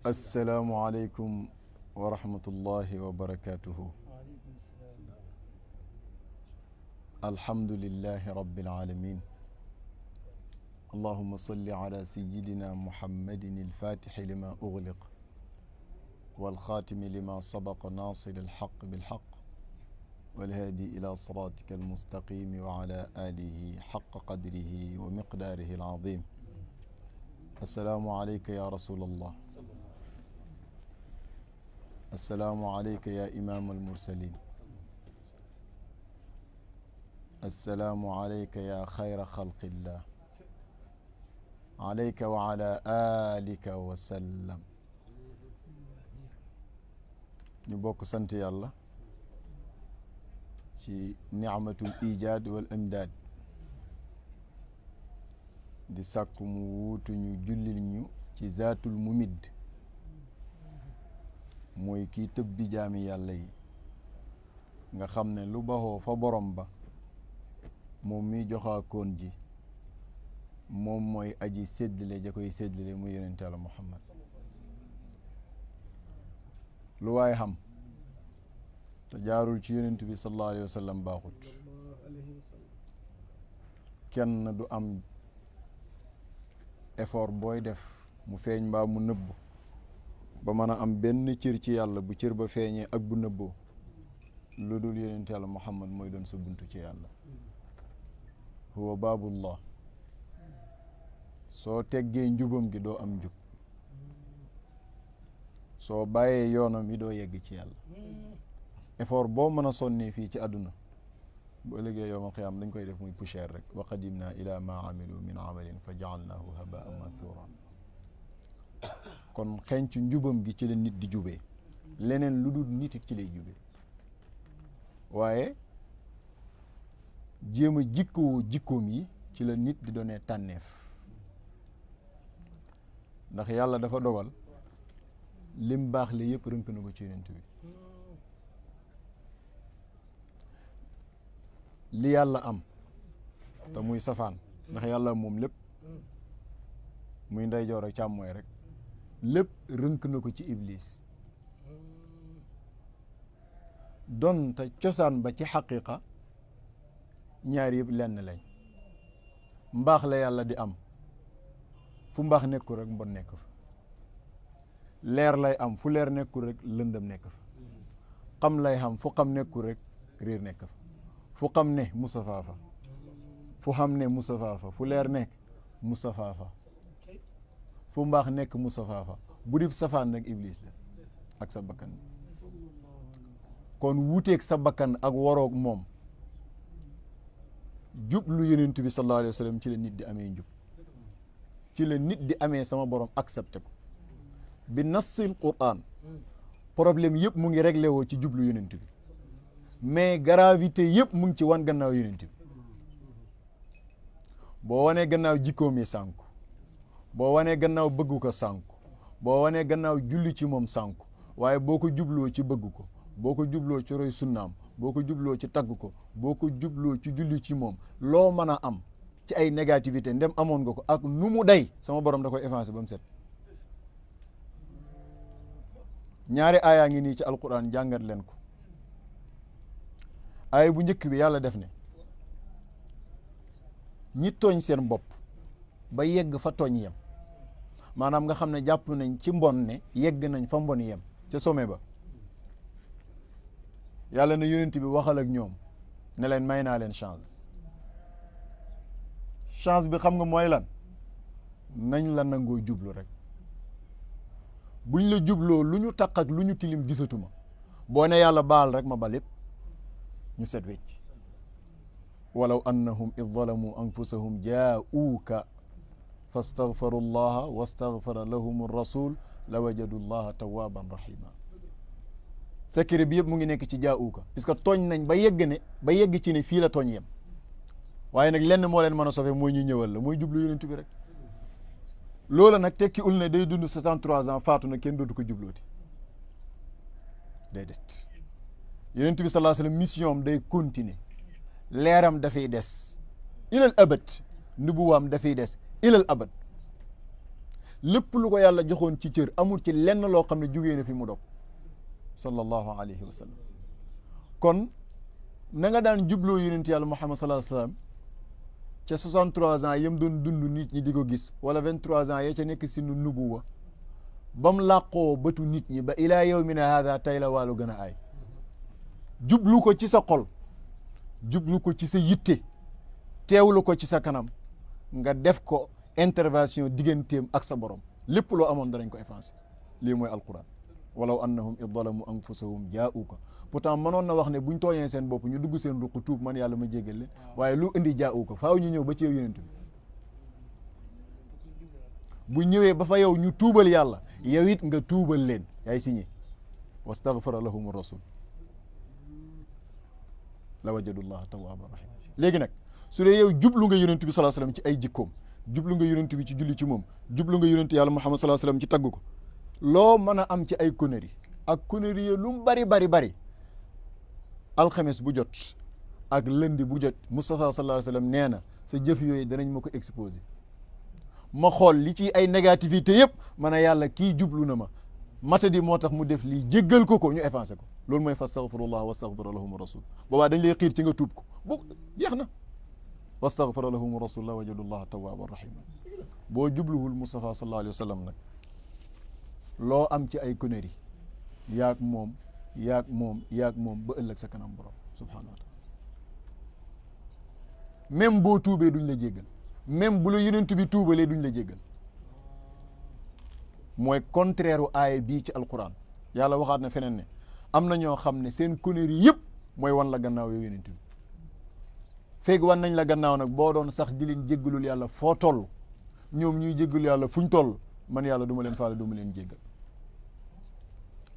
assalaamu aleykum wa rahmatullahi wa barakatuhu. alhamdulillahi rabbil alamin. allahumma salli ala sayyidina muhammadin alfatixi lima ugliq walxaatimi lima sabaqa naasiri alxaq bilxaq walhaadi ila siraatika almustaqimi wa ala alihi xaqa qadrihi wa miqdaarihi alazim. assalaamu aleyka ya rasulallah. assalaamu aleyka ya imaam almursalin. assalaamu aleyka ya xayra xalqillah. aleyka wa ala alika wa sallam. ñu bokk sant yàlla ci nicmatul ijaad wal imdaad di sàkku mu wuutu ñu jullil ñu ci zaatul mumid mooy kii tëbbi jaami yàlla yi nga xam ne lu baxoo fa borom ba moom mi joxaakoon ji moom mooy aji séddale ja koy séddale muy yonent Yàlla Muhammad. lu waay xam te jaarul ci yonent bi sallallahu alayhi wa sallam baaxut. kenn du am effort booy def mu feeñ mbaa mu nëbb ba mën a am benn cër ci yàlla bu cër ba feeñee ak bu nëbboo lu dul yonent Yàlla Muhammad mooy doon sa buntu ci yàlla. huwa baabullah. soo teggee njubam gi doo am njub, soo bàyyee yoonam yi doo yegg ci yàlla. effort boo mën a sonnee fii ci àdduna bu ëllëgee yawmal qiyaama dañ koy def muy poussière rek. wa qadimna ila ma amilu min amalin fa jaalnaahu habaan manthura. kon xencu njubam gi ci la nit di jubee, leneen lu dul nit ci lay jubee. waaye jéem a jikkoo jikkoom yi ci la nit di doonee tànneef, ndax yàlla dafa dogal lim baax li yëpp rënk na ko ci yonent bi. li yàlla am te muy safaan, ndax yàlla moom lépp muy ndeyjoor ak càmmooy rek, lépp rënk na ko ci iblis. don te cosaan ba ci xaqiqa ñaar yëpp lenn lañ. mbaax la yàlla di am fu mbaax nekkul rek mbon nekk fa. leer lay am fu leer nekkul rek lëndëm nekk fa. xam lay xam fu xam nekkul rek réer nekk fa. fu xam ne Mustafa fa, fu xam ne Mustafa fa, fu leer nekk Mustafa fa, fu mbaax nekk Mustafa fa. bu dib safaan nag iblis la ak sa bakkan. kon wuuteeg sa bakkan ak waroog moom, jublu yonent bi sallallahu alayhi wa sallam ci la nit di amee njub, ci la nit di amee sama borom accepté ko. bi nassil Qur'an problème yëpp mu ngi réglé woo ci jublu yonent bi, mais gravité yëpp mu ngi ci wan gannaaw yonent bi. boo wanee gannaaw jikkoom yi sànku, boo wanee gannaaw bëgg ko sànku, boo wanee gannaaw julli ci moom sànku. waaye boo ko jubloo ci bëgg ko, boo ko jubloo ci roy sunnaam, boo ko jubloo ci tagg ko, boo ko jubloo ci julli ci moom, loo mën a am ci ay négativité ndem amoon nga ko ak nu mu day sama borom da koy effacé ba mu set. ñaari aayaa ngi nii ci alquran, jàngat leen ko. aaya bu njëkk bi yàlla def ne ñi tooñ seen bopp ba yegg fa tooñ yem, maanaam nga xam ne jàpp nañ ci mbon ne yegg nañ fa mbon yem ca sommet ba. yàlla na yonent bi waxal ak ñoom ne leen may naa leen chance. chance bi xam nga mooy lan? nañ la nangoo jublu rek. buñ la jubloo lu ñu taq ak lu ñu tilim gisatuma, boo ne yàlla baal rek ma ba lépp ñu set wecc. walaw annahum id zalamu anfusahum jaa'uuka fastaghfaru llaha wastaghfara lahum rasul la wajadu llaha tawwaban rahima. secret bi yëpp mu ngi nekk ci jaa'uuka, puisque tooñ nañ ba yegg ci ne fii la tooñ yem. waaye nag lenn moo leen mën a sauver mooy ñu ñëwal la, mooy jublu yonent bi rek. loola nag tekki ul ne day dund 73 ans faatu na kenn dootu ko jublooti déedéet. yonent bi sallallahu alayhi wa sallam mission am day continuer, leeram dafay des ilal abad, nubuwaam dafay des ilal abad lépp lu ko yàlla joxoon ci cër amul ci lenn loo xam ne jugee na fi mu dog sallallahu alayhi wa sallam kon na nga daan jubloo yonent yàlla Muhammad sallallahu alayhi wa sallam ca 63 ans yam doon dund nit ñi di ko gis wala 23 ans ya ca nekk si nu nubuwa ba mu làqoo bëtu nit ñi ba ilaa yawmina haada tey la wàllu gën a aay jublu ko ci sa xol jublu ko ci sa yitte teewlu ko ci sa kanam nga def ko intervention digganteem ak sa borom lépp loo amoon danañ ko effacé lii mooy alquran walaw annahum id zalamu anfusahum jaa'uuka pourtant mënoon na wax ne buñ tooñee seen bopp ñu dugg seen ruq tuub man yàlla ma jéggal leen waaye lu indi jaa'uuka faaw ñu ñëw ba ci yow yonent bi bu ñëwee ba fa yow ñu tuubal yàlla yow it nga tuubal leen yaay signé wastaghfara lahum rasul la wajadullaha tawwaban rahim léegi nag su dee yow jublu nga yonent bi sallallahu alayhi wasallam ci ay jikkoom jublu nga yonent bi ci julli ci moom jublu nga yonent yàlla Muhammad sallallahu alayhi wasallam ci tagg ko loo mën a am ci ay conneries ak conneries yi lu mu bari alxames bu jot ak lundi bu jot Mustafa sallallahu alayhi wasallam nee na sa jëf yooyu danañ ma ko exposé ma xool li ci ay négativité yëpp ma ne yàlla kii jublu na ma matadi moo tax mu def lii jéggal ko ñu effacé ko loolu mooy fastaghfirullah wastaghfir lahum rasul boobaa dañ lay xiir ci nga tuub ko bu jeex na wastaghfir lahum rasul la wajadullaha tawwaban rahima boo jubluwul Mustafa sallallahu alayhi wasallam nag loo am ci ay conneries yaag moom ba ëllëg sa kanam borom subhanahu wa taala même boo tuubee duñ la jéggal même bu la yonent bi tuubalee duñ la jéggal mooy contraire u aaya bii ci alquran yàlla waxaat na feneen ne am na ñoo xam ne seen conneries yëpp mooy wan la gannaaw yow yonent bi feeg wan nañ la gannaaw nag boo doon sax di leen jéggalul yàlla foo toll ñoom ñuy jéggalu yàlla fuñ toll man yàlla du ma leen faale du ma leen jéggal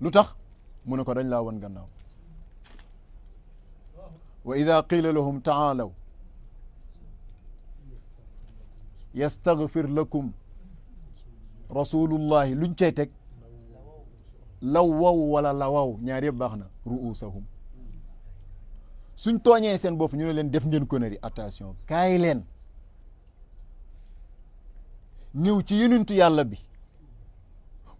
lu tax mu ne ko dañ laa wan gannaaw wa ida qila lahum taalaw yastaghfir lakum rasulullahi luñ cay teg law waw wala la waw ñaar yëpp baax na ruusahum suñ tooñee seen bopp ñu ne leen def ngeen connerie attention kaay leen ñëw ci yonentu yàlla bi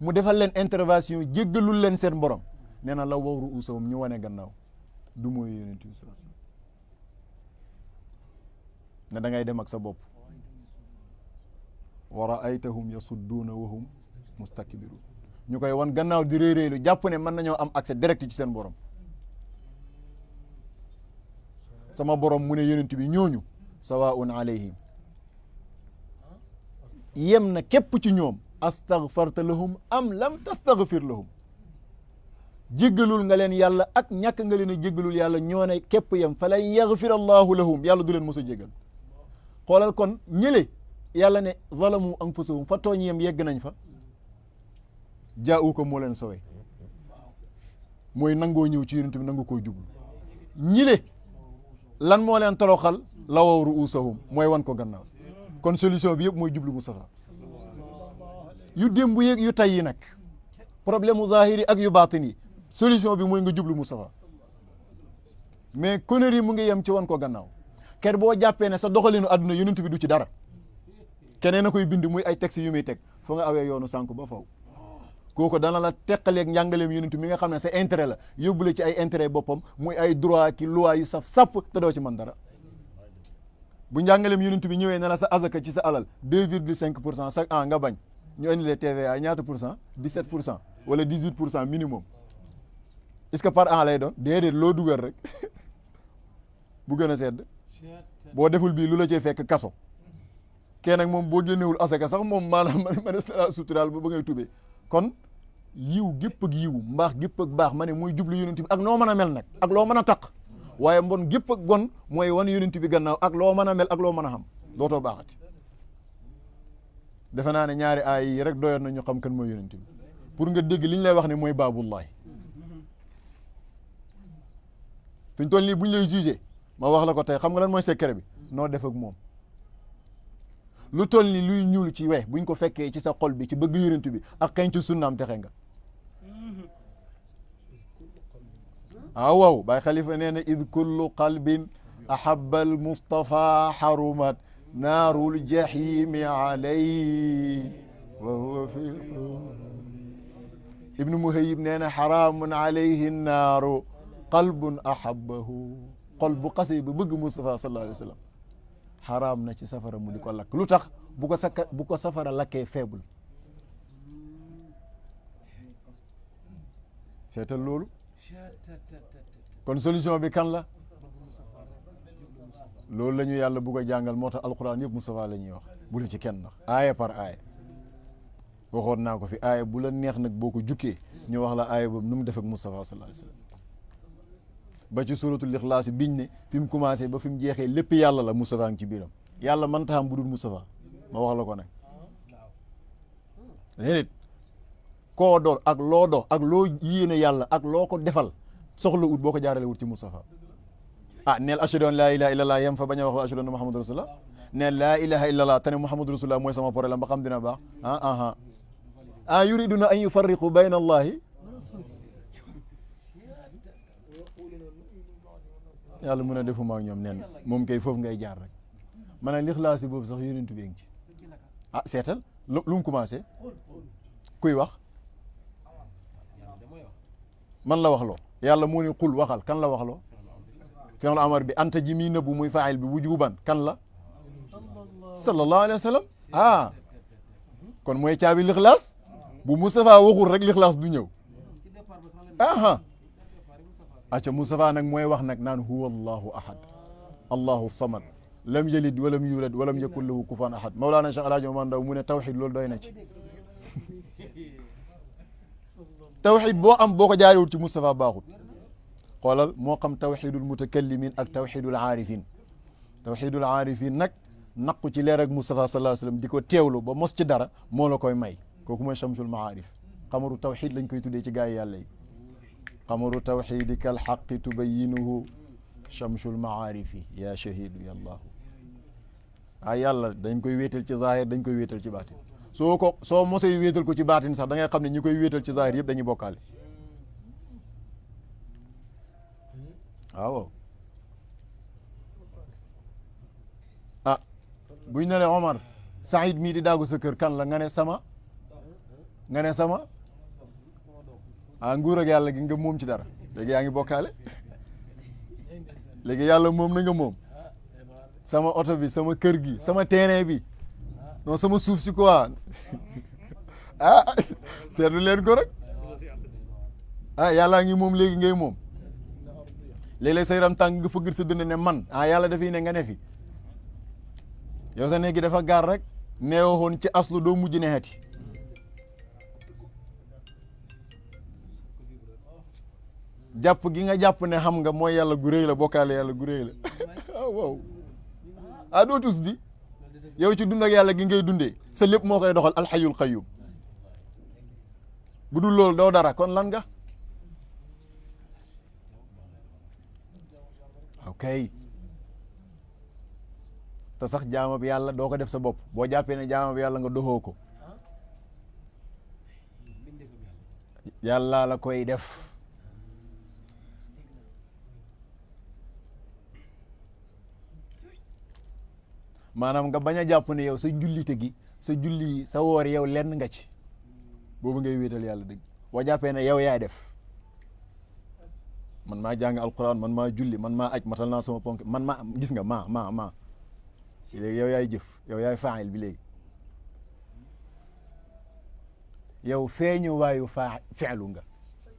mu defal leen intervention jéggalul leen seen borom nee na law waw ruusahum ñu wane gannaaw du mooy yonentu bi sallallahu alayhi wasallam ne da ngay dem ak sa bopp wa ra'aytahum yasudduuna wa hum mustakbirun ñu koy wan gannaaw di réeréelu jàpp ne mën nañoo am accès direct ci seen borom sama borom mu ne yonent bi ñooñu sawaa'un alayhim yem na képp ci ñoom astaghfarta lahum am lam tastaghfir lahum jéggalul nga leen yàlla ak ñàkk nga leen a jéggalul yàlla ñoo ne képp yem fa lan yaghfir allahu lahum yàlla du leen mos a jéggal xoolal kon ñële yàlla ne zalamu anfusahum fa tooñ yem yegg nañ fa jaa'u ko moo leen sowe mooy nangoo ñëw ci yonent bi nangu koo jublu ñile lan moo leen toroxal lawaw ruusahum mooy wan ko gannaaw kon solution bi yëpp mooy jublu Mustafa yu démb yeeg yu tay yi nag problème mu zahiri ak yu baatin yi solution bi mooy nga jublu Mustafa mais connerie mu ngi yem ci wan ko gannaaw ker boo jàppee ne sa doxalinu àdduna yonent bi du ci dara keneen a koy bind muy ay textes yu muy teg foo nga awee yoonu sànk ba faw kooku dana la teqaleeg njàngaleem yonent mi nga xam ne sa intérêt la yóbbule ci ay intérêt boppam muy ay droit ki loi yu saf sàpp te doo ci mën dara bu njàngaleem yonent bi ñëwee ne la sa azaka ci sa alal 2,5% chaque an nga bañ ñu indi le TVA ñaata pour cent 17% wala 18% minimum est-ce que par an lay doon déedéet loo dugal rek bu gën a sedd boo deful bii lu la cee fekk kaso kenn nag moom boo génnewul asaka sax moom maanaam manes na suturaal ba ngay tubee kon yiw gépp ak yiw mbaax gépp ak baax ma ne mooy jublu yonent bi ak noo mën a mel nag ak loo mën a taq waaye mbon gépp ak gon mooy wan yonent bi gannaaw ak loo mën a mel ak loo mën a xam dootoo baaxati defe naa ne ñaari aay yi rek doyoon na ñu xam kan mooy yonent bi pour nga dégg li ñu lay wax ne mooy baabullahi fi ñu toll nii bu ñu lay jugé ma wax la ko tey xam nga lan mooy secret bi noo def ak moom lu toll ni luy ñuul ci we buñ ko fekkee ci sa xol bi ci bëgg yonent bi ak xeeñ ci sunnaam texe nga waaw Baay Xalifa nee na id kullu qalbin ahabba al mustafa harumat naarul jahimi alayhi wa huwa fi ibnu muhayyib nee na xaraamun alayhi naaru qalbun ahabbahu xol bu xasee ba bëgg Mustafa sallallahu alayhi wa sallam xaraam na ci safara mu di ko lakk lu tax bu ko safara lakkee faible seetal loolu kon solution bi kan la loolu la ñu yàlla bugg a jàngal moo tax alquran yëpp Mustafa la ñuy wax bu la ci kenn nax aaya par aaya waxoon naa ko fi aaya bu la neex nag boo ko jukkee ñu wax la aaya boobu nu mu def ak Mustafa sallallahu alayhi wa sallam ba ci suratul ixlaas biñ ne fi mu commencé ba fi mu jeexee lépp yàlla la Mustafa ngi ci biiram yàlla mën taxam bu dul Mustafa ma wax la ko nag déedéet koo doon ak loo doon ak loo yéene yàlla ak loo ko defal soxla ut boo ko jaarale wut ci Mustafa neel ashhadu an laa ilaha illallah yem fa bañ a wax ashhadu anna muhammadu rasulullah neel laa ilaha illallah te ne muhammadu rasulullah mooy sama problème ba xam dina baax yuriduna an yufarriqu bayna allahi yàlla mun a defuma ak ñoom neen moom kay foofu ngay jaar rek ma ne lixlaasi boobu sax yonentu bi ngi ci seetal lu mu commencé kuy wax man la wax loo yàlla moo ne xul waxal kan la wax loo fi'l amar bi anta ji mii nëbbu muy faa'il bi wujuban kan la sallallahu alayhi wa sallam kon mooy caabi lixlaas bu Moustapha waxul rek lixlaas du ñëw acca Moustapha nag mooy wax nag naan huwa allahu ahad allahu samad lam yalid walam yulad walam yakun lahu kufuwan ahad Mawlana Cheikh Alaaji Omar Ndaw mu ne tawxid loolu doy na ci tawxid boo am boo ko jaarewul ci Moustapha baaxul xoolal moo xam tawxidul mutakallimin ak tawxidul aarifin tawxidul aarifin nag naqu ci leer ak Moustapha sallallahu alayhi wa sallam di ko teewlu ba mos ci dara moo la koy may kooku mooy chamsul maarif xamaru tawxid lañ koy tuddee ci gaa yi yàlla yi xamaru tawxidi kal xaqi tubayinuhu chamsul maarifi yaa shahidu yallaahu yàlla dañ koy wéetal ci zahir dañ koy wéetal ci baatin soo mosee wéetal ko ci baatin sax da ngay xam ne ñi koy wéetal ci zahir yëpp dañuy bokkaale waaw buñ ne la Omar Saïd mii di daagu sa kër kan la nga ne sama nguur ak yàlla gi nga moom ci dara léegi yaa ngi bokkaale léegi yàlla moom na nga moom sama oto bi sama kër gi sama terrain bi non sama suuf si quoi seetlu leen ko rek yàllaa ngi moom léegi ngay moom léeg-léeg sa yaram tàng nga fëgg sa dënn ne man yàlla dafiy ne nga ne fi yow sa néegi dafa gaar rek neewoon ci aslu doo mujj neexeti jàpp gi nga jàpp ne xam nga mooy yàlla gu rëy la bokkaale yàlla gu rëy la waaw doo tus di yow ci dund ak yàlla gi ngay dundee sa lépp moo koy doxal alxayul qayyum bu dul loolu doo dara kon lan nga ok te sax jaama bi yàlla doo ko def sa bopp boo jàppee ne jaama bi yàlla nga doxoo ko yàlla la koy def maanaam nga bañ a jàpp ne yow sa jullite gi sa julli sa woor yow lenn nga ci boobu ngay wéetal yàlla dëgg boo jàppee ne yow yaay def man maa jàng alquran man maa julli man maa aj matal naa sama ponk man maa gis nga maa léegi yow yaay jëf yow yaay faa'il bi léegi yow feeñu waayu fi'lu nga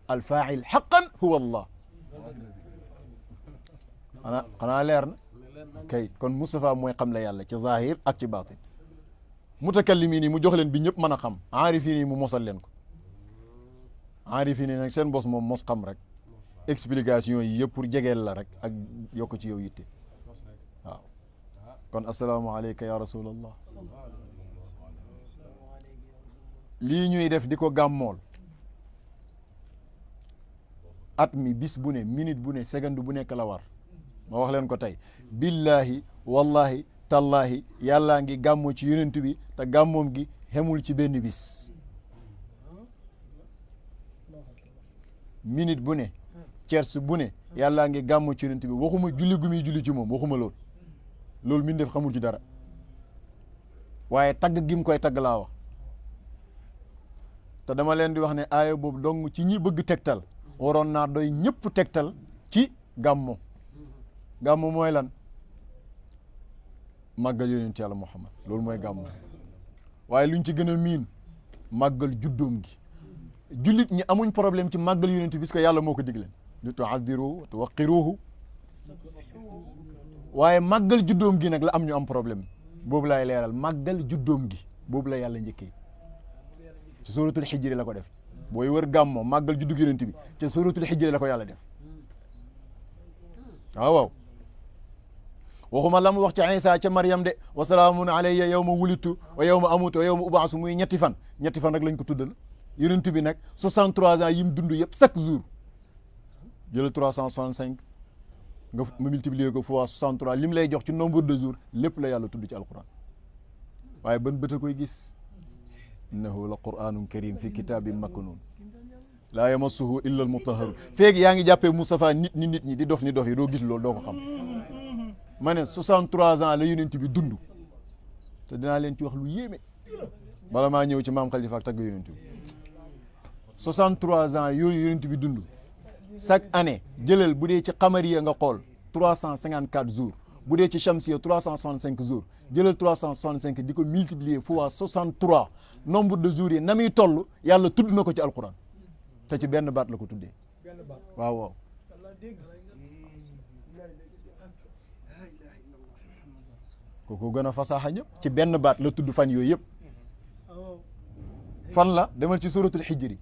al faa'il haqqan huwa allah xanaa leer na kay kon Moustapha mooy xam la yàlla ci zahir ak ci baatin mutakallimiin yi mu jox leen bi ñëpp mën a xam aarifiin yi mu mosal leen ko aarifiin yi nag seen bos moom mos xam rek explication yi yëpp pour jegeel la rek ak yokk ci yow yitte waaw kon assalaamu aleyka ya rasulallah lii ñuy def di ko gàmmool at mi bis bu ne minute bu ne seconde bu nekk la war ma wax leen ko tey billahi wallahi tallahi yàllaa ngi gàmmoo ci yonent bi te gàmmoom gi xemul ci benn bis minute bu ne cerce bu ne yàllaa ngi gàmmoo ci yonent bi waxuma julli gu muy julli ci moom waxuma loolu min def xamul ci dara waaye tagg gi mu koy tagg laa wax te dama leen di wax ne aaya boobu dong ci ñi bëgg tegtal waroon naa doy ñëpp tegtal ci gàmmo gàmmo mooy lan màggal yonent yàlla Muhammad loolu mooy gàmmo waaye luñ ci gën a miin màggal juddoom gi jullit ñi amuñ problème ci màggal yonent bi parce que yàlla moo ko digle li tu'azziruhu wa tuwaqqiruhu waaye màggal juddoom gi nag la am ñu am problème boobu laay leeral màggal juddoom gi boobu la yàlla njëkkee ci suratul xijri la ko def booy wër gàmmo màggal juddu yonent bi ci suratul xijri la ko yàlla def waaw waxuma la mu wax ci Isa ca Maryam de wa salaamun alayya yawma wulitu wa yawma amutu wa yawma ubaasu muy ñetti fan rek lañ ko tuddal yonent bi nag 63 ans yi mu dund yëpp chaque jour jël 365 nga multiplier ko fois 63 lim lay jox ci nombre de jours lépp la yàlla tudd ci alquran waaye ban bët a koy gis innahu la qur'anun karim fi kitabin maknun laa yamassuhu illa al mutahharun feeg yaa ngi jàppee Moustapha nit ñi di dof yi doo gis loolu doo ko xam ma ne 63 ans la yonent bi dund te dinaa leen ci wax lu yéeme bala maa ñëw ci maam Khalifa ak tagg yonent bi 63 ans yooyu yonent bi dund chaque année jëlal bu dee ci xamariya nga xool 354 jours bu dee ci chamsiya 365 jours jëlal 365 di ko multiplier fois 63 nombre de jours yi na muy toll yàlla tudd na ko ci alquran te ci benn baat la ko tuddee waaw kooku gën a fasaaxa ñëpp ci benn baat la tudd fan yooyu yëpp fan la demal ci suratul xijri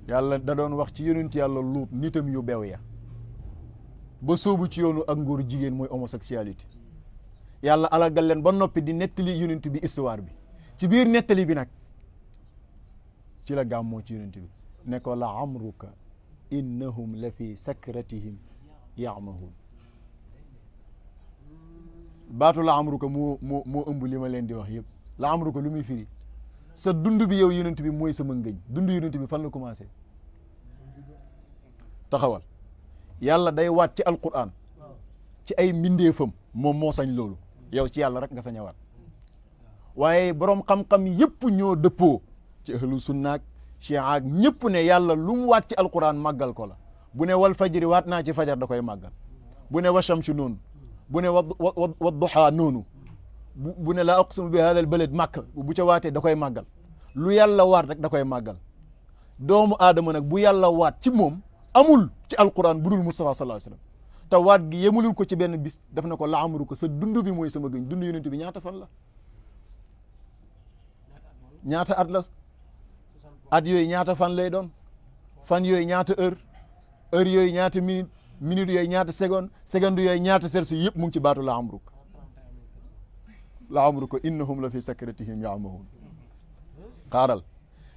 yàlla da doon wax ci yonent yàlla luut nitam yu beew ya ba sóobu ci yoonu ak ngóor jigéen mooy homosexualité yàlla alagal leen ba noppi di nettali yonent bi histoire bi ci biir nettali bi nag ci la gàmmoo ci yonent bi ne ko la amruka innahum la fi sakratihim yaamahun baatu la amruka moo ëmb li ma leen di wax yëpp la amruka lu muy firi sa dund bi yow yonent bi mooy sama ngëñ dund yonent bi fan la commencé taxawal yàlla day waat ci alquran ci ay mbindeefam moom moo sañ loolu yow ci yàlla rek nga sañ a waat waaye boroom xam-xam yëpp ñoo dëppoo ci ahlu sunnaak chiaak ñëpp ne yàlla lu mu waat ci alquran màggal ko la bu ne wal fajri waat naa ci fajar da koy màggal bu ne wa shamsi noonu bu ne wa duha noonu bu ne la aqsimu bi hada al balad màkk bu ca waatee da koy màggal lu yàlla waat rek da koy màggal doomu aadama nag bu yàlla waat ci moom amul ci alquran bu dul Mustafa sallallahu alayhi wasallam te waat gi yemulul ko ci benn bis daf na ko la amru ko sa dund bi mooy sama gëñ dund yonent bi ñaata fan la ñaata at la at yooyu ñaata fan lay doon fan yooyu ñaata heure yooyu ñaata minute yooyu ñaata seconde yooyu ñaata sersu yëpp mu ngi ci baatu la amru ko innahum la fi sakratihim yaamahun xaaral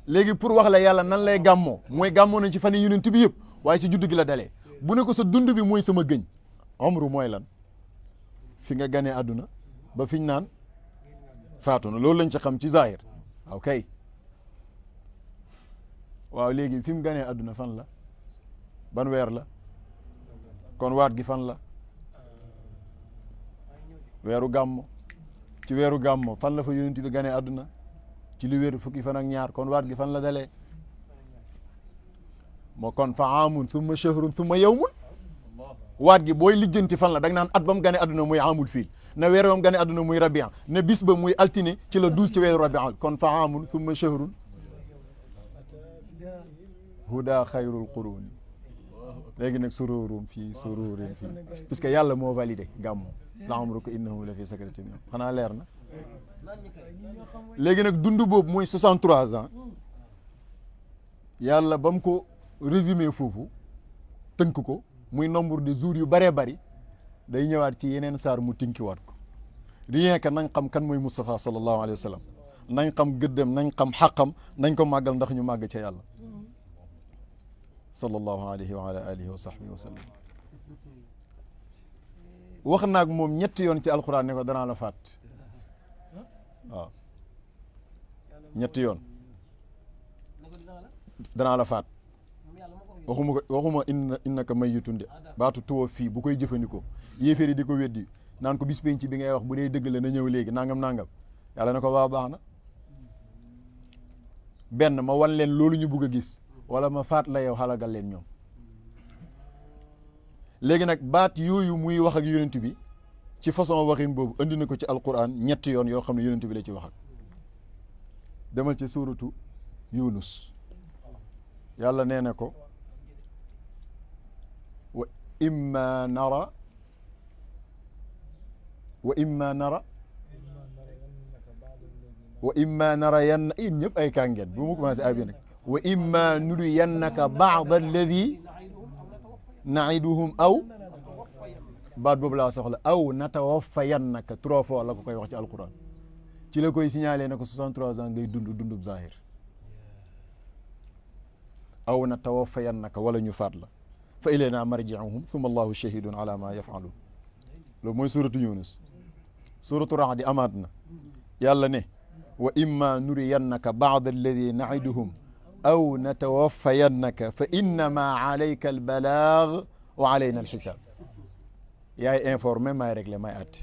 léegi pour wax la yàlla nan lay gàmmoo mooy gàmmoo nañ ci fan yi yonent bi yëpp waaye ci judd gi la dalee bu ne ko sa dund bi mooy sama gëñ amru mooy lan fi nga ganee àdduna ba fiñ naan faatu na loolu lañ ci xam ci zahir ok waaw léegi fi mu ganee àdduna fan la ban weer la kon waat gi fan la weeru gàmmo ci weeru gàmmo fan la fa yonent bi ganee àdduna ci li wér fukki fan ak ñaar kon waat gi fan la dalee moo kon fa amun thumma shahrun thumma yawmun waat gi booy lijjanti fan la da nga naan at ba mu ganee àdduna muy amul fiil na weer ba mu ganee àdduna muy rabian ne bis ba muy altine ci la 12 ci weeru rabian kon fa amun thumma shahrun huda xayrul quruni léegi nag suróorum fii suróorin fii puisque yàlla moo validé gàmmu la amruka innahum la fi sakratihim xanaa leer na léegi nag dund boobu mooy 63 ans yàlla ba mu ko résumé foofu tënk ko muy nombre de jours yu bëree bëri day ñëwaat ci yeneen saar mu tinkiwaat ko rien que nañ xam kan mooy Moustapha sallallahu alayhi wa sallam nañ xam gëddam nañ xam xaqam nañ ko màggal ndax ñu màgg ca yàlla sallallahu alayhi wa ala alihi wa sahbihi wa sallam wax naag moom ñetti yoon ci alquran ne ko danaa la faat waaw ñetti yoon danaa la faat waxuma innaka mayyitun de baatu tuwa fii bu koy jëfandikoo yéeféeri di ko weddi naan ko bis penc bi ngay wax bu dee dëgg la na ñëw léegi nangam nangam yàlla ne ko waa baax na benn ma wan leen loolu ñu bugg a gis wala ma faat la yow xalagal leen ñoom léegi nag baat yooyu muy wax ak yonent bi ci façon waxin boobu andi na ko ci alquran ñetti yoon yoo xam ne yonent bi la ci wax ak demal ci suuratu Yunus yàlla nee na ko wa imma nara yann in ñëpp ay kàngeen bu mu commencé abi nag wa imma nuriyannaka ba'd alladi naiduhum aw baat boobu laa soxla aw natawaffayannaka 3 fois la ko koy wax ci alquran ci la koy signalé ne ko 63 ans ngay dundub zahir aw natawaffayannaka wala ñu faat la fa ilayna marji'uhum thumma allahu shahidun ala ma yaf'alun loolu mooy suratu Yunus suratu Ra'd amaat na yàlla ne wa imma nuriyannaka ba'd alladi na'iduhum aw natawaffayannaka fa innama alayka albalagh wa alayna alxisaab yaay informé maay réglé maay àtte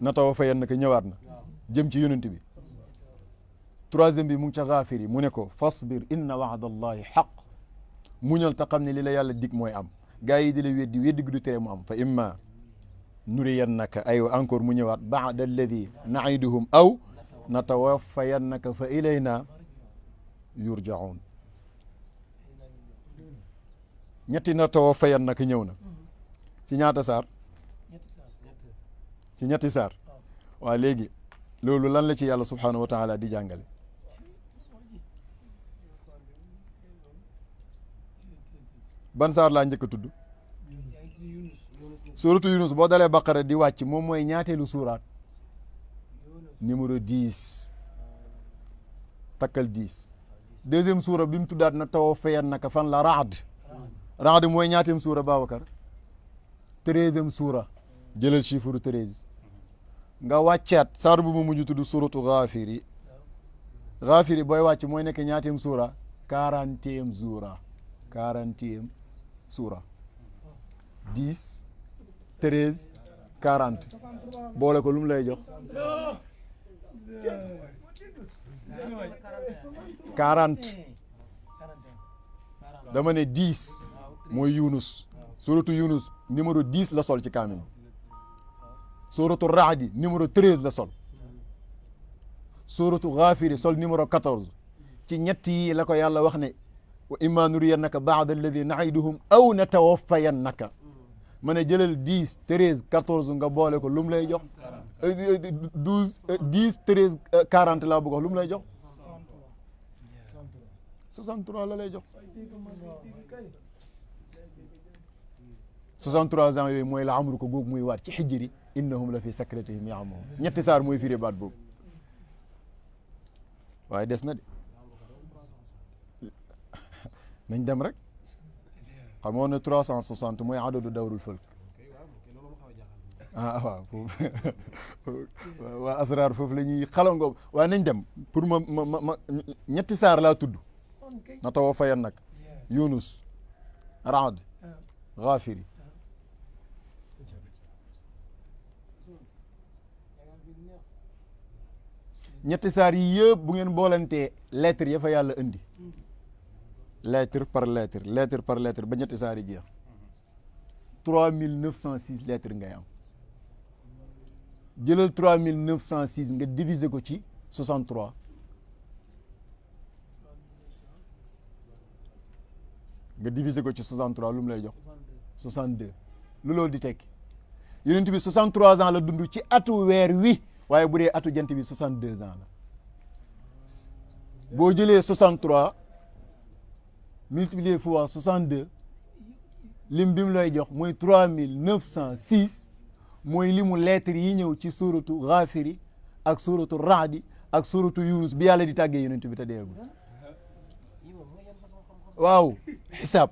natawaffayannaka ñëwaat na jëm ci yonent bi troisième bi mu ngi ca Gaafir yi mu ne ko fasbir inna wa'da allahi xaq muñal te xam ne li la yàlla dig mooy am gaa yi di la weddi gi du tere mu am fa imma nuriyannaka aywa encore mu ñëwaat ba'da alladi na'iduhum aw natawaffayannaka fa ilayna yurja'un ñetti natawaffayannaka ñëw na ci ñaata saar ci ñetti saar waaw léegi loolu lan la ci yàlla subhanahu wa taala di jàngale ban saar laa njëkk a tudd suratu Yunus boo dalee Baqara di wàcc moom mooy ñaateelu suuraat numéro 10 takkal 10 deuxième suura bi mu tuddaat natawaffayannaka fan la Ra'd mooy ñaateem suura Babacar 13e suura jëlal chiffre 13 nga wàccaat saar bu mu mujj tudd suratu Gaafir yi booy wàcc mooy nekk ñaateem suura 40e suura 10 13 40 boole ko lu mu lay jox 40 dama ne 10 mooy Yunus suratu Yunus numéro 10 la sol ci kaamil suratu Ra'd numéro 13 la sol suratu Gaafir sol numéro 14 ci ñett yi la ko yàlla wax ne wa imma nuriyannaka ba'da alladi na'iduhum aw natawaffayannaka ma ne jëlal 10 13 14 nga boole ko lu mu lay jox 12 10 13 40 laa bëgg wax lu mu lay jox 63 la lay jox 63 ans yooyu mooy la amru ko googu muy waat ci xijri innahum la fi sakratihim ya'mahuun ñetti saar mooy firi baat boobu waaye des na de nañ dem rek xamoon na 360 mooy adadu dawrul fëlk waaw foofu waa asrar foofu la ñuy xalangoo waaye nañ dem pour ma ñetti saar laa tudd natawaffayannaka Yunus Ra'd Gaafir ñetti saar yi yëpp bu ngeen boolantee lettre ya fa yàlla indi lettre par lettre ba ñetti saar yi jeex 3906 lettres ngay am jëlal 3906 nga diviser ko ci 63 nga diviser ko ci 63 lu mu lay jox 62 lu loolu di tekki yonent bi 63 ans la dund ci atu weer wi waaye bu dee atu jant bi 62 ans la boo jëlee 63 multiplié fois 62 lim bi mu lay jox mooy 3906 mooy limu lettres yi ñëw ci suratu Gaafir ak suratu Ra'd ak suratu Yunus bi yàlla di tàggee yonent bi te deegul waaw xisaab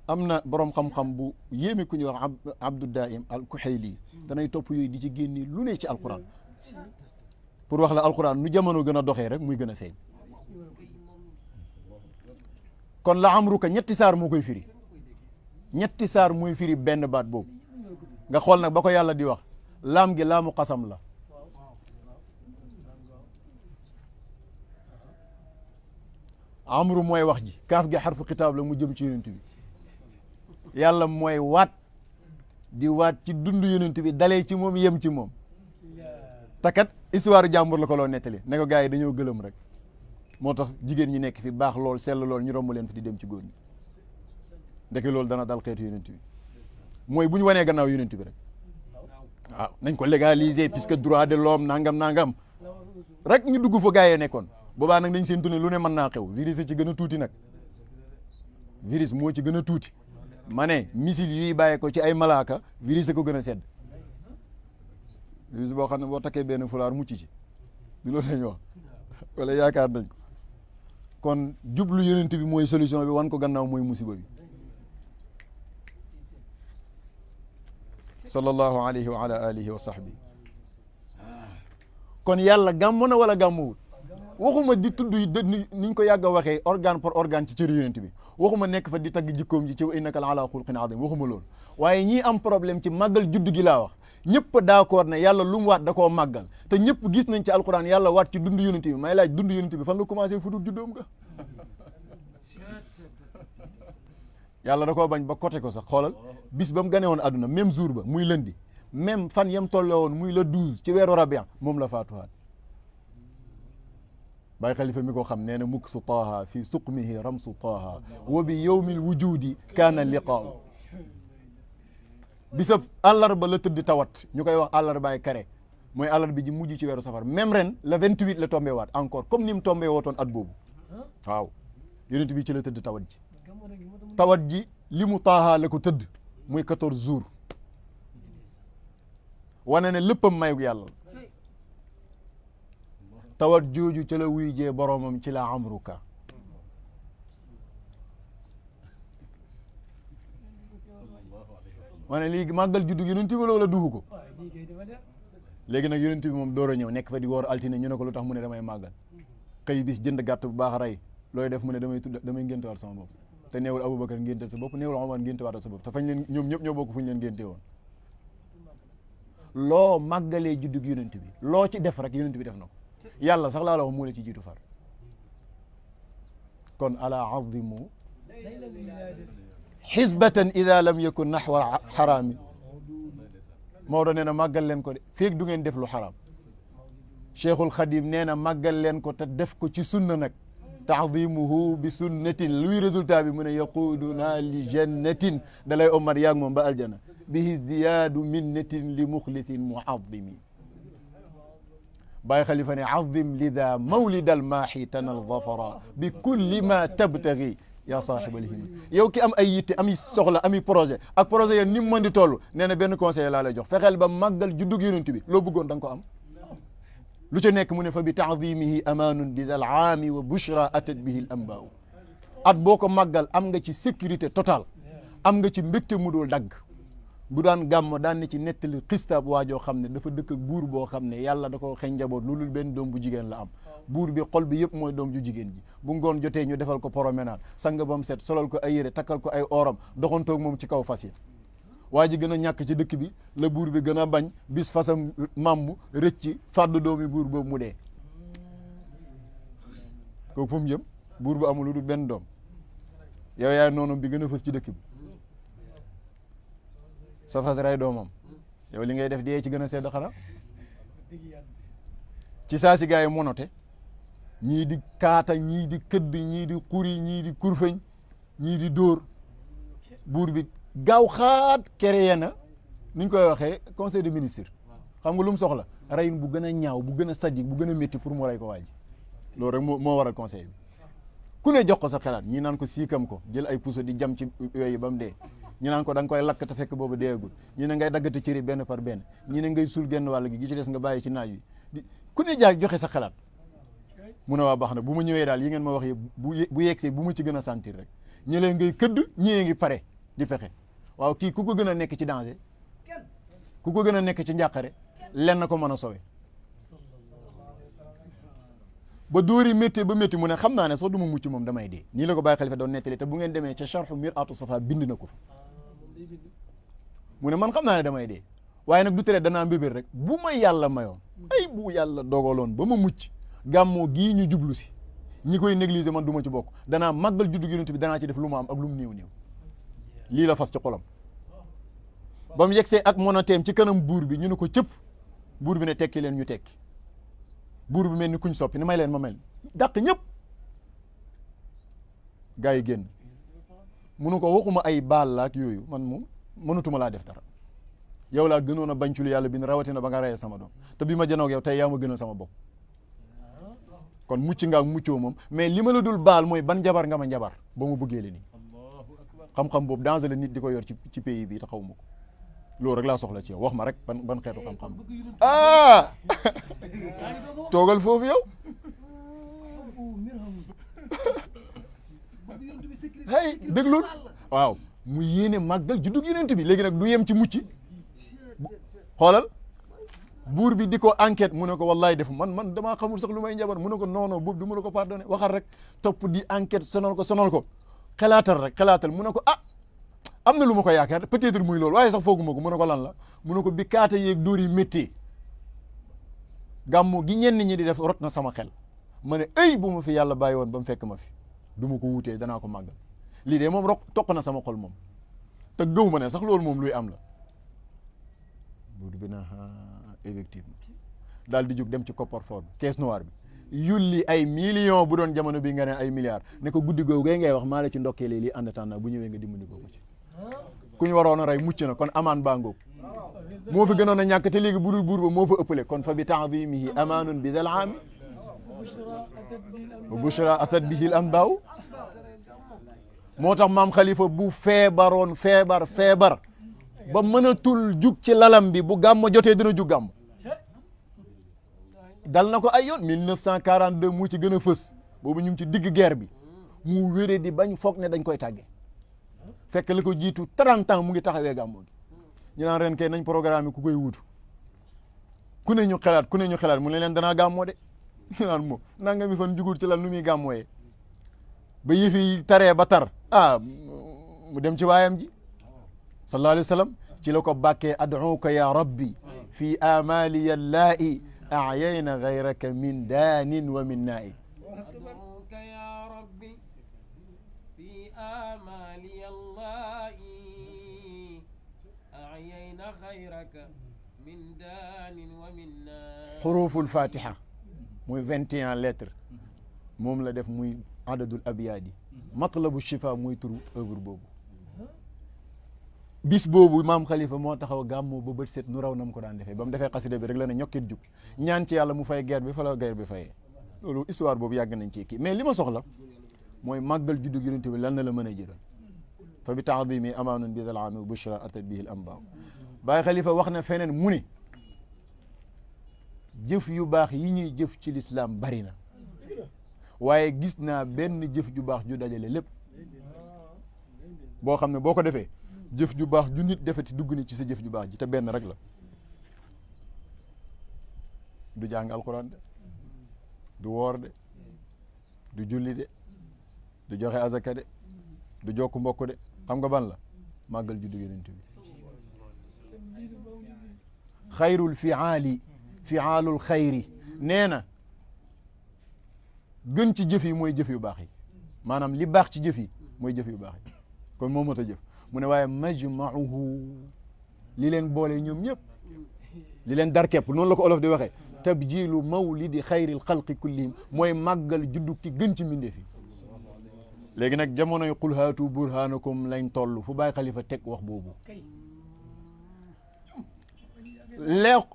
am na borom xam-xam bu yéeme ku ñuy wax Abdu Daim al Kuhayli danay topp yooyu di ci génni lu ne ci alquran pour wax la alquran nu jamono gën a doxee rek muy gën a feeñ kon la amruka ñetti saar moo koy firi ñetti saar mooy firi benn baat boobu nga xool nag ba ko yàlla di wax laam gi laamu xasam la amru mooy wax ji kaaf gi xarfu xitaab la mu jëm ci yonent bi yàlla mooy waat di waat ci dund yonent bi dalee ci moom yem ci moom takat histoire jàmbur la ko loo nettali ne ko gars yi dañoo gëlëm rek moo tax jigéen ñi nekk fi baax lool sell lool ñu romb leen fi di dem ci góor ñi ndeke loolu dana dal xeetu yonent bi mooy bu ñu wanee gannaaw yonent bi rek waaw nañ ko légaliser puisque droit de l'homme nangam rek ñu dugg fa gars yi nekkoon boobaa nag dañ seen tune lu ne mën naa xew virus ci gën a tuuti nag virus moo ci gën a tuuti ma ne missile yuy bàyyee ko ci ay malaaka virus ko gën a sedd virus boo xam ne boo takkee benn fulaar mucc ci di loolu lañu wax wala yaakaar nañ ko kon jublu yonent bi mooy solution bi wan ko gannaaw mooy musiba bi sallallahu alayhi wa ala alihi wa sahbi kon yàlla gàmm na wala gàmmuwul waxuma di tudd niñ ko yàgg a waxee organe par organe ci cëri yonent bi waxuma nekk fa di tagg jikkoom ji ci innaka la ala xulqin azim waxuma loolu waaye ñii am problème ci màggal judd gi laa wax ñëpp d'accord ne yàlla lu mu waat da koo màggal te ñëpp gis nañ ci alquran yàlla waat ci dund yonent bi may laaj dund yonent bi fan la commencé fu dul juddoom nga yàlla da koo bañ ba côté ko sax xoolal bis ba mu gane woon àdduna même jour ba muy lundi même fan yam tolloo woon muy le 12 ci weeru rabian moom la faatuwaat Baay Xalifa mi ko xam nee na mukk su taaha fii suqmihi ramsu taaha wa bi yowmil wujudi kaana liqaaw bisab àllarba la tëdd tawat ñu koy wax àllarbaay kare mooy àllarba ji mujj ci weeru safar même ren le 28 la tombé waat encore comme ni mu tombé wootoon at boobu waaw yonent bi ci la tëdd tawat ji li mu taaha la ko tëdd muy 14 jours wane ne léppam mayu yàlla tawat jooju ci la wuy jee boromam ci la amruka wane lii màggal juddu yonent bi wala duhu ko léegi nag yonent bi moom door a ñëw nekk fa di woor altine ñu ne ko lu tax mu ne damay màggal xëy bis jënd gàtt bu baax rey looy def mu ne damay ngéntewaat sama bopp te neewul Aboubacar ngénteel sa bopp neewul Omar ngéntewaatal sa bopp te fañ leen ñoom ñëpp ñoo bokk fu ñu leen ngénte woon loo màggalee juddug yonent bi loo ci def rek yonent bi def na ko yàlla sax laa la wax moo la ci jiitu far kon ala azimu xisbatan ida lam yakun naxwa xaraami Maodo nee na màggal leen ko de feeg du ngeen def lu xaraam Cheikhul Xadim nee na màggal leen ko te def ko ci sunna nag taadimuhu bi sunnatin luy résultat bi mu ne yaquduna li jannatin da lay ommat yaag moom ba aljana bi izdiyaadu minnatin li muxlitin muazimi Baay Xalifa ne azim lida mawlidal maaxi tanal zafara bi kulli ma tabtagi yaa saaxibal himma yow ki am ay yitte ami soxla ami projet ak projet yeen ni mu mën di toll nee na benn conseil laa lay jox fexeel ba màggal juddug yonent bi loo bëggoon da nga ko am lu ca nekk mu ne fa bi taadimihi amaanun bi dal aami wa bushra atat bihi l ambaaw at boo ko màggal am nga ci sécurité totale am nga ci mbégte mu dul dagg bu daan gàmm daan ne ci nettali xistaab waajoo xam ne dafa dëkk ak buur boo xam ne yàlla da ko xeñ njaboot loolu benn doom bu jigéen la am buur bi xol bi yëpp mooy doom ju jigéen ji bu ngoon jotee ñu defal ko promenade sang ba mu set solal ko ay yére takkal ko ay oram doxantoog moom ci kaw fas yi waa ji gën a ñàkk ci dëkk bi la buur bi gën a bañ bis fasam mammu rëcc fàddu doomi buur boobu mu dee kooku fu mu jëm buur bu amul lu dul benn doom yow yaay noonu bi gën a fës ci dëkk bi sa fas ray doomam yow li ngay def dee ci gën a sedd xanaa ci saa si gars yi monote ñii di kaata ñii di këdd ñii di xuri ñii di kurfeñ ñii di dóor buur bi gaaw xaat créé na ni ñu koy waxee conseil des ministres xam nga lu mu soxla reyin bu gën a ñaaw bu gën a sadique bu gën a métti pour mu rey ko waaj loolu rek moo waral conseil bi ku ne jox ko sa xalaat ñii naan ko siikam ko jël ay puso di jam ci yooyu ba mu dee ñu naan ko da nga koy lakk te fekk boobu deegul ñu ne ngay daggate cëri benn par benn ñu ne ngay suul genn wàll gi ci des nga bàyyi ci naaj wi ku ne jaay joxe sa xalaat mu ne waa baax na bu ma ñëwee daal yi ngeen ma wax yëpp bu yegsee bu ma ci gën a sentir rek ñëlee ngay këdd ñëwee ngi pare di fexe waaw kii ku ko gën a nekk ci danger ku ko gën a nekk ci njàqare lenn ko mën a sowe ba dóori métti ba métti mu ne xam naa ne sax du ma mucc moom damay dee nii la ko Baay Xalifa doon nettali te bu ngeen demee ca charxu Mir'atu Safa bind na ko fa mu ne man xam naa ne damay dee waaye nag du tere danaa mbébér rek bu ma yàlla mayoon ay bu yàlla dogaloon ba ma mucc gàmmoo gii ñu jublu si ñi koy négliger man du ma ci bokk danaa màggal juddu yonent bi danaa ci def lu ma am ak lu mu néew néew lii la fas ci xolam ba mu yegsee ak monoteem ci kanam buur bi ñu ne ko cëpp buur bi ne tekki leen ñu tekki buur bi mel ni kuñ soppi ni may leen ma mel dàq ñëpp gaa yi génn munu ko waxuma ay baal la ak yooyu man moom mënatuma laa def dara yow laa gënoon a bañ ci lu yàlla bi rawatina ba nga reyee sama doom te bi ma janoog yow tey yaa ma gënal sama bopp kon mucc nga ak muccoo moom mais li ma la dul baal mooy ban njabar nga ma njabar ba mu bëggee le nii xam-xam boobu danger la nit di ko yor ci pays bi te xaw ma ko loolu rek laa soxla ci yow wax ma rek ban xeetu xam-xam toogal foofu yow hey déglul waaw mu yéene màggal juddug yonent bi léegi nag du yem ci mucc xoolal buur bi di ko enquête mu ne ko wallaay def man damaa xamul sax lu may njabar mu ne ko non boobu du ma la ko pardonné waxal rek topp di enquête sonal ko xalaatal mu ne ko am na lu ma ko yaakaar peut-être muy loolu waaye sax fooguma ko mu ne ko lan la mu ne ko bi kaata yeeg dóor yi méttee gàmmu gi ñenn ñi di def rot na sama xel ma ne ay bu ma fi yàlla bàyyi woon ba mu fekk ma fi du ma ko wutee danaa ko màggal lii de moom toq na sama xol moom te gëw ma ne sax loolu moom luy am la buur bi na effectivement daal di jóg dem ci coffre-fort bi caisse noire bi yulli ay millions bu doon jamono bi nga ne ay milliards ne ko guddi googu ngay wax maa la ci ndokkeelee lii ànd tànn bu ñëwee nga dimbali ko ci ku ñu waroon a rey mucc na kon amaan baa ngoog moo fi gënoon a ñàkk te léegi budul buur ba moo fa ëppale kon fa bi ta'zimihi amaanun bi dal aami wa bushra atat bihi al anbaaw moo tax maam Khalifa bu feebaroon feebar ba mënatul jug ci lalam bi bu gàmmo jotee dina jug gàmm dal na ko ay yoon 1942 mu ci gën a fës boobu ñu ngi ci digg guerre bi mu wéré di bañ foog ne dañ koy tàgge fekk la ko jiitu 30 ans mu ngi taxawee gàmmo gi ñu naan ren kay nañ programme ku koy wutu ku ne ñu xelaat mu ne leen danaa gàmmoo de ñu naan moom nanga mi fan jugul ci lan nu muy gàmmooyee ba yëfi taree ba tar mu dem ci waayam ji sallallahu alayhi wa sallam ci la ko bàkkee ad'uka ya rabbi fi amaliya llaa'i a'yayna gayraka min daanin wa min naa'i ad'uka ya rabbi fi amaliya llaa'i a'yayna gayraka min daanin wa min naa'i xuruful fatiha muy 21 lettres moom la def muy adadul abyaadi matlabu shifa muy turu œuvre boobu bis boobu maam Khalifa moo taxaw gàmmoo ba bët set nu raw nam ko daan defee ba mu defee xasida bi rek la ne ñokkit jug ñaan ci yàlla mu fay guerre bi fa la guerre bi fayee loolu histoire boobu yàgg nañ ci kii mais li ma soxla mooy màggal juddu yonent bi lan na la mën a jëral fa bi ta'zimi amaanun bi dal aami bushra atat bihi al anbaa Baay Khalifa wax na feneen mu ni jëf yu baax yi ñuy jëf ci lislaam bari na waaye gis naa benn jëf ju baax ju dajale lépp boo xam ne boo ko defee jëf ju baax ju nit defeti dugg ni ci sa jëf ju baax ji te benn rek la du jàng alquran de du woor de du julli de du joxe azaka de du jokk mbokk de xam nga ban la màggal juddu yonent bi xayrul fiaalul xayri nee na gën ci jëf yi mooy jëf yu baax yi maanaam li baax ci jëf yi mooy jëf yu baax yi kon moo mat a jëf mu ne waaye majmauhu li leen boole ñoom ñëpp li leen dar képp noonu la ko olof di waxee tabjilu mawlidi xayril xalqi kullihim mooy màggal juddu ki gën ci mbindeef yi léegi nag jamonoy qul haatu burhanakum lañ toll fu Baay Khalifa teg wax boobu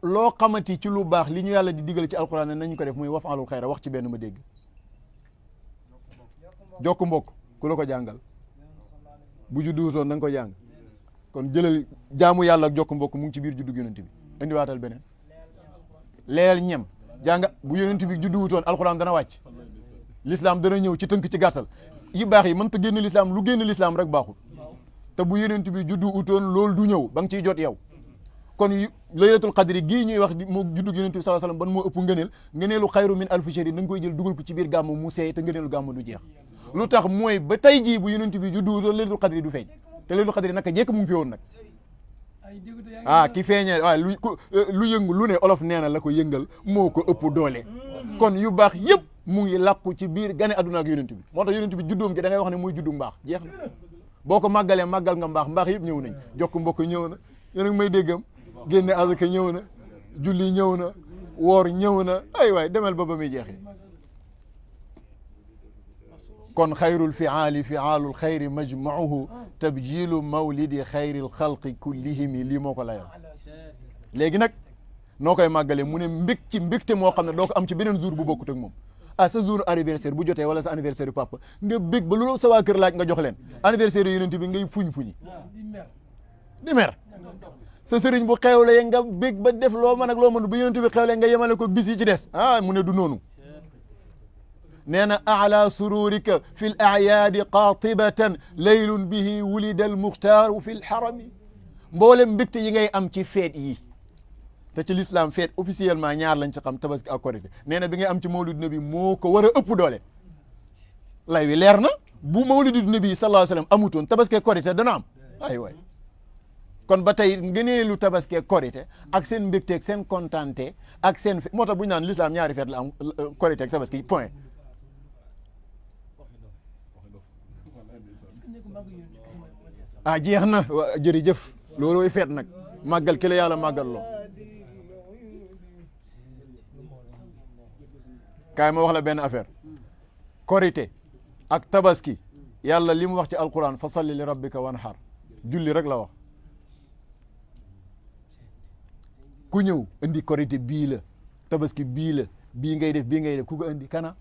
loo xamati ci lu baax li ñu yàlla di digal ci alquran ne nañu ko def muy waf'alul xayra wax ci benn ma dégg jokk mbokk ku la ko jàngal bu judduutoon da nga ko jàng kon jëlal jaamu yàlla ak jokk mbokk mu ngi ci biir juddu yonent bi indiwaatal beneen leel ñem jàng bu yonent bi judduwutoon alquran dana wàcc l'islam dana ñëw ci tënk ci gàttal yi baax yi mënta génn l'islam lu génn l'islam rek baaxul te bu yonent bi judduwutoon loolu du ñëw ba nga ciy jot yow kon laylatul qadri gii ñuy wax moo juddu yonent bi sallallahu alayhi wasallam ban moo ëpp ngëneelu xayru min alfi shahri da nga koy jël dugal ko ci biir gàmm mu seey te ngëneelu gàmm du jeex lu tax mooy ba tey jii bu yonent bi judduwutoon laylatul qadri du feeñ te laylatul qadri naka jekk mu ngi fi woon nag ki feeñee waaye lu yëngu lu ne olof nee na la ko yëngal moo ko ëpp doole kon yu baax yëpp mu ngi làqu ci biir gane adduna ak yonent bi moo tax yonent bi juddoom gi da ngay wax ne muy juddu mbaax jeex na boo ko màggalee màggal nga mbaax yëpp ñëw nañ jokk mbokk ñëw na yéen a ngi may déggam génne azaka ñëw na julli ñëw na woor ñëw na ay waay demel ba muy jeexee kon xayrul fiaali fiaalul xayri majmuuhu tabjilu mawlidi xayril xalqi kullihimi lii moo ko layal léegi nag noo koy màggalee mu ne mbégte moo xam ne doo ko am ci beneen jour bu bokkut ak moom sa jour anniversaire bu jotee wala sa anniversaire yu papa nga bég ba loolu sa waa kër laaj nga jox leen anniversaire yu yonent bi ngay fuñ-fuñi di mer sa sëriñ bu xewlee nga bég ba def loo mën ak loo mën ba yonent bi xewlee nga yemale ko bis yi ci des mu ne du noonu nee na ala sururika fi l ayaadi qatibatan laylun bihi wulida al muxtaaru fi l xarami mboolem mbégte yi ngay am ci feet yi te ci l'islam feet officiellement ñaar lañ ci xam tabaski ak korité nee na bi ngay am ci mawlid nabi moo ko war a ëpp doole lay wi leer na bu mawlidu nabi sallallahu alayhi wa sallam amutoon tabaski ak korité dana am ay waay kon ba tey ngëneelu tabaski ak korité ak seen mbégte ak seen kontante ak seen moo tax bu ñu naan l'islam ñaari feet la am korité ak tabaski point jeex na jërëjëf loolooy feet nag màggal ki la yàlla màggal loo kaay ma wax la benn affaire korité ak tabaski yàlla li mu wax ci alquran fa salli li rabbika wanhar julli rek la wax ku ñëw indi korité bii la tabaski bii la bii ngay def ku ko indi kana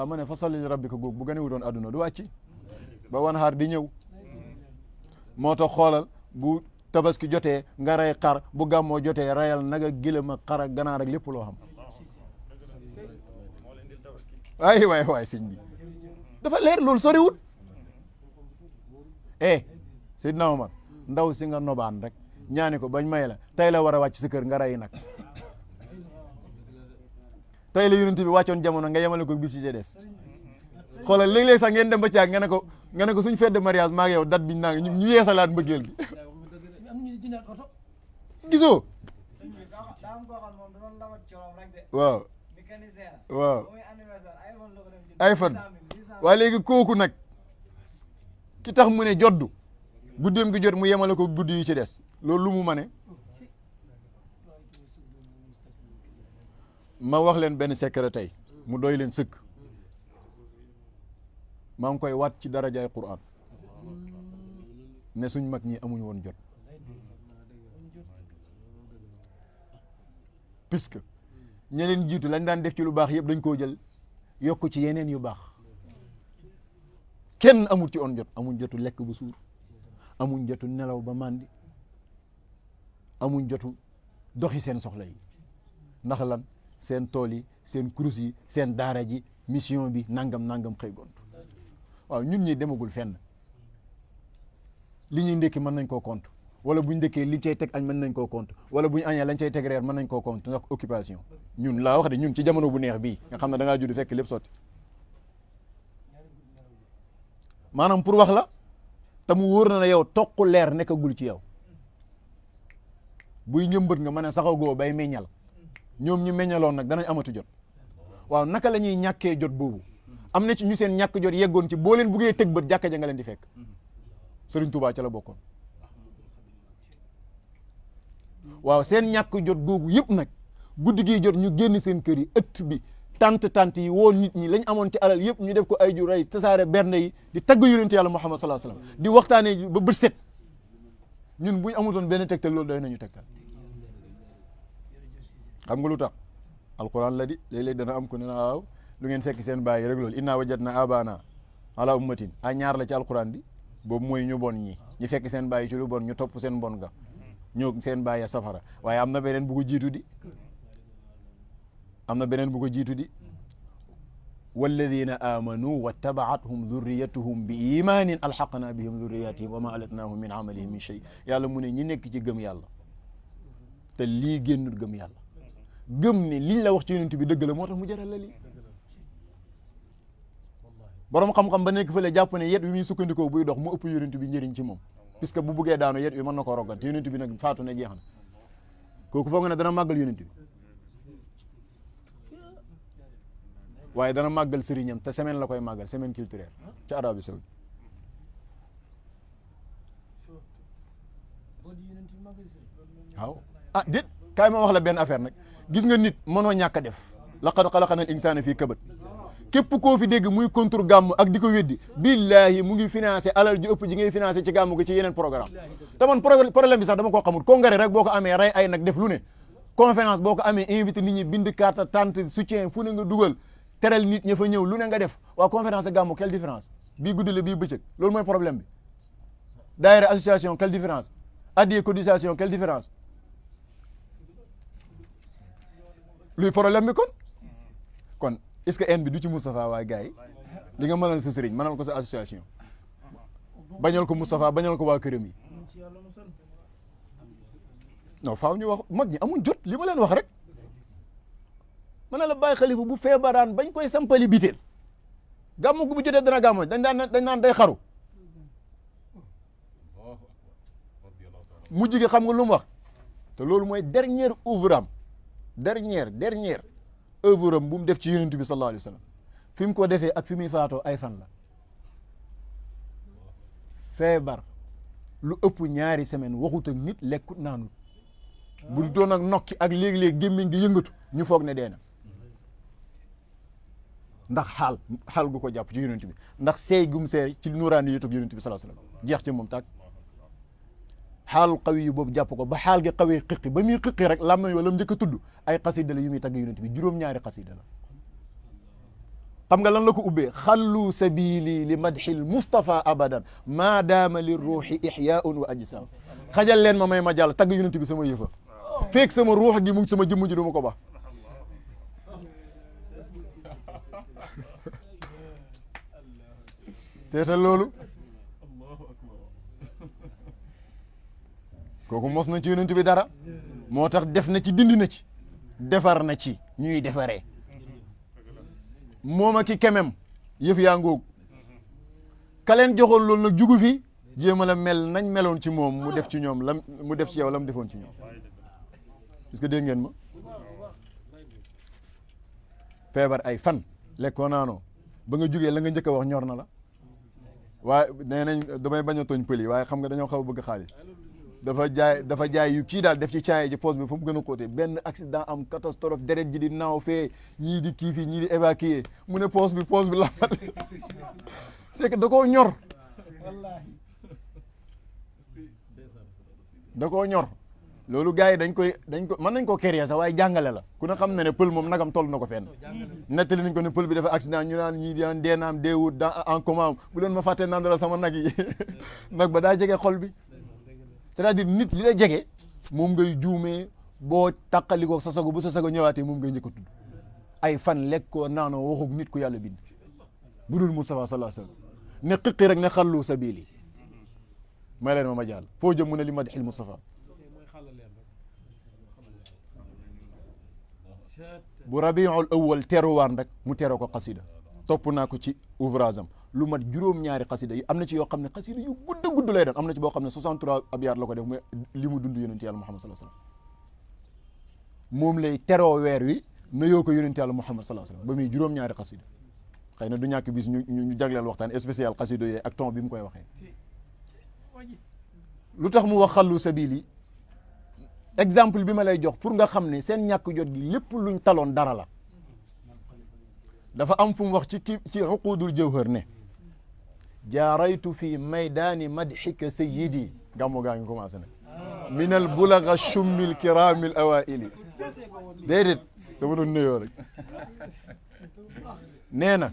ma ne fa salli li rabbika googu bu gën a wutoon adduna du wàcci ba wanhar di ñëw moo tax xoolal bu tabaski jotee nga rey xar bu gàmmoo jotee reyal naga gëlëm ak xar ak ganaar ak lépp loo xam waay sëñ bi dafa leer loolu soriwut Seydina Omar ndaw si nga nobaan rek ñaani ko bañ may la tey la war a wàcc sa kër nga rey nag tey la yonent bi wàccoon jamono nga yemale ko bis yi ci des xoolal léeg-léeg sax ngeen dem ba caag nga ne ko suñ fête de mariage maa ngi yow date biñ naa ngi ñu yeesalaat mbëggeel gi gisoo waaw ay fan waaye léegi kooku nag ki tax mu ne joddu guddeem gi jot mu yemale ko guddi yi ci des loolu lu mu ma ne ma wax leen benn secret tey mu doy leen sëkk maa ngi koy waat ci darajaay Qur'an ne suñ mag ñi amuñu woon jot puisque ñeneen jiitu lañ daan def ci lu baax yëpp dañ koo jël yokk ci yeneen yu baax kenn amul ci on jot amuñ jotu lekk ba suur amuñ jotu nelaw ba màndi amuñ jotu doxi seen soxla yi ndax lan seen tool yi seen kurus yi seen daara ji mission bi nangam xëy gont waaw ñun ñi demagul fenn li ñuy ndékki mën nañ koo compte wala buñ ndékkee liñ cay teg añ mën nañ koo compte wala buñ añee lañ cay teg reer mën nañ koo compte ndax occupation ñun laa wax de ñun ci jamono bu neex bii nga xam ne da ngaa judd fekk lépp sotti maanaam pour wax la te mu wóor na ne yow toq leer nekkagul ci yow buy ñëmbët nga mën a saxagoo bay meññal ñoom ñu meññaloon nag danañ amatu jot waaw naka la ñuy ñàkkee jot boobu am na ci ñu seen ñàkk jot yeggoon ci boo leen buggee tëg bët jàkka ja nga leen di fekk Sëriñ Tuubaa ca la bokkoon waaw seen ñàkk jot googu yëpp nag guddi gi jot ñu génn seen kër yi ëtt bi tant yi woo nit ñi lañ amoon ci alal yëpp ñu def ko ay jur ay tasaare bernde yi di tagg yonent yàlla Muhammad sallallahu alayhi wasallam di waxtaanee ba bët set ñun buñ amutoon benn tegtal loolu doy nañu tegtal xam nga lu tax alquran la di léeg-léeg dana am ko ne waaw lu ngeen fekk seen bàyyi rek loolu inna wajadna abana ala ummatin a ñaar la ci alquran di boobu mooy ñu bon ñi ñu fekk seen bàyyi ci lu bon ñu topp seen bon ga ñoo seen bàyyi safara waaye am na beneen bu ko jiitu di walladina amanu wattabaatuhum dhurriyatuhum bi imanin alhaqna bihim dhurriyatihim wa ma alatnahum min amalihim min shay yàlla mu ne ñi nekk ci gëm yàlla te lii génnul gëm yàlla gëm ne liñ la wax ci yonent bi dëgg la moo tax mu jaral la lii borom xam-xam ba nekk fële jàpp ne yet wi muy sukkandikoo buy dox mu ëpp yonent bi njëriñ ci moom puisque bu buggee daanu yet wi mën na koo roggante yonent bi nag faatu ne jeex na kooku foog nga ne dana màggal yonent bi waaye dana màggal sëriñam te semaine la koy màggal semaine culturelle ci Arabie Saoudite waaw ah déet kaay ma wax la benn affaire nag gis nga nit mënoo ñàkk a def laqad xalaqnal insaana fii kabad képp koo fi dégg muy contre gàmm ak di ko weddi billahi mu ngi financé alal ji ëpp ji ngay financé ci gàmm gi ci yeneen programme te man problème bi sax dama koo xamul congrès rek boo ko amee rey ay nag def lu ne conférence boo ko amee invité nit ñi bind carte tente soutien fu ne nga dugal teral nit ña fa ñëw lu ne nga def waa conférence ak gàmm quelle différence bii guddi la bii bëccëg loolu mooy problème bi daayira association quelle différence addiye cotisation quelle différence luy problème bi kon est-ce que haine bi du ci Moustapha waaye gars yi li nga mënal sa sëriñ mënal ko sa association bañal ko Moustapha bañal ko waa këram yi non faaw ñu wax mag ñi amuñ jot li ma leen wax rek mën na la bàyyi xalifa bu feebaraan bañ koy sampali biteel gàmmu gu bu jotee dana gàmmu dañ naan day xaru mujj gi xam nga lu mu wax te loolu mooy dernière œuvre am dernière œuvre am bu mu def ci yonent bi sallallahu alayhi wa sallam fi mu ko defee ak fi muy faatoo ay fan la feebar lu ëpp ñaari semaine waxut ak nit lekkut naanut bu du doon ak nokki ak léegi-léegi gémmiñ gi yëngatu ñu foog ne dee na ndax xaal gu ko jàpp ci yonent bi ndax seey gum seey ci nuuraani yutub yonent bi sallallahu alayhi wa sallam jeex ci moom tàkk xaalu xawi yu boobu jàpp ko ba xaal gi xawee xiqi ba muy xiqi rek lam wala mu njëkk a tudd ay xasida la yu muy tagg yonent bi juróom-ñaari xasida la xam nga lan la ko ubbee xallu sabili li madxil Mustafa abadan maa daama li ruuxi ixyaun wa ajsam xajal leen ma may ma jàll tagg yonent bi sama yëfa feek sama ruux gi mu ngi sama jëmm ji du ma ko baax seetal loolu kooku mos na ci yonent bi dara moo tax def na ci dindi na ci defar na ci ñuy defaree moom ak i kemem yëf yaa ngoog ka leen joxoon loolu nag jugu fi jéem a la mel nañ meloon ci moom mu def ci ñoom lam mu def ci yow lam defoon ci ñoom parce que dégg ngeen ma feebar ay fan lekkoo naanoo ba nga jugee la nga njëkk a wax ñor na la waaye nee nañ damay bañ a tooñ pël yi waaye xam nga dañoo xaw a bëgg xaalis dafa jaay yu kii daal def ci caay ji poste bi fu mu gën a côté benn accident am catastrophe deret ji di naaw fee ñii di kii fii ñii di évacuer mu ne poste bi lamal c'est que da koo ñor loolu gars yi dañ ko mën nañ koo créer sax waaye jàngale la ku ne xam na ne pël moom nagam toll na ko fenn nettali nañ ko ne pël bi dafa accident ñu naan ñii daan dee naam deewut en commun bu leen ma fàttee naan dara sama nag yi nag ba daa jege xol bi c'est-à-dire nit li la jege moom ngay juumee boo tàqalikoo sa sago bu sa sago ñëwaatee moom ngay njëkk a tudd ay fan lekkoo naanoo waxug nit ku yàlla bind bu dul Mustafa sallallahu alayhi wasallam ne xiqi rek ne xallu sabili may leen ma jàll foo jëm mu ne li madxil Mustafa bu rabiul awwal teruwaan rek mu teroo ko xasida topp naa ko ci ouvrage am lu mat juróom-ñaari xasida yi am na ci yoo xam ne xasida yu gudd lay doon am na ci boo xam ne 63 abyaat la ko def mooy li mu dund yonent yàlla Muhammad sallallahu alayhi wasallam moom lay teroo weer wi nuyoo ko yonent yàlla Muhammad sallallahu alayhi wasallam ba muy juróom-ñaari xasida xëy na du ñàkk bis ñu jagleel waxtaan spécial xasida yooyu ak ton bi mu koy waxee lu tax mu wax xallu sabili exemple bi ma lay jox pour nga xam ne seen ñàkk jot gi lépp luñ taloon dara la dafa am fu mu wax ci uqudul jawhar ne jaaraytu fi maydani madxika sayyidi gàmmo gaa ngi commencé nag min al bulaga shummil kiramil awaili déedéet dama doon nuyoo rek nee na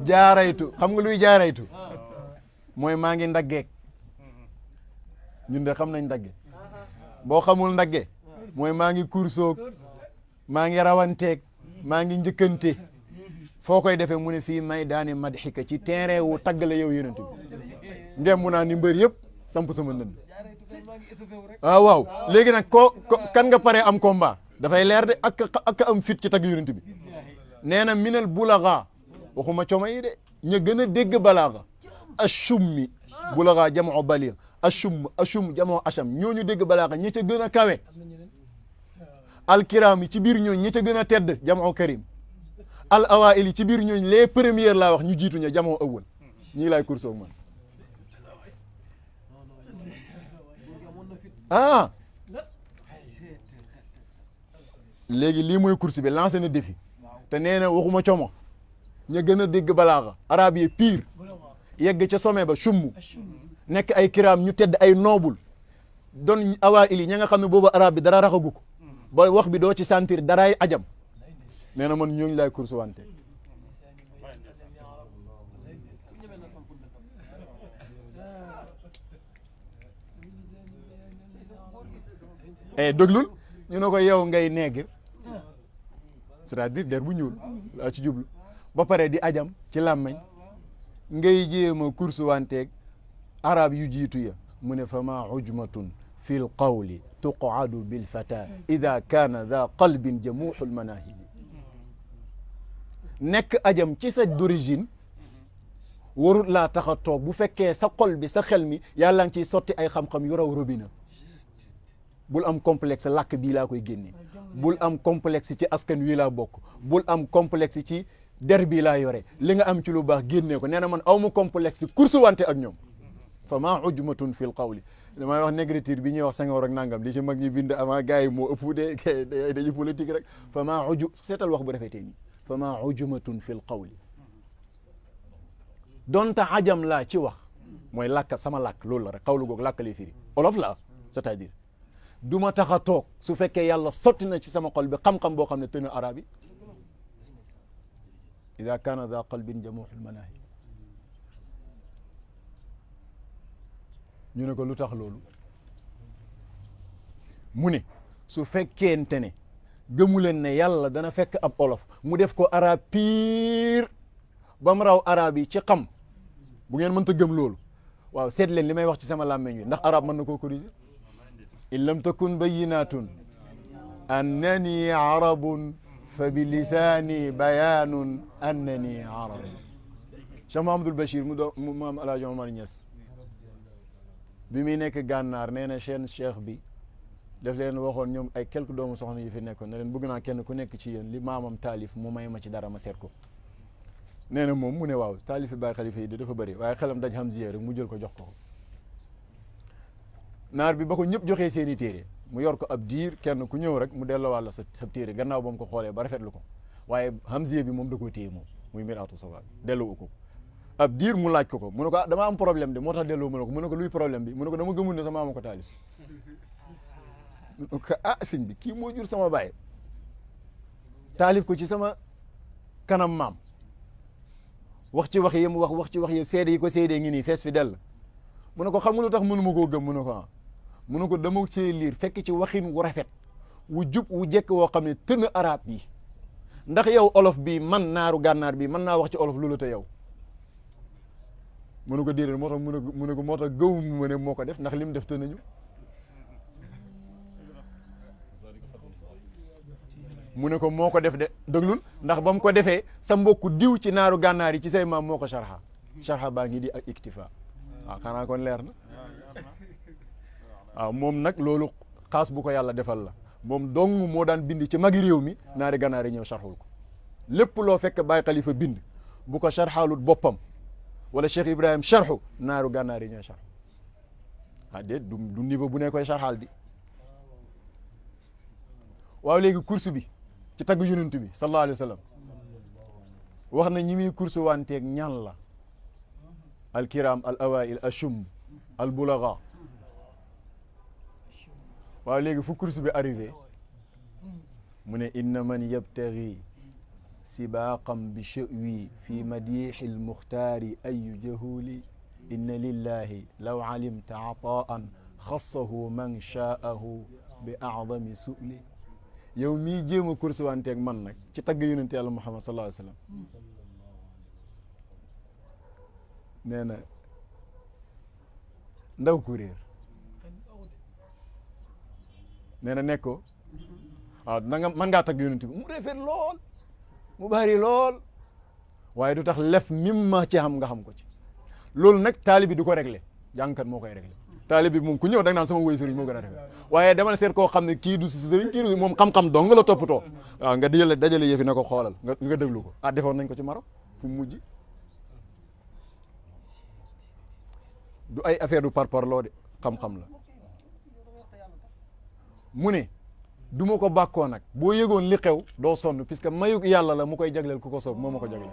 jaaraytu xam nga luy jaaraytu mooy maa ngi ndaggeek ñun de xam nañ ndagge boo xamul ndagge mooy maa ngi kursoog maa ngi rawanteeg maa ngi njëkkante foo koy defee mu ne fii may daani madxika ci terrain wu taggale yow yonent bi ndem mu naa ni mbër yëpp samp sama ndënd waaw léegi nag kan nga paree am combat dafay leer de ak am fit ci tagg yonent bi nee na minal bulaga waxuma coma yi de ña gën a dégg balaaga ashummi bulaga jamoo baligh ashum jamoo asham ñooñu dégg balaaxa ñi ca gën a kawe alkiram yi ci biir ñooñ ñi ca gën a tedd jamoo karim al awail yi ci biir ñooñ les premières laa wax ñu jiitu ña jamoo awwal ñii laay course ak man ah léegi lii mooy course bi lancé na défi te nee na waxuma como ña gën a dégg balaaxa arab yi pire yegg ca sommet ba chumm nekk ay kiram ñu tedd ay noble doon awail yi ña nga xam ne boobu arab bi dara raxagu ko ba wax bi doo ci sentir daraay ajam nee na man ñooñu laay course wante déglul ñu ne ko yow ngay neegir c'est-à-dire der bu ñuul laa ci jublu ba pare di ajam ci làmmeñ ngay jéem a course wanteeg arab yu jiitu ya mu ne fa ma ujmatun fi l qawli tuqaadu bil fata ida kaana da qalbin jamuuxul manahibi nekk ajam ci sa d'origine warut laa tax a toog bu fekkee sa xol bi sa xel mi yàlla ngi ciy sotti ay xam-xam yu raw robinet bul am complexe làkk bii laa koy génne bul am complexe ci askan wi laa bokk bul am complexe ci der bii laa yore li nga am ci lu baax génnee ko nee na man aw ma complexe course wante ak ñoom fa maa ujmatun fil qawli damay wax négritude bi ñuy wax Senghor ak nangam li ci mag ñi bind avant gars yi moo ëpp de dañu politique rek fa maa seetal wax bu rafetee nii fa maa ujmatun fil qawli donte ajam laa ci wax mooy làkk sama làkk loolu la rek xawlu googu làkk lay firi olof la c'est-à-dire du ma tax a toog su fekkee yàlla sotti na ci sama xol bi xam-xam boo xam ne tëna arab yi ida kaana da qalbin jamuuxul manaahi ñu ne ko lu tax loolu mu ne su fekkente ne gëmu leen ne yàlla dana fekk ab olof mu def ko arab pire ba mu raw arab yi ci xam bu ngeen mënta gëm loolu waaw seet leen li may wax ci sama làmmeñ wi ndax arab mën na koo corriger in lam takun bayinatun annani arabun fa bi lisaani bayaanun annani arabun Cheikh Mahamadul Bachir mu maam El Hadj Omar Niass bi muy nekk gànnaar nee na seen cheikh bi daf leen waxoon ñoom ay quelques doomu soxna yu fi nekkoon ne leen bëgg naa kenn ku nekk ci yéen li maamam taalif mu may ma ci dara ma seet ko nee na moom mu ne waaw taalifi Baay Xalifa yi dafa bëri waaye xelam daj Hamziya rek mu jël ko jox ko naar bi ba ko ñëpp joxee seen i téere mu yor ko ab diir kenn ku ñëw rek mu delloo wàlla sa téere gannaaw ba mu ko xoolee ba rafetlu ko waaye Hamziya bi moom da koo téye moom muy Miraatu Sawaab delloo ko ab diir mu laaj ko mu ne ko ah dama am problème de moo tax delloo mu ne ko mu ne ko luy problème bi mu ne ko dama gëmul ne sama maama ko taalif mu ne ko ah sëñ bi kii moo jur sama baay taalif ko ci sama kanam maam wax ci wax yi mu wax ci wax yi seede yi ko seedee ngi nii fees fi dell mu ne ko xam nga lu tax mënu ma koo gëm mu ne ko ah mu ne ko dama see liir fekk ci waxin wu rafet wu jub wu jekk woo xam ne tën arab yi ndax yow olof bi man naaru gànnaar bi mën naa wax ci olof loolu te yow mu ne ko déedéet moo tax mu ne ko moo tax gëwum ma ne moo ko def ndax li mu def te nañu mu ne ko moo ko def de déglul ndax ba mu ko defee sa mbokku diw ci naaru gànnaar yi ci say maam moo ko sharha baa ngi di ak iktifa waaw xanaa kon leer na waaw moom nag loolu xaas bu ko yàlla defal la moom dong moo daan bind ci magi réew mi naari gànnaar yi ñëw sharxul ko lépp loo fekk Baay Xalifa bind bu ko sharxaalut boppam wala Cheikh Ibrahim sharxu naaru gànnaar yi ñooy sharxu ah déet du niveau bu ne koy sharxaal di waaw léegi course bi ci tagg yonent bi sallallahu alayhi wa sallam wax na ñi muy course wanteeg ñan la al kiram al awail al shum al bulaga waaw léegi fu course bi arrivé mu ne inna man yabtaghi sibaqan bi sha'wi fi madixi lmuxtaari ayu jahuli inna lillahi law alimta ataan xassahu man shaahu bi acdami su'li yow mii jéem a course wanteeg man nag ci tagg yonent yàlla Muhammad sallallahu alayhi wa sallam nee na ndaw ku réer nee na nekk ko waaw na nga mën ngaa tagg yonent bi mu rafet lool mu bari lool waaye du tax lef mim ma ci xam nga xam ko ci loolu nag taali bi du ko réglé jàngkat moo koy réglé taalib bi moom ku ñëw da nga naan sama woy sëriñ moo gën a rafet waaye demal seet koo xam ne kii du si sëriñ kii du moom xam-xam dong nga la toppatoo waaw nga dajale yëfi na ko xoolal nga déglu ko ah defoon nañ ko ci Maroc fu mu mujj du ay affaire du parparloo de xam-xam la mu ne du ma ko bàkkoo nag boo yëgoon li xew doo sonn puisque mayug yàlla la mu koy jagleel ku ko soob moo ma ko jagleel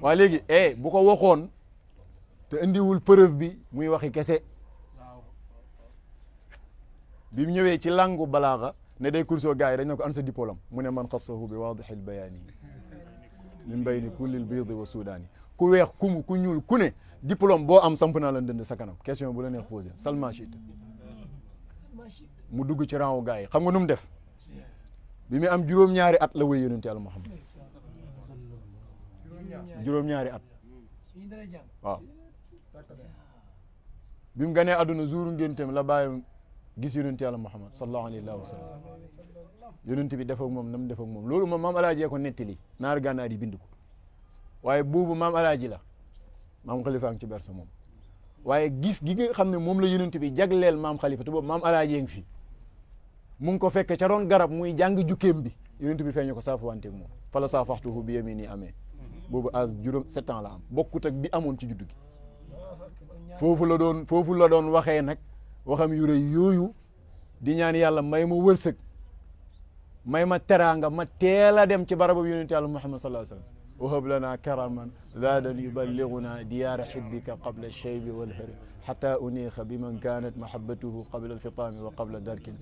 waaye léegi bu ko waxoon te indiwul preuve bi muy waxi kese bi mu ñëwee ci langu balaaxa ne day kursoo gars yi dañ ne ko an sa diplôme mu ne man xassahu bi waadixil bayaani min bayni kullil biidi wa sudaani ku weex ku ñuul ku ne diplôme boo am samp naa la ndënd sa kanam question bu la neex posé salma chit mu dugg ci rang wu gars yi xam nga nu mu def bi mu am juróom-ñaari at la wéy yonent yàlla Muhammad juróom-ñaari at waaw bi mu ganee àdduna jouru ngénteem la bàyyi gis yonent yàlla Muhammad sallallahu alayhi wa sallam yonent bi def ak moom nam def ak moom loolu moom maam alaaji ko nettali naar gànnaar yi bind ko waaye boobu maam alaaji la maam xalifa ngi ci bersa moom waaye gis gi nga xam ne moom la yonent bi jagleel maam xalifa te boobu maam alaaji ngi fi mu ngi ko fekk ca roon garab muy jàng jukkeem bi yonent bi feeñu ko saafu wanteeg moom fala saafaxtuhu bi yamini amee boobu âge 7 ans la am bokkut ak bi amoon ci juddu gi foofu la doon waxee nag waxam yu rëy yooyu di ñaan yàlla may ma wërsëg may ma teraanga ma teel a dem ci barabu yonent yàlla Muhammad sallallahu alayhi wa sallam wahab lana karaman zaadan yuballiguna diyaara hibbika qabla shaybi walhari xata uniixa bi man kanat mahabbatuhu qabla alfitaami wa qabla darkin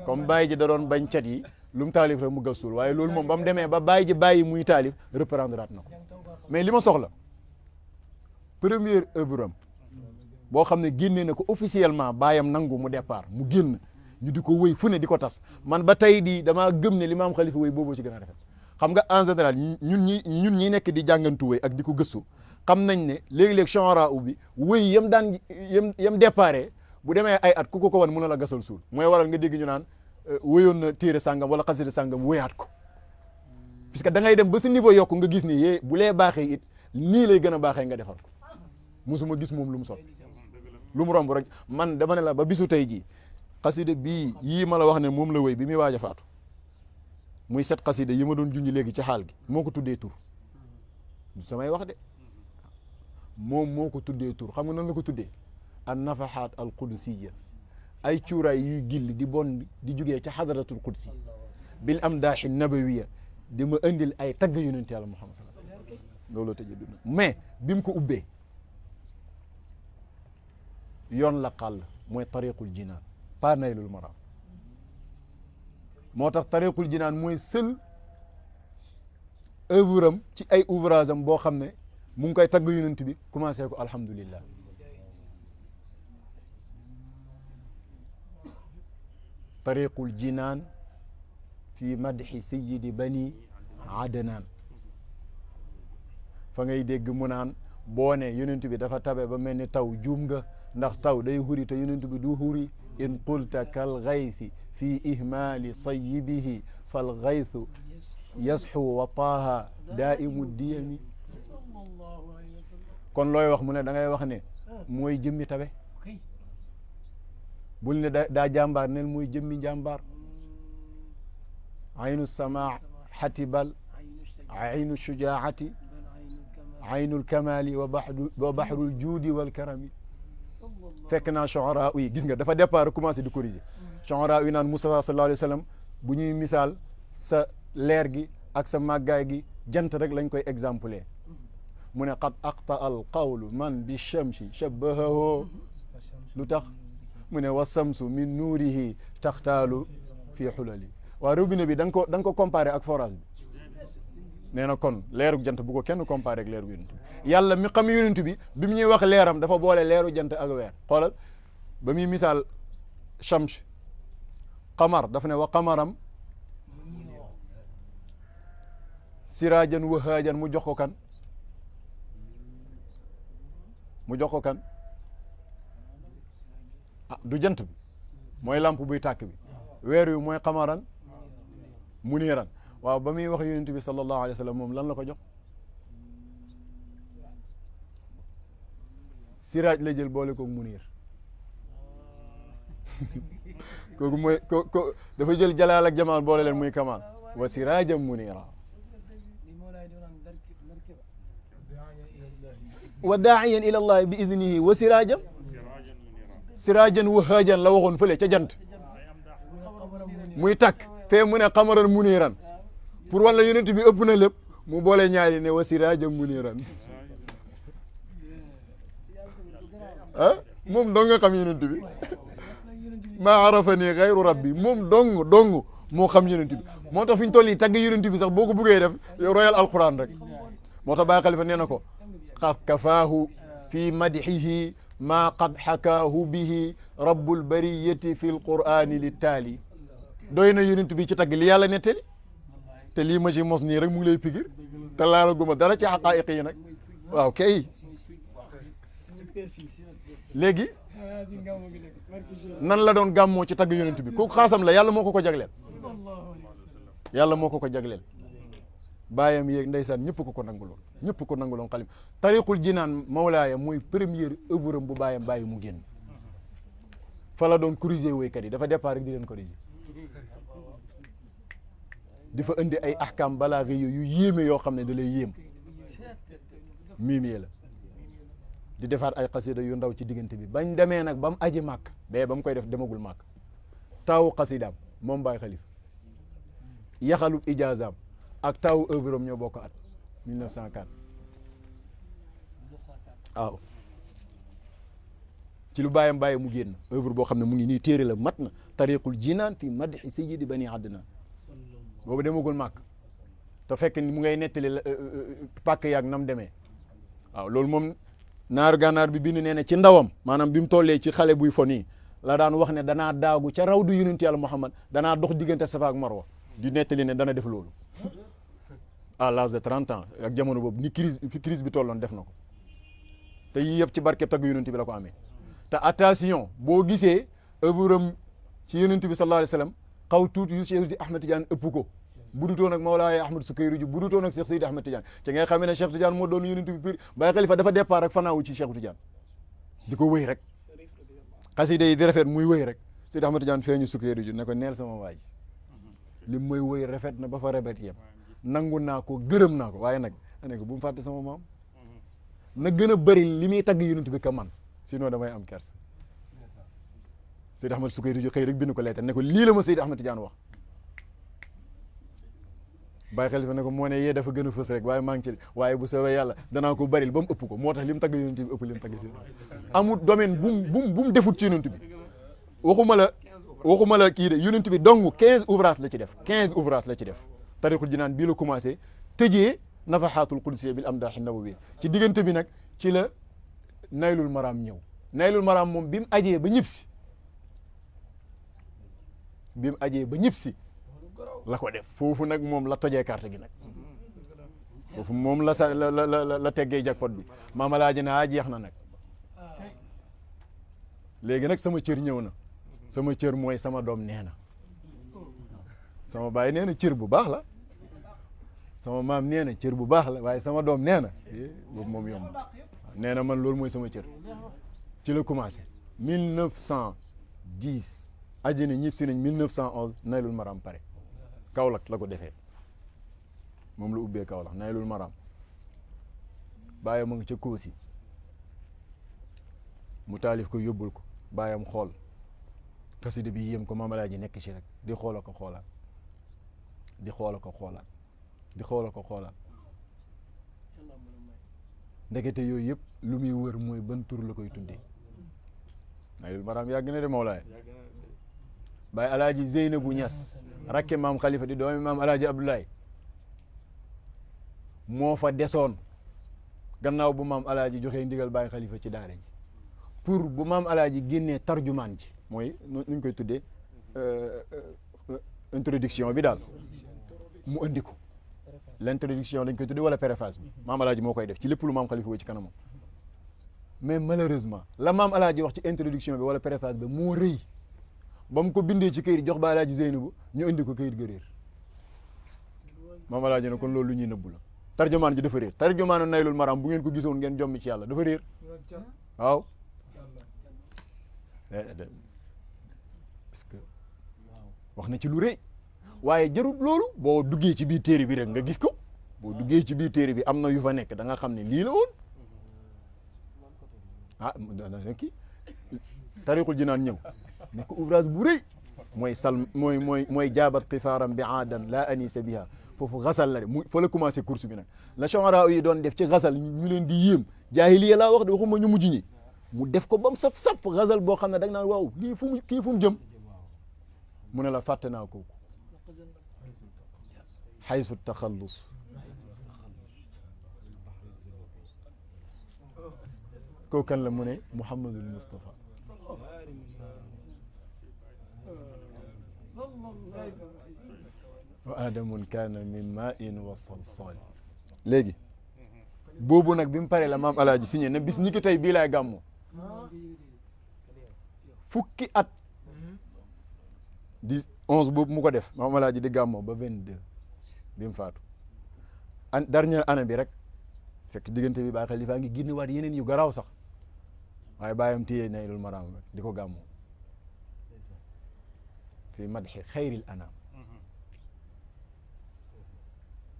comme bàyyi ji da doon bañ cat yi lu mu taalif rek mu gasul waaye loolu moom ba mu demee ba bàyyi ji bàyyi muy taalif reprendre at na ko mais li ma soxla première œuvre am boo xam ne génnee na ko officiellement baayam nangu mu départ mu génn ñu di ko wëy fu ne di ko tas man ba tey di damaa gëm ne li maam xalifa wëy booboo ci gën a rafet xam nga en général ñun ñi nekk di jàngantu wëy ak di ko gëstu xam nañ ne léegi-léeg chanra u bi wëy yam déparé bu demee ay at ku ko wan mun a la gasal suul mooy waral nga dégg ñu naan wëyoon na téere sàngam wala xasida sàngam wëyaat ko puisque da ngay dem ba si niveau yokku nga gis ni bu lee baaxee it nii lay gën a baaxee nga defal ko musuma gis moom lu mu sot lu mu romb rek man dama ne la ba bisu tey jii xasida bii yii ma la wax ne moom la wéy bi muy waaj a faatu muy 7 xasida yi ma doon junj léegi ci xaal gi moo ko tuddee tur samay wax de moom moo ko tuddee tur xam nga nan la ko tuddee an nafahaat al qudusiyya ay cuuraay yuy gilli di bon di jugee ca xadaratul qudsi bil amdaaxi nabawiya di ma indil ay tagg yonent yàlla Muhammad sallallahu alayhi wa sallam looloo tëjee dund mais bi mu ko ubbee yoon la xàll mooy tariqul jinaan pas naylul maram moo tax tariqul jinaan mooy seul œuvre am ci ay ouvrage am boo xam ne mu ngi koy tagg yonent bi commencé ko alhamdulillah tariqul jinaan fi madhi sayyidi bani adnaan fa ngay dégg mu naan boo ne yonent bi dafa tabe ba mel ni taw juum nga ndax taw day huri te yonent bi du huri in qulta kal gaythi fi ihmali sayyibihi fal gaythu yasxu wa taaha daimu diyami kon looy wax mu ne da ngay wax ne mooy jëmmi tabe bul ne daa jàmbaar nel mooy jëmmi njàmbaar aynu samaa xatibal aynu shujaati aynul kamali wa bahrul juudi wal karami fekk naa shu'ara yi gis nga dafa départ commencé di corriger shu'ara yi naan Mustafa sallallahu alayhi wa sallam bu ñuy misaal sa leer gi ak sa màggaay gi jant rek lañ koy exempler mu ne qad aqta al qawlu man bi shamsi shabbahahu lu tax mu ne wa samsu min nuurihi taxtaalu fii xulali waa robinet bi da nga ko comparé ak forage bi nee na kon leeru jant bu ko kenn comparé ak leeru yonent bi yàlla mi xam yonent bi bi mu ñuy wax leeram dafa boole leeru jant ak weer xoolal ba muy misaal shams qamar dafa ne wa qamaram siraajan wahaajan mu jox ko kan du jant bi mooy lamp buy tàkk bi weer wi mooy qamaran muniiran waaw ba muy wax yonent bi sallallahu alayhi wa sallam moom lan la ko jox siraaj la jël boole koog munir kooku mooy ko dafa jël jalaal ak jamaal boole leen muy kamal wa siraajam munira wa daa'iyan ila allahi bi idnihi wa siraajan wahaajan la waxoon fële ca jant muy takk fee mu ne xamaran muniran pour wala yonent bi ëpp na lépp mu boole ñaari ne wa siraajan muniran ah moom dong nga xam yonent bi maa arafani xayru rabbi moom dong moo xam yonent bi moo tax fi ñu toll nii tagg yonent bi sax boo ko buggee def royal alquran rek moo tax Baay Xalifa nee na ko kafaahu fi madhihi maa qad xakaahu bihi rabbul bariyati fi lqurani li taali doy na yonent bi ci tagg li yàlla nettali te lii ma ci mos nii rek mu ngi lay pigir te laala guma dara ci xaqaayiq yi nag waaw kay léegi nan la doon gàmmoo ci tagg yonent bi kooku xaasam la yàlla moo ko jagleel yàlla moo ko jagleel baayam yeeg ndeysaan ñëpp ko nanguloon xalim tariqul jinaan mawlaaya mooy première œuvre bu baayam bàyyi mu génn fa la doon corriger woykat yi dafa départ rek di leen corriger di fa indi ay ahkam balaagi yu yéeme yoo xam ne da lay yéem miimee la di defaat ay xasida yu ndaw ci diggante bi bañ demee nag ba mu aji màkk ba mu koy def demagul màkk taawu xasidaam moom Baay Xalifa yaxalub ijaazaam ak taawu œuvre am ñoo bokk at 1904 waaw ci lu bàyyam bàyyi mu génn œuvre boo xam ne mu ngi nii téere la mat na tariqul jinaan fi madhi sayyidi bani adnaan boobu demagul màkk te fekk mu ngay nettali pàkk yaag nam demee waaw loolu moom naaru gànnaar bi bind nee na ci ndawam maanaam bi mu tollee ci xale buy fo nii la daan wax ne danaa daagu ca raw du yonent yàlla Muhammad danaa dox diggante Safa ak Marwa di nettali ne dana def loolu à l'âge de 30 ans ak jamono boobu ni crise bi tolloon def na ko te yii yëpp ci barke tagg yonent bi la ko amee te attention boo gisee œuvre ci yonent bi sallallahu alayhi wa sallam xaw tuuti yu Cheikh Ahmed Tidiane ëpp ko budutoon ak Mawlaay Ahmad Sukayri ji budutoon ak Cheikh Seydi Ahmed Tidiane ci ngay xamee ne Cheikh Tidiane moo doon yonent bi pire Baay Xalifa dafa départ rek fanaawu ci Cheikh Tidiane di ko wëy rek xasida yi di rafet muy wëy rek Seydi Ahmed Tidiane feeñu Sukayri ji ne ko neel sama waay li mooy wëy rafet na ba fa rafet yëpp nangu naa ko gërëm naa ko waaye nag ne ko bu mu fàtte sama maam na gën a bëri li muy tagg yonent bi ka man sinon damay am kersa Seydi Ahmed Sukayri ji xëy rek bind ko leetar ne ko lii la ma Seydi Ahmed Tidiane wax Baay Xalifa ne ko moo ne yee dafa gën a fës rek waaye maa ngi ci waaye bu soobee yàlla danaa ko bëril ba mu ëpp ko moo tax li mu tagg yonent bi ëpp li mu tagg ci amul domaine bu mu defut ci yonent bi waxuma la kii de yonent bi dong 15 ouvrages la ci def 15 ouvrages la ci def tariqul jinaan bii la commencé tëjee nafaxaatul qudsiya bil amdaaxi nabawi ci diggante bi nag ci la naylul maraam ñëw naylul maraam moom bi mu ajee ba ñib si la ko def foofu nag moom la tojee carte gi nag foofu moom la teggee jackpot bi maama laaji na jeex na nag léegi nag sama cër ñëw na sama cër mooy sama doom nee na sama baay nee na cër bu baax la sama maam nee na cër bu baax la waaye sama doom nee na boobu moom yomb nee na man loolu mooy sama cër ci la commencé 1910 ajjana ñib si nañ 1911 naylul maram pare Kaolack la ko defee moom la ubbee Kaolack naylul maram bàyyam mu ngi ca Koosi mu taalif ko yóbbul ko bàyyam xool xasida bi yéem ko maamalaaji nekk ci rek di xoola ko xoolaat di xoola ko xoolaat di xoola ko xoolaat ndekete yooyu yëpp lu muy wër mooy ban tur la koy tuddee naylul maram yàgg na de Mawlaay Baay alaaji Zeynabu Ñas rakke maam Khalifa di doomi maam alaaji Abdoulaye moo fa desoon gannaaw bu maam alaaji joxee ndigal Baay Khalifa ci daara ji pour bu maam alaaji génnee tarjumaan ji mooy nu ñu koy tuddee introduction bi daal mu andi ko l'introduction lañ koy tuddee wala préface bi maam alaaji moo koy def ci lépp lu maam Khalifa ci kanamam mais malheureusement la maam alaaji wax ci introduction bi wala préface bi moo rëy ba mu ko bindee ci këyit jox ba alaaji Zeynabu ñu indi ko këyit ga réer maam alaaji ne kon loolu lu ñuy nëbbu la tarjumaan ji dafa réer tarjumaanu naylul maram bu ngeen ko gisoon ngeen jommi ci yàlla dafa réer waaw parce que wax na ci lu rëy waaye jarut loolu boo duggee ci biir téere bi rek nga gis ko boo duggee ci biir téere bi am na yu fa nekk da nga xam ne lii la woon ah kii tariqul jinaan ñëw ni ko ouvrage bu rëy mooy sal mooy jaabat xifaaram bi aadan laa anisa biha foofu xasal la de mu fa la commencé course bi nag la shu'ara yi doon def ci xasal ñu leen di yéem jaahiliya laa wax de waxuma ñu mujj ñi mu def ko ba mu sap xasal boo xam ne da nga naan waaw lii fu mu kii fu mu jëm mu ne la fàtte naa kooku xaysu taxallus kooku kan la mu ne Muhammadul Mustafa wa aadamun kaana min maa'in wa salsaal léegi boobu nag bi mu paree la maam alaaji signé ne bis ñi ki tey bii laay gàmmoo fukki at di 11 boobu mu ko def maam alaaji di gàmmoo ba 22 bi mu faatu dernière année bi rek fekk diggante bi Baay Xalifa ngi génne waat yeneen yu garaaw sax waaye bàyyam téye Naylul Maraam rek di ko gàmmoo fi madxi xayril anaam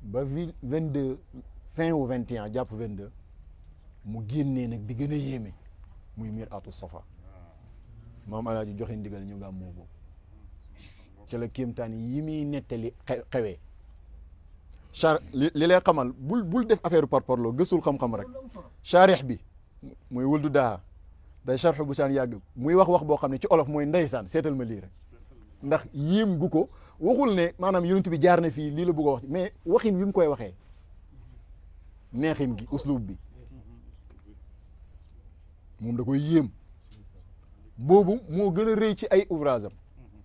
ba 22 fin wu 21 jàpp 22 mu génnee nag di gën a yéeme muy Mir'atu Safa maam alaaji joxe ndigal ñu gàmmoo boobu ci la kéemtaan yi muy nettali xewee li lay xamal bul def affaire par parloo gësul xam-xam rek charix bi muy wuldu daa day charxu bu saan yàgg muy wax boo xam ne ci olof mooy ndeysaan seetal ma lii rek ndax yéem gu ko waxul ne maanaam yonent bi jaar na fii lii la bëgg a wax mais waxin wi mu koy waxee neexin gi uslub bi moom da koy yéem boobu moo gën a rëy ci ay ouvrage am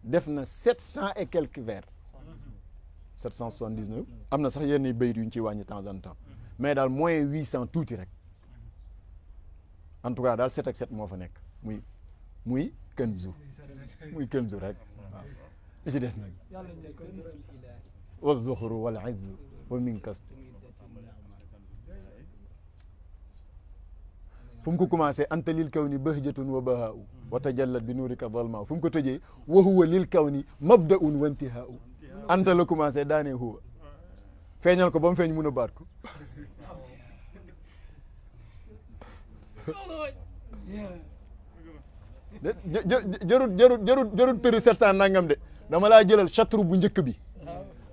def na 700 et quelques vers 779 am na sax yenn bayit yu ñu ciy wàññi temps en temps mais daal moins 800 tuuti rek en tout cas daal 7 ak 7 moo fa nekk muy kanzu rek waaw li ci des nag wa zuxru wal izzu wa min kast fu mu ko commencé anta lil kawni bahjatun wa bahaa'u wa tajallat bi nuurika dalma fu mu ko tëjee wa huwa lil kawni mabda'un wa intihaa'u anta la commencé daanee huwa feeñal ko ba mu feeñ mun a baat ko jarut tëri 700 nangam de dama laa jëlal chatru bu njëkk bi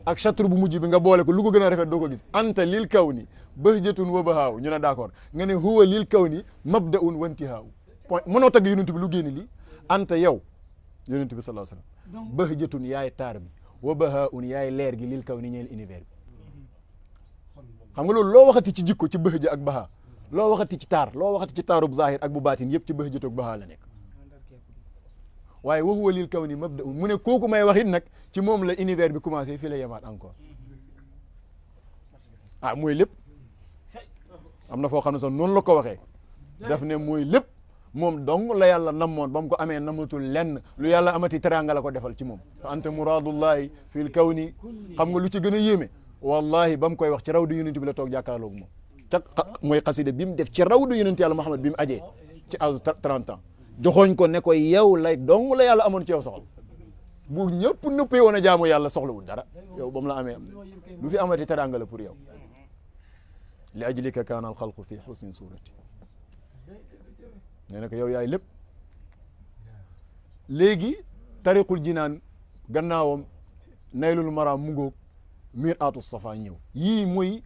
ak chatru bu mujj bi nga boole ko lu ko gën a rafet doo ko gis anta lil kawni bahjatun wa bahaaw ñu ne d'accord nga ne huwa lil kawni mabda'un wa intihaaw point mënoo tagg yonent bi lu génn lii anta yow yonent bi sallallahu alayhi wasallam bahjatun yaay taar bi wa bahaa'un yaay leer gi lil kawni ñeel univers bi xam nga loolu loo waxati ci jikko ci bahja ak bahaa loo waxati ci taar loo waxati ci taarub zahir ak bu baatin yëpp ci bahjatu ak bahaa la nekk waaye wa huwa lil kawni mabda'un mu ne kooku may waxit nag ci moom la univers bi commencé fii la yemaat encore ah mooy lépp am na foo xam ne sax noonu la ko waxee daf ne mooy lépp moom dong la yàlla namoon ba mu ko amee namatul lenn lu yàlla amati teraanga la ko defal ci moom fa anta muradullahi fil kawni xam nga lu ci gën a yéeme wallahi ba mu koy wax ci rawdu yonent bi la toog jàkkaarloog moom ca mooy xasida bi mu def ci rawdu yonent yàlla Muhammad bi mu ajee ci âge 30 ans joxooñ ko ne ko yow lay dong la yàlla amoon ci yow soxla bu ñëpp nëppee woon a jaamu yàlla soxlawul dara yow ba mu la amee lu fi amati teraanga la pour yow li ajlika kaana al xalqu fi xusni surati nee na ko yow yaay lépp léegi tariqul jinaan gannaawam naylul maraam mu ngoog Mir'atu Safa ñëw yii mooy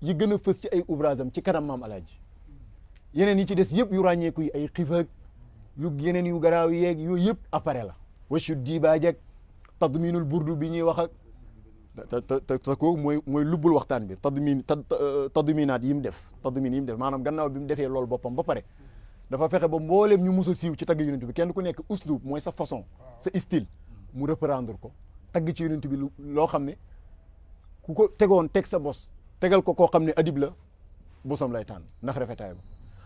yi gën a fës ci ay ouvrage am ci kanam maam alaaji yeneen yi ci des yëpp yu ràññeeku yi ay xifaag yu yeneen yu garaaw yeeg yooyu yëpp appareil la wachu diibaaj ak tadminul burdu bi ñuy wax ak te ko mooy lubbul waxtaan bi tadminaat yi mu def maanaam gannaaw bi mu defee loolu boppam ba pare dafa fexe ba mbooleem ñu mus a siiw ci tagg yonent bi kenn ku nekk uslub mooy sa façon sa style mu reprendre ko tagg ci yonent bi loo xam ne ku ko tegoon teg sa bos tegal ko koo xam ne adib la bosam lay tànn ndax rafetaay ba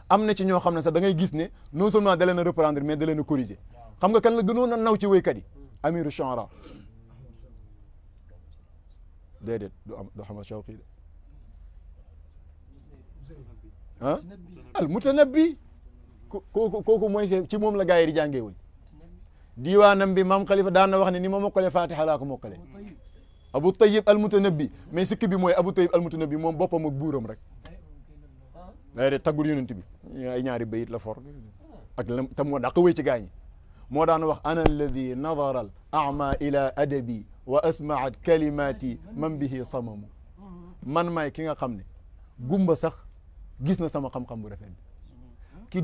am na ci ñoo xam ne sax da ngay gis ne non seulement da leen a reprendre mais da leen a corriger xam nga kan la gënoon a naw ci wéykat yi amiru shu'ara déedéet du Ahmad Shawqi de ah al mutanabbi kooku mooy ci moom la gaa yi di jàngee woy diiwaanam bi maam Khalifa daan na wax ne ni ma mokkale Fatiha laa ko mokkale Abu Tayyib al-Mutanabbi mais sikk bi mooy Abu Tayyib al-Mutanabbi moom boppam ak buuram rek day de taggul yonent bi ay ñaari bayit la for ak lam te moo daa ko wéy ci gaañi moo daan wax ana alladi nadara al ama ila adabi wa asmaat kalimati man bihi samamu man maay ki nga xam ne gumba sax gis na sama xam-xam bu rafet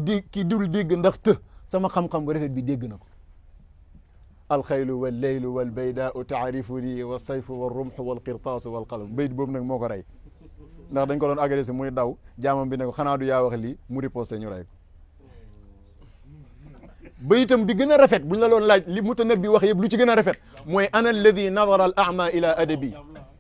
bi ki dul dégg ndax të sama xam-xam bu rafet bi dégg na ko alxaylu walleylu walbaydaau taarifuni wa sayfu walrumxu walqirtaasu walqalam bayit boobu nag moo ko rey ndax dañ ko doon agressé muy daw jaamam bi ne ko xanaa du yaa wax lii mu riposté ñu rey ko bayitam bi gën a rafet buñ la doon laaj li Mutanabbi wax yëpp lu ci gën a rafet mooy ana alladi nadara al ama ila adabi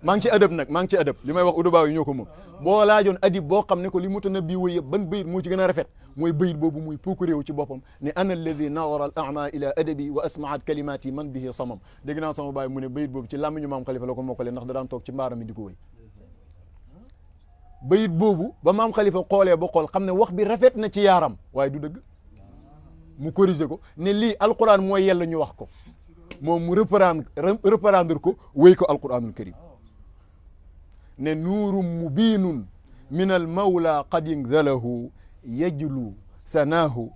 maa ngi ci adab nag maa ngi ci adab li may wax udubaa yi ñoo ko moom boo laajoon adib boo xam ne ko li Mutanabbi woy yëpp ban bayit moo ci gën a rafet mooy bayit boobu muy puuk réew ci boppam ne ana alladi nadara al ama ila adabi wa asmaat kalimati man bihi samam dégg naa sama baay mu ne bayit boobu ci làmmiñu maam Khalifa la ko mokkale ndax da daan toog ci mbaaram mi di ko woy bayit boobu ba maam Khalifa xoolee ba xool xam ne wax bi rafet na ci yaaram waaye du dëgg mu corriger ko ne lii alquran mooy yella ñu wax ko moom mu reprendre ko wéy ko alquranul karim ne nuurum mubiinun min al mawla qad inzalahu yajlu sanaahu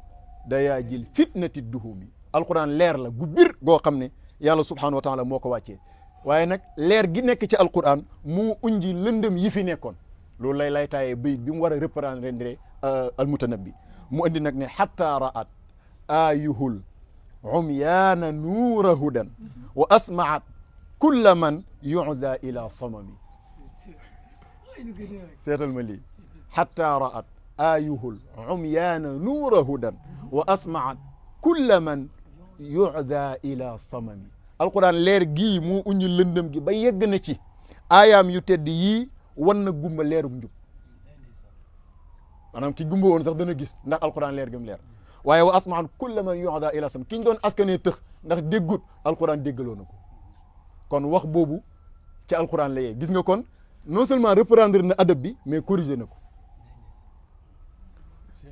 dayaajil fitnati duhumi alquran leer la gu bir goo xam ne yàlla subhanahu wa taala moo ko wàccee waaye nag leer gi nekk ci alquran mu unji lëndëm yi fi nekkoon loolu lay taayee bayit bi mu war a reprendre al Mutanabbi mu andi nag ne hatta ra'at ayuhul umyaana nuura hudan wa asmaat kulla man yuza ila samami seetal ma lii hatta ra'at ayuhul umyaana nuura hudan wa asmaat kulla man yuza ila samami alquran leer gii moo uñu lëndëm gi ba yegg na ci aayaam yu tedd yii wan na gumba leerug njub maanaam ki gumba woon sax dana gis ndax alquran leer gëm leer waaye wa asmaan kulla man yu'da ila sam ki ñu doon askanee tëx ndax déggut alquran déggaloo na ko kon wax boobu ci alquran la yee gis nga kon non seulement reprendre na adab bi mais corriger na ko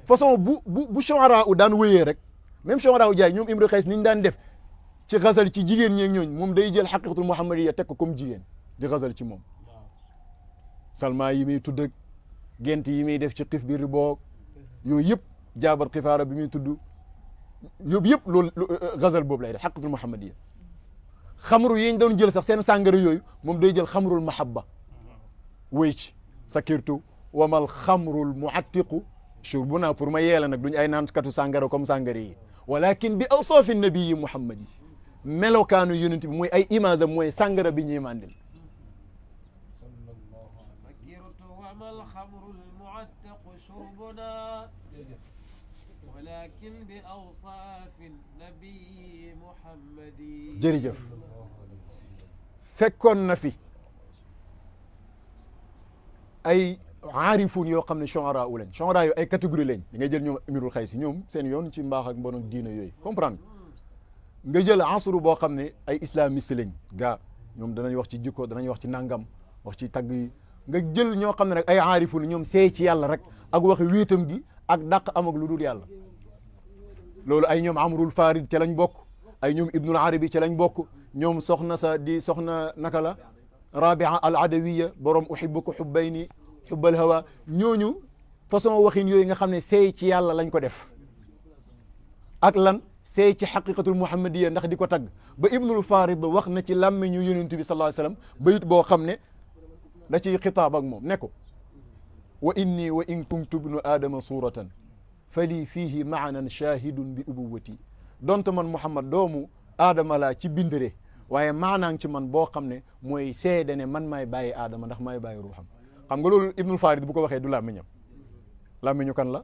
façon bu shu'ara u daan wéyee rek même shu'ara u jaay ñoom Imru Xays ni ñu daan def ci xasal ci jigéen ñeeg ñooñ moom day jël xaqiqatul muhammadiyya teg ko comme jigéen di xasal ci moom salma yi muy tudd ak gent yi muy def ci xif bi riboog yooyu yëpp jaabar xifaara bi muy tudd yëpp loolu gazal boobu lay def xaqiqatul muhammadiyya xamru yi ñu doon jël sax seen sàngara yooyu moom day jël xamrul mahabba wéy ci sakirtu wamal xamrul muattiqu shurbuna pour ma yeela nag duñ ay naan katu sàngara comme sàngara yi walakin bi awsaafi nabii muhammad yi melokaanu yonent bi mooy ay image am mooy sàngara bi ñuy mandil jërëjëf fekkoon na fi ay aarifun yoo xam ne shu'ara u lañ shu'ara yu ay catégorie lañ da ngay jël ñoom Imirul Xays ñoom seen yoon ci mbaax ak mbon ak diina yooyu comprendre nga jël asru boo xam ne ay islamiste lañ gaa ñoom danañ wax ci jikko danañ wax ci nangam wax ci tagg yi nga jël ñoo xam ne rek ay aarifun ñoom seey ci yàlla rek ak wax wéetam gi ak dàq am ak lu dul yàlla loolu ay ñoom amrul farid ca lañ bokk ay ñoom ibnul arabi ca lañ bokk ñoom soxna sa di soxna naka la rabia al adawiya borom uhibbuka hubbayni hubbal hawa ñooñu façon waxin yooyu nga xam ne seey ci yàlla lañ ko def ak lan seey ci xaqiqatul muhammadiyya ndax di ko tagg ba ibnul farid wax na ci làmmiñu yonent bi sallallahu alayhi wasallam bayit boo xam ne da ciy xitaab ak moom ne ko wa inni wa in kuntu ibnu aadama suratan fa lii fiihi maanan shahidun bi ubuwati donte man Muhammad doomu aadama laa ci bindere waaye maanaan ci man boo xam ne mooy seede ne man maay bàyyi aadama ndax maay bàyyi ruuxam xam nga loolu ibnul farid bu ko waxee du làmmiñam làmmiñu kan la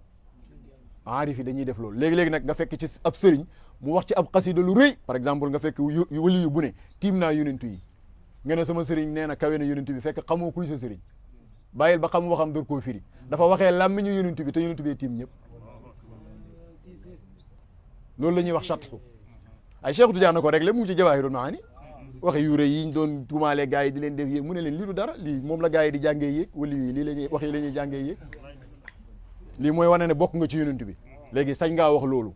aarif yi dañuy def loolu léegi-léegi nag nga fekk ci ab sëriñ mu wax ci ab xasida lu rëy par exemple nga fekk wali yu bu ne tiim naa yonentu yi nga ne sama sëriñ nee na kawe na yonentu bi fekk xamoo kuy sa sëriñ bàyyil ba xam waxam door koo firi dafa waxee làmmiñu yonentu bi te yonentu bi tiim ñëpp loolu la ñuy wax chatxu ay Cheikh Tidiane ko rek le mu ngi ci Jawaahirul Maani waxe yu rëy yi ñu doon tuumaale gars yi di leen def yéeg mu ne leen lii du dara lii moom la gars yi di jàngee yéeg wala lii la ñuy wax yi la ñuy jàngee yéeg lii mooy wane ne bokk nga ci yonent bi léegi sañ ngaa wax loolu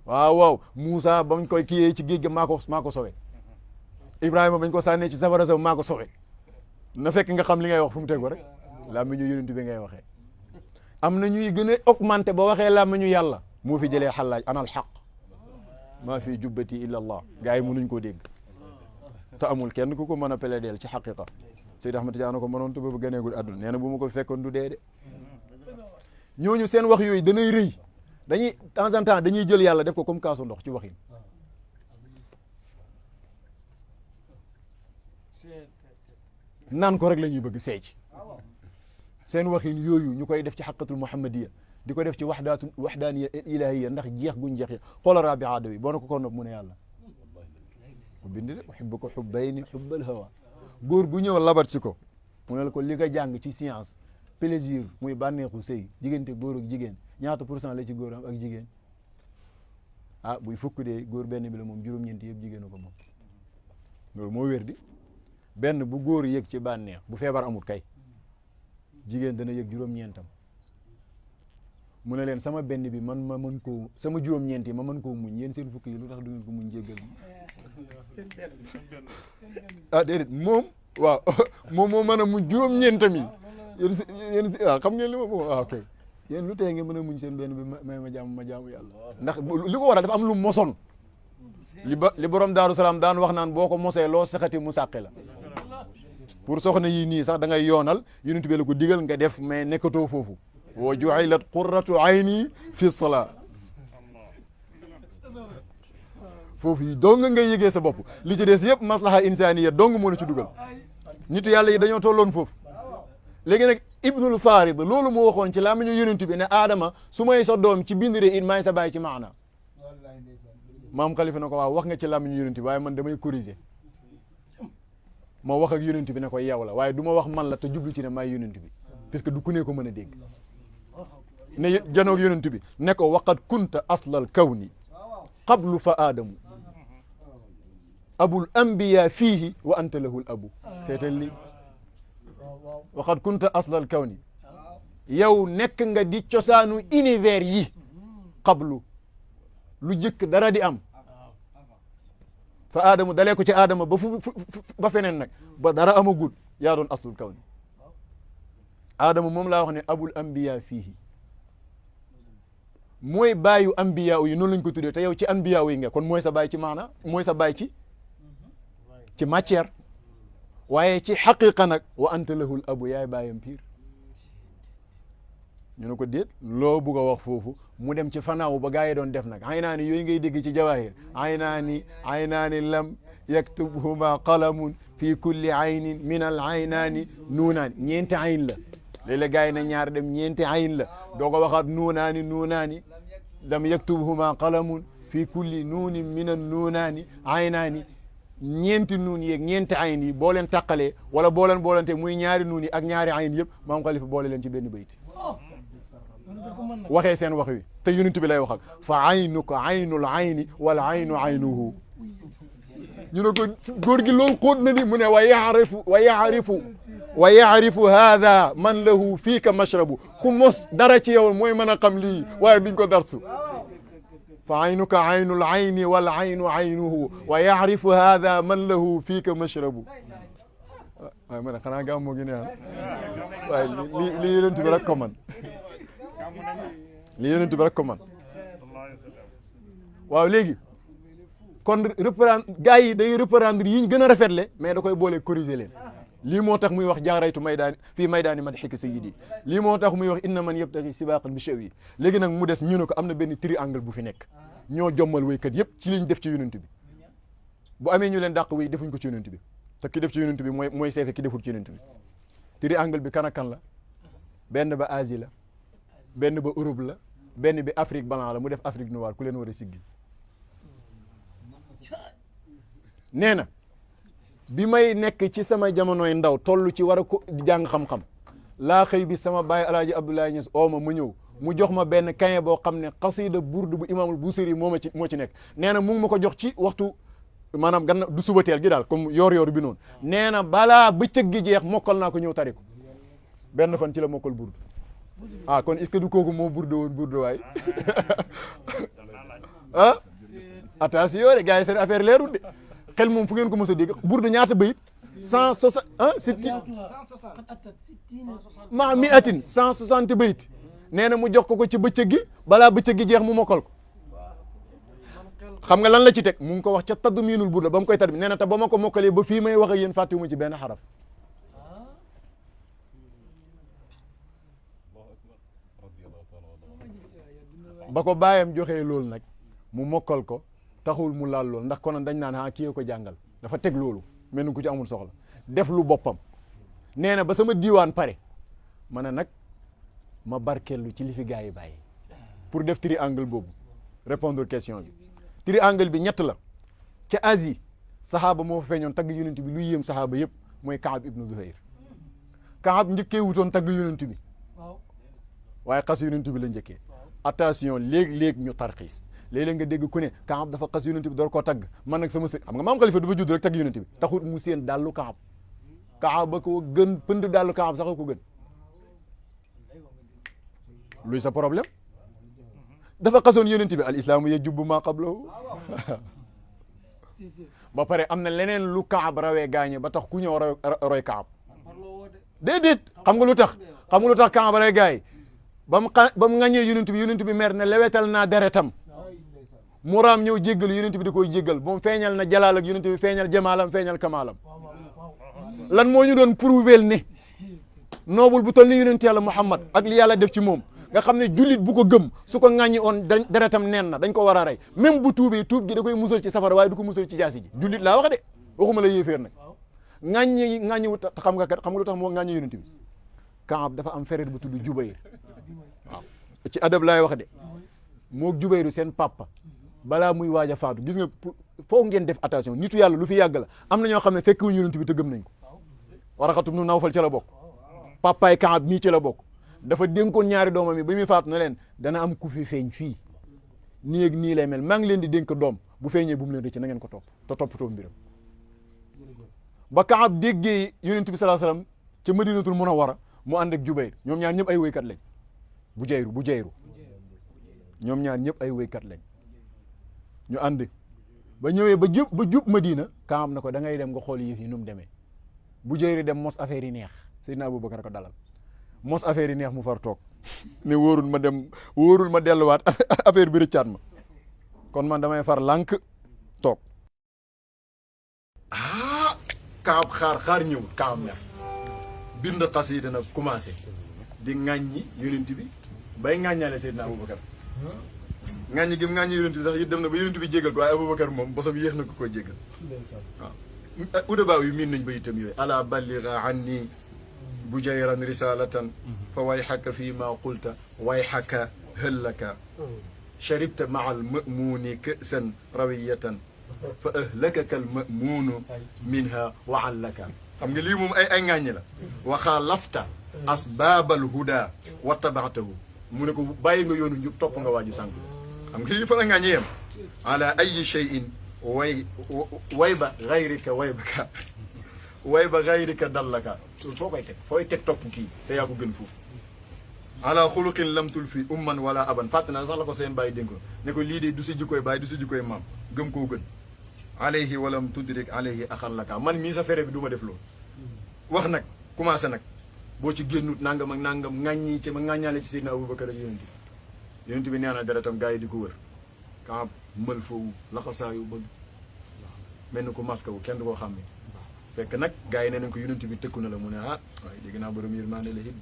waaw Moussa bañ koy kiyee ci géej gi maa ko sowe Ibrahima bañ ko sànnee ci safara sa maa ko sowe na fekk nga xam li ngay wax fu mu tegu rek làmmiñu yonent bi ngay waxee am na ñuy gën a augmenté ba waxee làmmiñu yàlla moo fi jëlee xalaaj anal xaq maa fi jubbati illa allah gars yi mënuñ koo dégg te amul kenn ku ko mën a plaideel ci xaqiqa Seydi Ahmad Tijaan ko mënoon te ba gëneegul àdduna nee na bu ma ko fekkoon du dee de ñooñu seen wax yooyu danay rëy dañuy temps en temps dañuy jël yàlla def ko comme kaasu ndox ci waxin naan ko rek la ñuy bëgg seey ci seen waxin yooyu ñu koy def ci xaqatul muhammadiya di ko def ci waxdaaniya ilahiya ndax jeex guñ jeex ya xoola rabi aada wi boo na ko ko nopp mu ne yàlla mu bind de xubbu ko xubbayni xubbal hawa góor gu ñëw labat si ko mu ne la ko li nga jàng ci science plaisir muy bànneexu sëy diggante góor ak jigéen ñaata % la ci góor am ak jigéen ah buy fukk de góor benn bi la moom juróom-ñeenti yëpp jigéen ko moom loolu moo wér di benn bu góor yëg ci bànneex bu feebar amul kay jigéen dana yëg juróom-ñeentam mu ne leen sama benn bi man ma mën koo sama juróom-ñeent yi ma mën koo muñ yéen seen fukk yi lu tax du ngeen ko muñ jéggal ah déedéet moom waaw moom moo mën a muñ juróom-ñeentam yi yéen si waaw xam ngeen li ma waaw ok yéen lu tee ngeen mën a muñ seen benn bi may ma jaamu yàlla ndax li ko waral dafa am lu mosoon li borom Daaru Salaam daan wax naan boo ko mosee loo saxati mu sàqi la pour soxna yii nii sax da ngay yoonal yonent bi la ko digal nga def mais nekkatoo foofu wa ju'ilat qurratu ayni fi salaa foofu yi dong ngay yëgee sa bopp li ci des yëpp maslaha insaniya dong moo na ci dugal nitu yàlla yi dañoo tolloon foofu léegi nag ibnul farid loolu moo waxoon ci làmmiñu yonent bi ne Adama su may sa doom ci bindire it maay sa baay ci maana maam Khalifa ne ko waaw wax nga ci làmmiñu yonent bi waaye man damay corriger ma wax ak yonent bi ne ko yow la waaye du ma wax man la te jublu ci ne maay yonent bi puisque du ku ne ko mën a dégg ne janoog yonent bi ne ko waqad kunta aslal kawni qablu fa aadamu abul anbiya fiihi wa anta lahul abu seetal li waqad kunta aslal kawni yow nekk nga di cosaanu univers yi qablu lu jëkk dara di am fa aadamu dalee ko ci aadama ba ba feneen nag ba dara amagul yaa doon aslul kawni aadama moom laa wax ne abul anbiya fiihi mooy baayu anbiya yi noonu lañ ko tuddee te yow ci anbiya yi nga kon mooy sa baay ci maana mooy sa baay ci matière waaye ci xaqiqa nag wa anta lahul abu yaay baayam piir ñu ne ko déet loo bugg a wax foofu mu dem ci fanaaw ba gaa yi doon def nag ay naa ni yooyu ngay dégg ci jawahir ay naa ni lam yaktubhuma qalamun fi kulli aynin min al aynaani nuunaani ñeenti ayn la léeg-léeg gaa yi ne ñaar dem ñeenti ayn la doo ko waxaat nuunaani lam yaktubhuma qalamun fi kulli nuunin min an nuunaani aynaani ñeenti nuun yeeg ñeenti ayn yi boo leen tàqalee wala boo leen boolante muy ñaari nuun yi ak ñaari ayn yëpp maam Khalifa boole leen ci benn bayt waxee seen wax wi te yonent bi lay wax ak fa aynuka aynul ayni wal aynu aynuhu ñu ne ko góor gi loolu xóot na ni mu ne wa yaarifu haada man lahu fiika mashrabu ku mos dara ci yow mooy mën a xam lii waaye duñ ko darsu fa aynuka aynul ayni wal aynu aynuhu wa yaarifu haada man lahu fiika mashrabu waaye ma ne xanaa gàmm moo gi ne waaye li yonent bi rek ko man li yonent bi rek ko man waaw léegi kon reprendre gars yi day reprendre yi ñu gën a rafetle mais da koy boole corriger leen lii moo tax muy wax jaaraytu maydaani fii maydaani madhika sayyidi lii moo tax muy wax inna man yabtaghi sibaqan bi shawi léegi nag mu des ñu ne ko am na benn triangle bu fi nekk ñoo jommal waykat yëpp ci liñ def ci yonent bi bu amee ñu leen dàq wéy defuñ ko ci yonent bi te ki def ci yonent bi mooy seefe ki deful ci yonent bi triangle bi kan ak kan la benn ba Asie la benn ba Europe la benn bi Afrique blanc la mu def Afrique noire ku leen war a siggi nee na bi may nekk ci sama jamonoy ndaw toll ci war a ko jàng xam-xam laa xëy bi sama baay alaaji Abdoulaye Niass ooma mu ñëw mu jox ma benn kaye boo xam ne xasida burdu bu imaamul Busiri moo ci nekk nee na mu ngi ma ko jox ci waxtu maanaam ganna du suba teel gi daal comme yor bi noonu nee na balaa bëccëg gi jeex mokkal naa ko ñëw tari ko benn fan ci la mokkal burdu ah kon est-ce que du kooku moo burde woon burde waay ah attention de gars yi seen affaire leerul de xel moom fu ngeen ko mos a dégg burde ñaata bayit 160 ah sitti maa mi atin 160 bayit nee na mu jox ko ci bëccëg gi balaa bëccëg gi jeex mu mokkal ko xam nga lan la ci teg mu ngi ko wax ca tadd miinul burda ba mu koy tadd nee na te ba ma ko mokkalee ba fii may wax ak yéen fàttewuma ci benn xaraf ba ko bàyyam joxee loolu nag mu mokkal ko taxul mu laal loolu ndax konoon dañ naan ah kii ko jàngal dafa teg loolu mel ni ku ci amul soxla def lu boppam nee na ba sama diiwaan pare ma ne nag ma barkeelu ci li fi gars yi bàyyi pour def triangle boobu répondre question bi triangle bi ñett la ca Asie saxaaba moo fa feeñoon tagg yonent bi luy yéem saxaaba yëpp mooy Kaab ibnu Zuhayr Kaab njëkkee wutoon tagg yonent bi waaye xas yonent bi la njëkkee attention léeg-léeg ñu tarxiis léeg-léeg nga dégg ku ne Kaab dafa xas yonent bi door koo tagg man nag sama sëriñ xam nga maam Xalifa dafa judd rek tagg yonent bi taxut mu seen dàllu Kaab Kaab ba ko gën pënd dàllu Kaab sax ko gën luy sa problème dafa xasoon yonent bi al islaamu yajubbu maa qablahu ba pare am na leneen lu Kaab rawee gaañe ba tax ku ñëw roy Kaab déedéet xam nga lu tax Kaab rawee gaay ba mu ŋaññee yonent bi mer ne lewetal naa deretam mu raam ñëw jéggalu yonent bi di koy jéggal moom feeñal na jalaal ak yonent bi feeñal jamaalam feeñal kamaalam lan moo ñu doon prouver ne noobul bu toll ni yonent yàlla Muhammad ak li yàlla def ci moom nga xam ne jullit bu ko gëm su ko ŋàññi on deretam neen na dañ ko war a rey même bu tuubee tuub gi da koy musal ci safara waaye du ko musal ci jaasi ji jullit laa wax de waxuma la yéeféer nag ŋàññi wut xam nga lu tax moo ŋàññi yonent bi Kaab dafa am frère bu tudd Jubayr waaw ci adab laay wax de moo Jubayru seen papa balaa muy waaj a faatu gis nga foo ngeen def attention nitu yàlla lu fi yàgg la am na ñoo xam ne fekkuñu yonent bi te gëm nañ ko Waraqatu ibnu Nawfal ci la bokk papaay Kaab mii ci la bokk dafa dénkoon ñaari doomam yi ba muy faatu na leen dana am ku fi feeñ fii nii ak nii lay mel maa ngi leen di dénk doom bu feeñee bu mu leen rëcc na ngeen ko topp te toppatoo mbiram ba Kaab déggee yonent bi sallallahu alayhi wasallam ca Madinatul Munawwara mu ànd ak Jubayr ñoom ñaar ñëpp ay wéykat lañ bu jayru ñoom ñaar ñëpp ay wéykat lañ ñu ànd ba ñëwee ba jub Madina Kaab na ko da ngay dem nga xool yëf yi nu mu demee bu jayru dem mos affaire yi neex Seydina Abubakar ko dalal mos affaire yi neex mu far toog ne wóorul ma delluwaat affaire bi rëccaat ma kon man damay far lànk toog Kaab xaar ñëwul Kaab mer bind xasida nag commencé di ŋàññi yonent bi bay ŋàññaale Seydina Abubakar ŋàññi gi mu ŋàññi yonent bi sax it dem na ba yonent bi jégal ko waaye Abubakar moom bosam yéex na ko jégal waaw udabaa yu miin nañ ba itam yooyu ala balliga anni bujayran risalatan fa wayxaka fi ma qulta wayxaka hëllaka sharibta maa almamuni kësan rawiyatan fa ahlakaka almamunu minha wa allaka xam nga lii moom ay ŋàññi la waxaa lafta asbaabal huda wa tabaatahu mu ne ko bàyyi nga yoonu njub topp nga waaju sànq xam nga lii fa la ŋàññi yem ala ayi cheyin way ba gayrika way ba gayrika dallaka foo koy teg fooy teg topp kii te yaa ko gën foofu ala xuluqin lam tul fi umman wala aban fàtte na sax la ko seen bàyyi dénk ko ne ko lii de du si jikkoy bàyyi du si jikkoy maam gëm koo gën alayhi walam tudrik alayhi axallaka man mii sa fere bi du ma def loolu wax nag commencé nag boo ci génnut nangam ak nangam ŋàññi ci ma ŋàññaale ci Seydina Abubakar ak yonent bi nee na deretam gars yi di ko wër Kaab mël foofu laxasaayu bëgg mel ni ko maska wu kenn du koo xam ne fekk nag gars yi nee nañ ko yonent bi tëkku na la mu ne ah waaye dégg naa borom yërmande la hit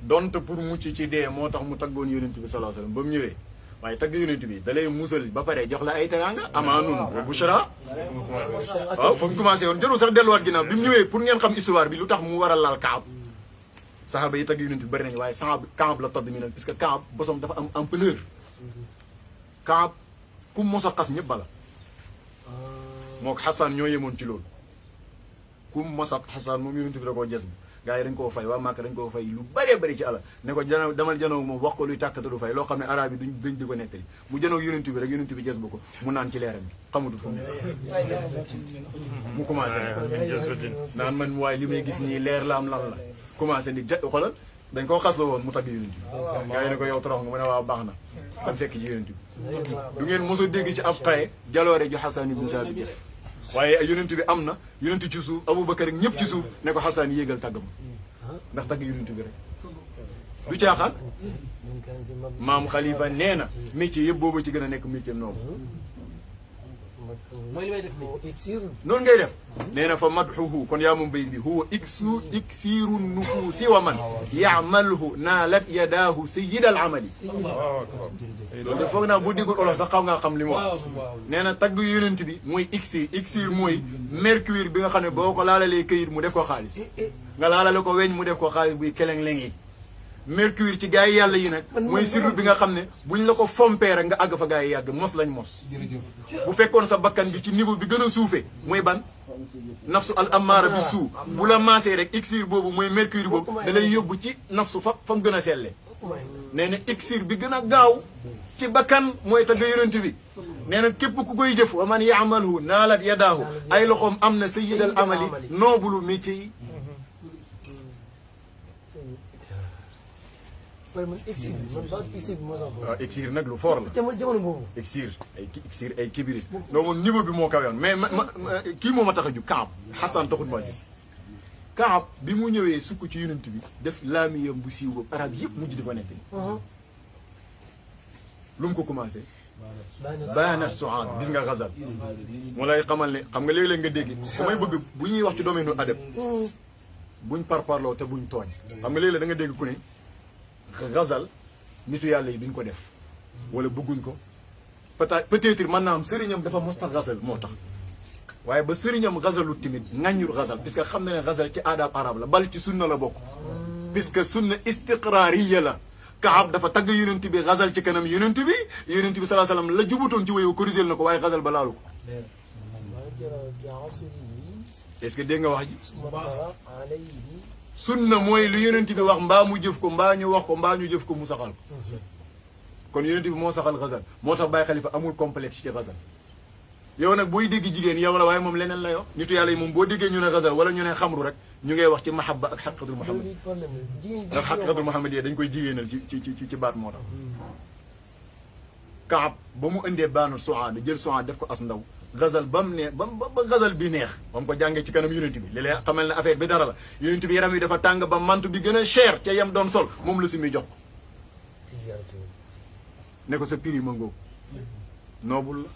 donte pour mucc ci dee moo tax mu taggoon yonent bi sallallahu alayhi wasallam ba mu ñëwee waaye tagg yonent bi da lay musal ba pare jox la ay teranga amaanun wa bushra waaw fa mu commencé woon jarul sax delluwaat ginnaaw bi mu ñëwee pour ngeen xam histoire bi lu tax mu war a laal Kaab saxaaba yi tagg yonent bi bëri nañu waaye Kaab la todd mi nag parce que Kaab bosom dafa am ampleur Kaab ku mos a xas ñëpp bala moo ko Xasaan ñoo yemoon ci loolu ku mos a Xasaan moom yonent bi da koo jes bi gars yi dañ koo fay waa Màkka dañ koo fay lu bëree bëri ci àlla ne ko damal janow moom wax ko luy tàkkata du fay loo xam ne arab yi duñ di ko nettali mu janow yonent bi rek yonent bi jes ba ko mu naan ci leeram bi xamutu fu mu commencé naan man waaye li may gis nii leer la am lan la commencé ni xoolal dañ koo xas la woon mu tagg yonent bi gaa yi ne ko yow torox nga mu ne waaw baax na kan fekk ci yonent bi du ngeen mos a dégg ci ab xaye jaloore ju Xasan ibn Saabit bi def waaye yonent bi am na yonent ci suuf Abubakar ak ñëpp ci suuf ne ko Xasan yéegal tagg ma ndax tagg yonent bi rek du caaxaan maam Khalifa nee na métier yëpp boobu ci gën a nekk métier noonu mooy li may def nii. noonu ngay def nee na fa madxuhu kon yaa moom bayit bi huwa iksiru nufuusi wa man yaamalhu naalat yadaahu sayid al amali loolu de foog naa boo déggul olof sax xaw ngaa xam li mu wax nee na tagg yonent bi mooy iksir mooy mercure bi nga xam ne boo ko laalalee këyit mu def ko xaalis nga laalale ko weñ mu def ko xaalis buy keleng-lengi mercure ci gaa yi yàlla yi nag mooy sirru bi nga xam ne buñ la ko fompee rek nga àgg fa gaa yi yàgg mos lañ mos bu fekkoon sa bakkan bi ci niveau bi gën a suufee mooy ban nafsu al amaara bi suu bu la maasee rek iksir boobu mooy mercure boobu da lay yóbbu ci nafsu fa mu gën a selle nee na iksir bi gën a gaaw ci bakkan mooy tagg yonent bi nee na képp ku koy jëf wa man yaamalhu naalat yadaahu ay loxoom am na sayyid al amali noobulu métier yi waaw exir nag lu fort la jamono boobu exir ay kibiri non moom niveau bi moo kawe woon mais kii moo ma tax a ju Kaab Xasan taxut maa jóg Kaab bi mu ñëwee sukk ci yonent bi def laamiyam bu siiw boobu arab yëpp mujj di ko nekk ni lu mu ko commencé baanat suaad gis nga xasal moo lay xamal ne xam nga léeg-léeg nga dégg damay bëgg bu ñuy wax ci domaine u adab buñ parparloo te buñ tooñ xam nga léeg-léeg da nga dégg ku ne xasal nitu yàlla yi duñ ko def wala bëgguñ ko peut-être mën naa am sëriñam dafa mostal xasal moo tax waaye ba sëriñam xasalu timit ŋàññul xasal puisque xam na ne xasal ci aadaab arab la bal ci sunna la bokk puisque sunna istiqraariya la Kaab dafa tagg yonent bi xasal ci kanam yonent bi salaa salaam la jubutoon ci wéyu corrigé na ko waaye xasal ba laalu ko est-ce que dégg nga wax ji sunna mooy lu yonent bi wax mbaa mu jëf ko mbaa ñu wax ko mbaa ñu jëf ko mu saxal ko kon yonent bi moo saxal xasal moo tax Baye Khalifa amul complexe ci xasal yow nag booy dégg jigéen yow la waaye moom leneen la yow nitu yàlla yi moom boo déggee ñu ne xasal wala ñu ne xamru rek ñu ngay wax ci mahabba ak xaqiqatul muhammad ndax xaqiqatul muhammad yi dañ koy jigéenal ci baat moo tax Kaab ba mu indee baanu suaad jël suaad def ko as ndaw xasal ba mu neex ba xasal bi neex ba mu ko jàngee ci kanam yonent bi léeg-léeg xamal ne affaire bi dara la yonent bi yaram yi dafa tàng ba mantu bi gën a cher ca yem doon sol moom la si muy jox ko ne ko sa prix ma ngóob noobul la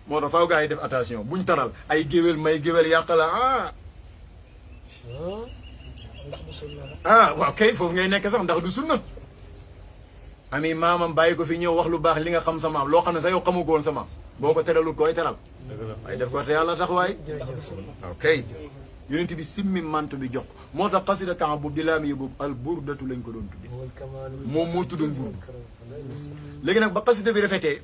moo tax faaw gaa yi def attention buñ taral ay géwél may géwél yàq la waaw kay foofu ngay nekk sax ndax du sunna ami maamam bàyyi ko fi ñëw wax lu baax li nga xam sa maam loo xam ne sax yow xamu ko woon sa maam boo ko teralul koy teral waaye def ko te yàlla tax waay ok yonent bi simmi manto bi jox moo tax xasida Kaab boobu di laami yi boobu al burdatu lañ ko doon tudde moom moo tuddoon burdu léegi nag ba xasida bi rafetee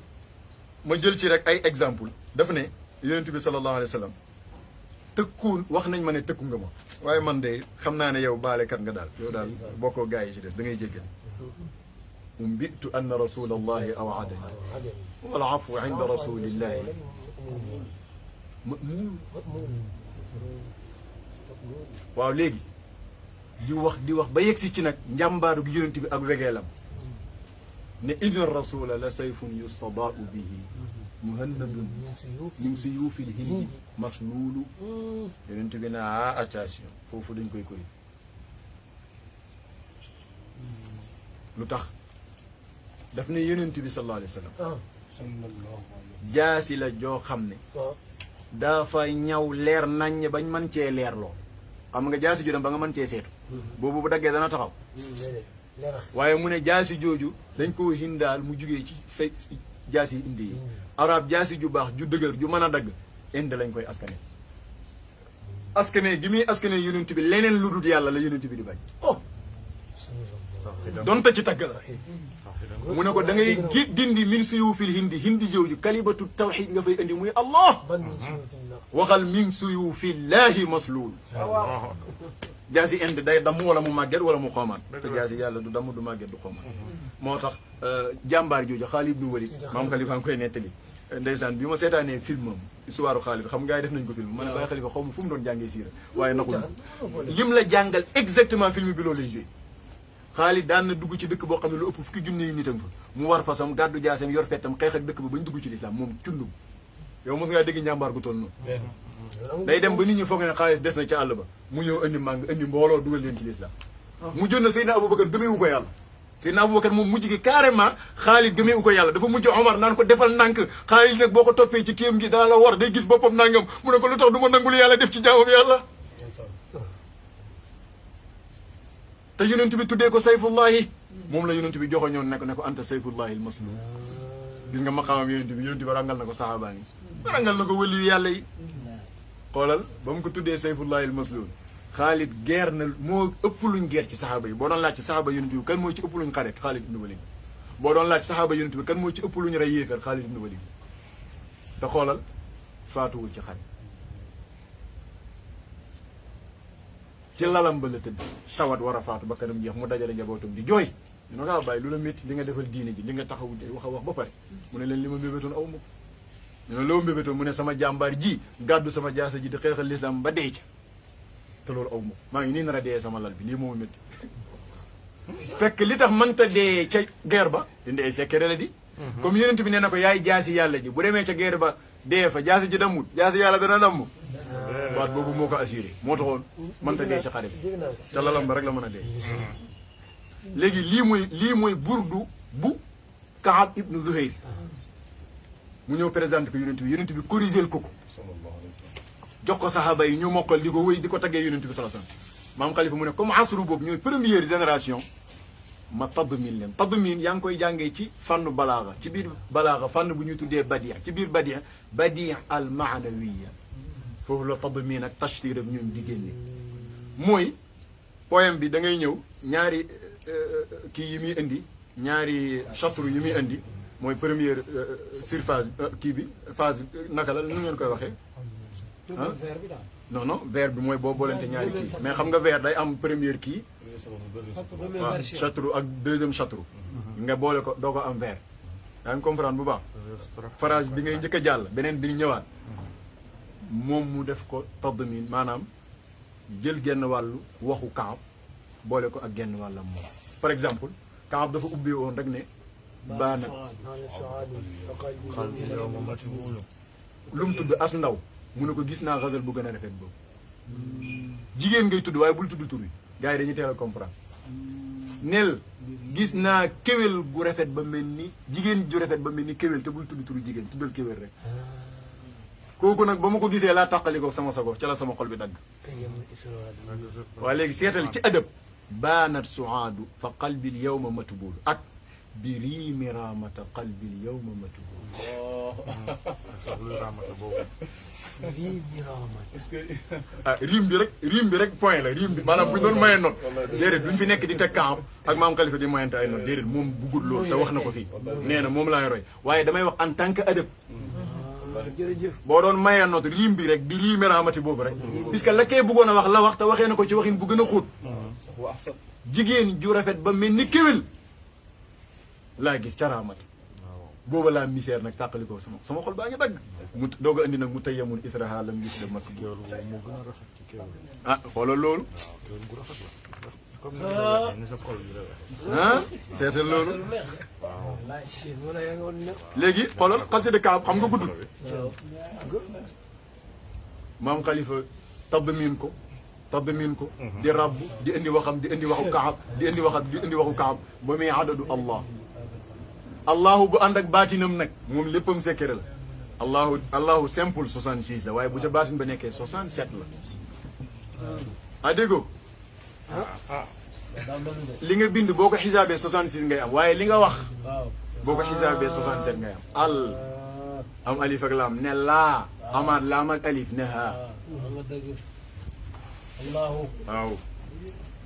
ma jël ci rek ay exemple daf ne yonent bi sallallahu alayhi wa sallam tëkkuun wax nañ ma ne tëkku nga ma waaye man de xam naa ne yow baalekat nga daal yow daal bokkoo gaa yi ci des da ngay jéggal umbitu anna rasulallahi awaadani wal afwu inda rasulillahi ma'muul waaw léegi di wax ba yegsi ci nag njàmbaaru gi yonent bi ak wegeelam ne inna rasula la sayfun yustadaau bihi muhannadun min suyuufil hindi masluulu yonent bi ne attention foofu dañ koy lu tax daf ne yonent bi sallallahu alayhi wa sallam jaasi la joo xam ne dafa ñaw leer naññ bañ mën cee leerloo xam nga jaasi ju dem ba nga mën cee seetu boobu bu daggee dana taxaw waaye mu ne jaasi jooju dañ koo hindaal mu jugee ci sa jaasi yi indi yi arab jaasi ju baax ju dëgër ju mën a dagg indi lañ koy askane gi muy askane yonent bi leneen lu dul yàlla la yonent bi di bañ donte ci tagg la mu ne ko da ngay dindi min suyuufil hindi jooju kalibatu tawxid nga fay indi muy allah waxal min suyuufillahi masluul jaasi indi day damm wala mu màgget wala mu xoomaat te jaasi yàlla du damm du màgget du xoomaat moo tax jàmbaar jooju Xaalid ibn Walid maam Xalifa nga koy nettali ndeysaan bi ma seetaanee film am histoire Xaalid xam nga def nañ ko film ma ne Baye Khalifa xaw ma fu mu doon jàngee siira waaye naxul lim la jàngal exactement film bi loolu lay joué Xaalid daan na dugg ci dëkk boo xam ne lu ëpp fukki junni yi nitam fa mu war fasam gàddu jaaseem yor fettam xeex ak dëkk ba bañ dugg ci lislaam moom cundum yow mos ngaa dégg njàmbaar gu toll noonu day dem ba nit ñi foog ne xaalis des na ca àll ba mu ñëw indi màng indi mbooloo dugal leen ci lislaam mu jot na Seydina Aboubacar gëmeewu ko yàlla Seydina Aboubacar moom mujj gi carrément Xaalid gëmeewu ko yàlla dafa mujj Omar naan ko defal nànk Xaalid nag boo ko toppee ci kéem gi dana la war day gis boppam nangam mu ne ko lu tax du ma nangul yàlla def ci jaamam yàlla te yonent bi tuddee ko sayfullahi moom la yonent bi joxoñoon ne ko anta sayfullahi al maslul gis nga maqaamam yonent bi rangal na ko saxaabaa ngi rangal na ko wëliyu yàlla yi xoolal ba mu ko tuddee sayfullahi al maslul Xaalid guerre na moo ëpp luñ guerre ci saxaaba yi boo doon laaj ci saxaaba yonent bi kan moo ci ëpp luñ xare Xaalid ibn Walid boo doon laaj saxaaba yonent bi kan moo ci ëpp luñ rey yéefar Xaalid ibn Walid te xoolal faatuwul ci xare ci lalam ba la tëdd tawat war a faatu ba kanam jeex mu dajale njabootam di jooy ñu ne ko bàyyi lu la métti li nga defal diine ji li nga taxaw wax a wax ba pare mu ne leen li ma mbébétoon aw ma ñu ne loo mbébétoon mu ne sama jàmbaar ji gàddu sama jaasa ji di xeexal lislaam ba dee ca te loolu aw ma maa ngi nii nar a dee sama lal bi lii moo ma métti fekk li tax mënta dee ca guerre ba dindi ay secret la di comme yonent bi nee na ko yaay jaasi yàlla ji bu demee ca guerre ba dee fa jaasi ji dammut jaasi yàlla dana damm baat boobu moo ko assuré moo taxoon mënta dee ci xare bi te lalam ba rek la mën a dee léegi lii mooy burdu bu Kaab ibnu Zuhayr mu ñëw présenté ko yonent bi corrigel ko jox ko saxaaba yi ñu mokkal di ko wéy di ko taggee yonent bi sallallahu alayhi wasallam maam Khalifa mu ne comme asru boobu ñooy première génération ma tadmin leen tadmin yaa ngi koy jàngee ci fànn balaaga ci biir balaaga fànn bu ñuy tuddee badia ci biir badia al maanawiya foofu la tadmin ak tashtir ak ñoom di génne mooy poème bi da ngay ñëw ñaari kii yi muy indi ñaari chatru yi muy indi mooy première surphase kii bi phase naka la nu ngeen koy waxee ah non vers bi mooy boo boolente ñaari kii mais xam nga vers day am première kii waaw chatru ak deuxième chatru nga boole ko doo ko am vers yaa ngi comprendre bu baax phrase bi ngay njëkk a jàll beneen bi ñëwaat moom mu def ko tadmin maanaam jël genn wàllu waxu Kaab boole ko ak genn wàllam moom par exemple Kaab dafa ubbee woon rek ne baana lu mu tudd as ndaw mu ne ko gis naa xasal bu gën a rafet boobu jigéen ngay tudd waaye bul tudd tur yi gars yi dañuy teel a comprendre nel gis naa kéwél gu rafet ba mel ni jigéen ju rafet ba mel ni kéwél te bul tudd turu jigéen tuddal kéwél rek kooku nag ba ma ko gisee laa tàqali ko sama sago ca la sama xol bi dagg waaye léegi seetal ci adab baanat suaadu fa qalbil yawma matbul ak bi riimi raamata qalbil yawma matbul riim bi rek point la riim bi maanaam bu ñu doon mayee note déedéet duñ fi nekk di teg Kaab ak maam Khalifa di mayante ay note déedéet moom buggul loolu te wax na ko fii nee na moom laay roy waaye damay wax en tant que adab boo doon mayee note riim bi rek di riimi raamati boobu rek puisque la kee bëggoon a wax la wax te waxee na ko ci waxin bu gën a xóot jigéen ju rafet ba mel ni kéwél laa gis ca raamati booba laa misère nag tàqali ko sama xol baa ngi dagg mu doog a indi nag mu tayyamun itraha lam gis de mat ah xoolal loolu ah seetal loolu léegi xoolal xasida Kaab xam nga guddul maam Khalifa tadmin ko di rabb di indi waxam di indi waxu Kaab di indi waxu Kaab ba muy adadu allahu bu ànd ak baatinam nag moom léppam secret la allahu simple 66 la waaye bu ca baatin ba nekkee 67 la ah déggoo li nga bind boo ko xisaabee 66 ngay am waaye li nga wax boo ko xisaabee 67 ngay am am alif ak laam ne laa amaat laam ak alif ne haa waaw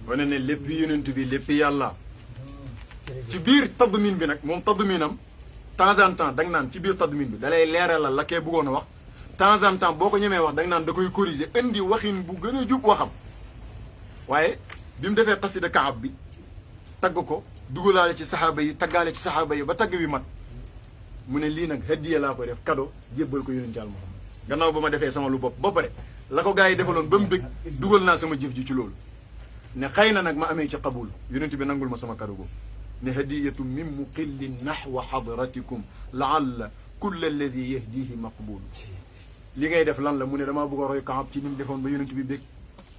wane ne lépp yonent bi lépp yàlla ci biir tadmin bi nag moom tadminam temps en temps da nga naan ci biir tadmin bi da lay leeralal la kee bëggoon a wax temps en temps boo ko ñemee wax da nga naan da koy corriger indi waxin bu gën a jub waxam waaye bi mu defee xasida Kaab bi tagg ko dugalaale ci saxaaba yi taggaale ci saxaaba yi ba tagg bi mat mu ne lii nag hadiya laa koy def cadeau jébbal ko yonent Yàlla Muhammad gannaaw ba ma defee sama lu bopp ba pare la ko gaa yi defaloon ba mu bëgg dugal naa sama jëf ji ci loolu ne xëy na nag ma amee ci qabul yonent bi nangul ma sama cadeau boobu ne hadiyatu min muqillin nahwa hadratikum laalla kulla alladi yahdihi maqbul li ngay def lan la mu ne damaa bëgg a roy Kaab ci ni mu defoon ba yonent bi bëgg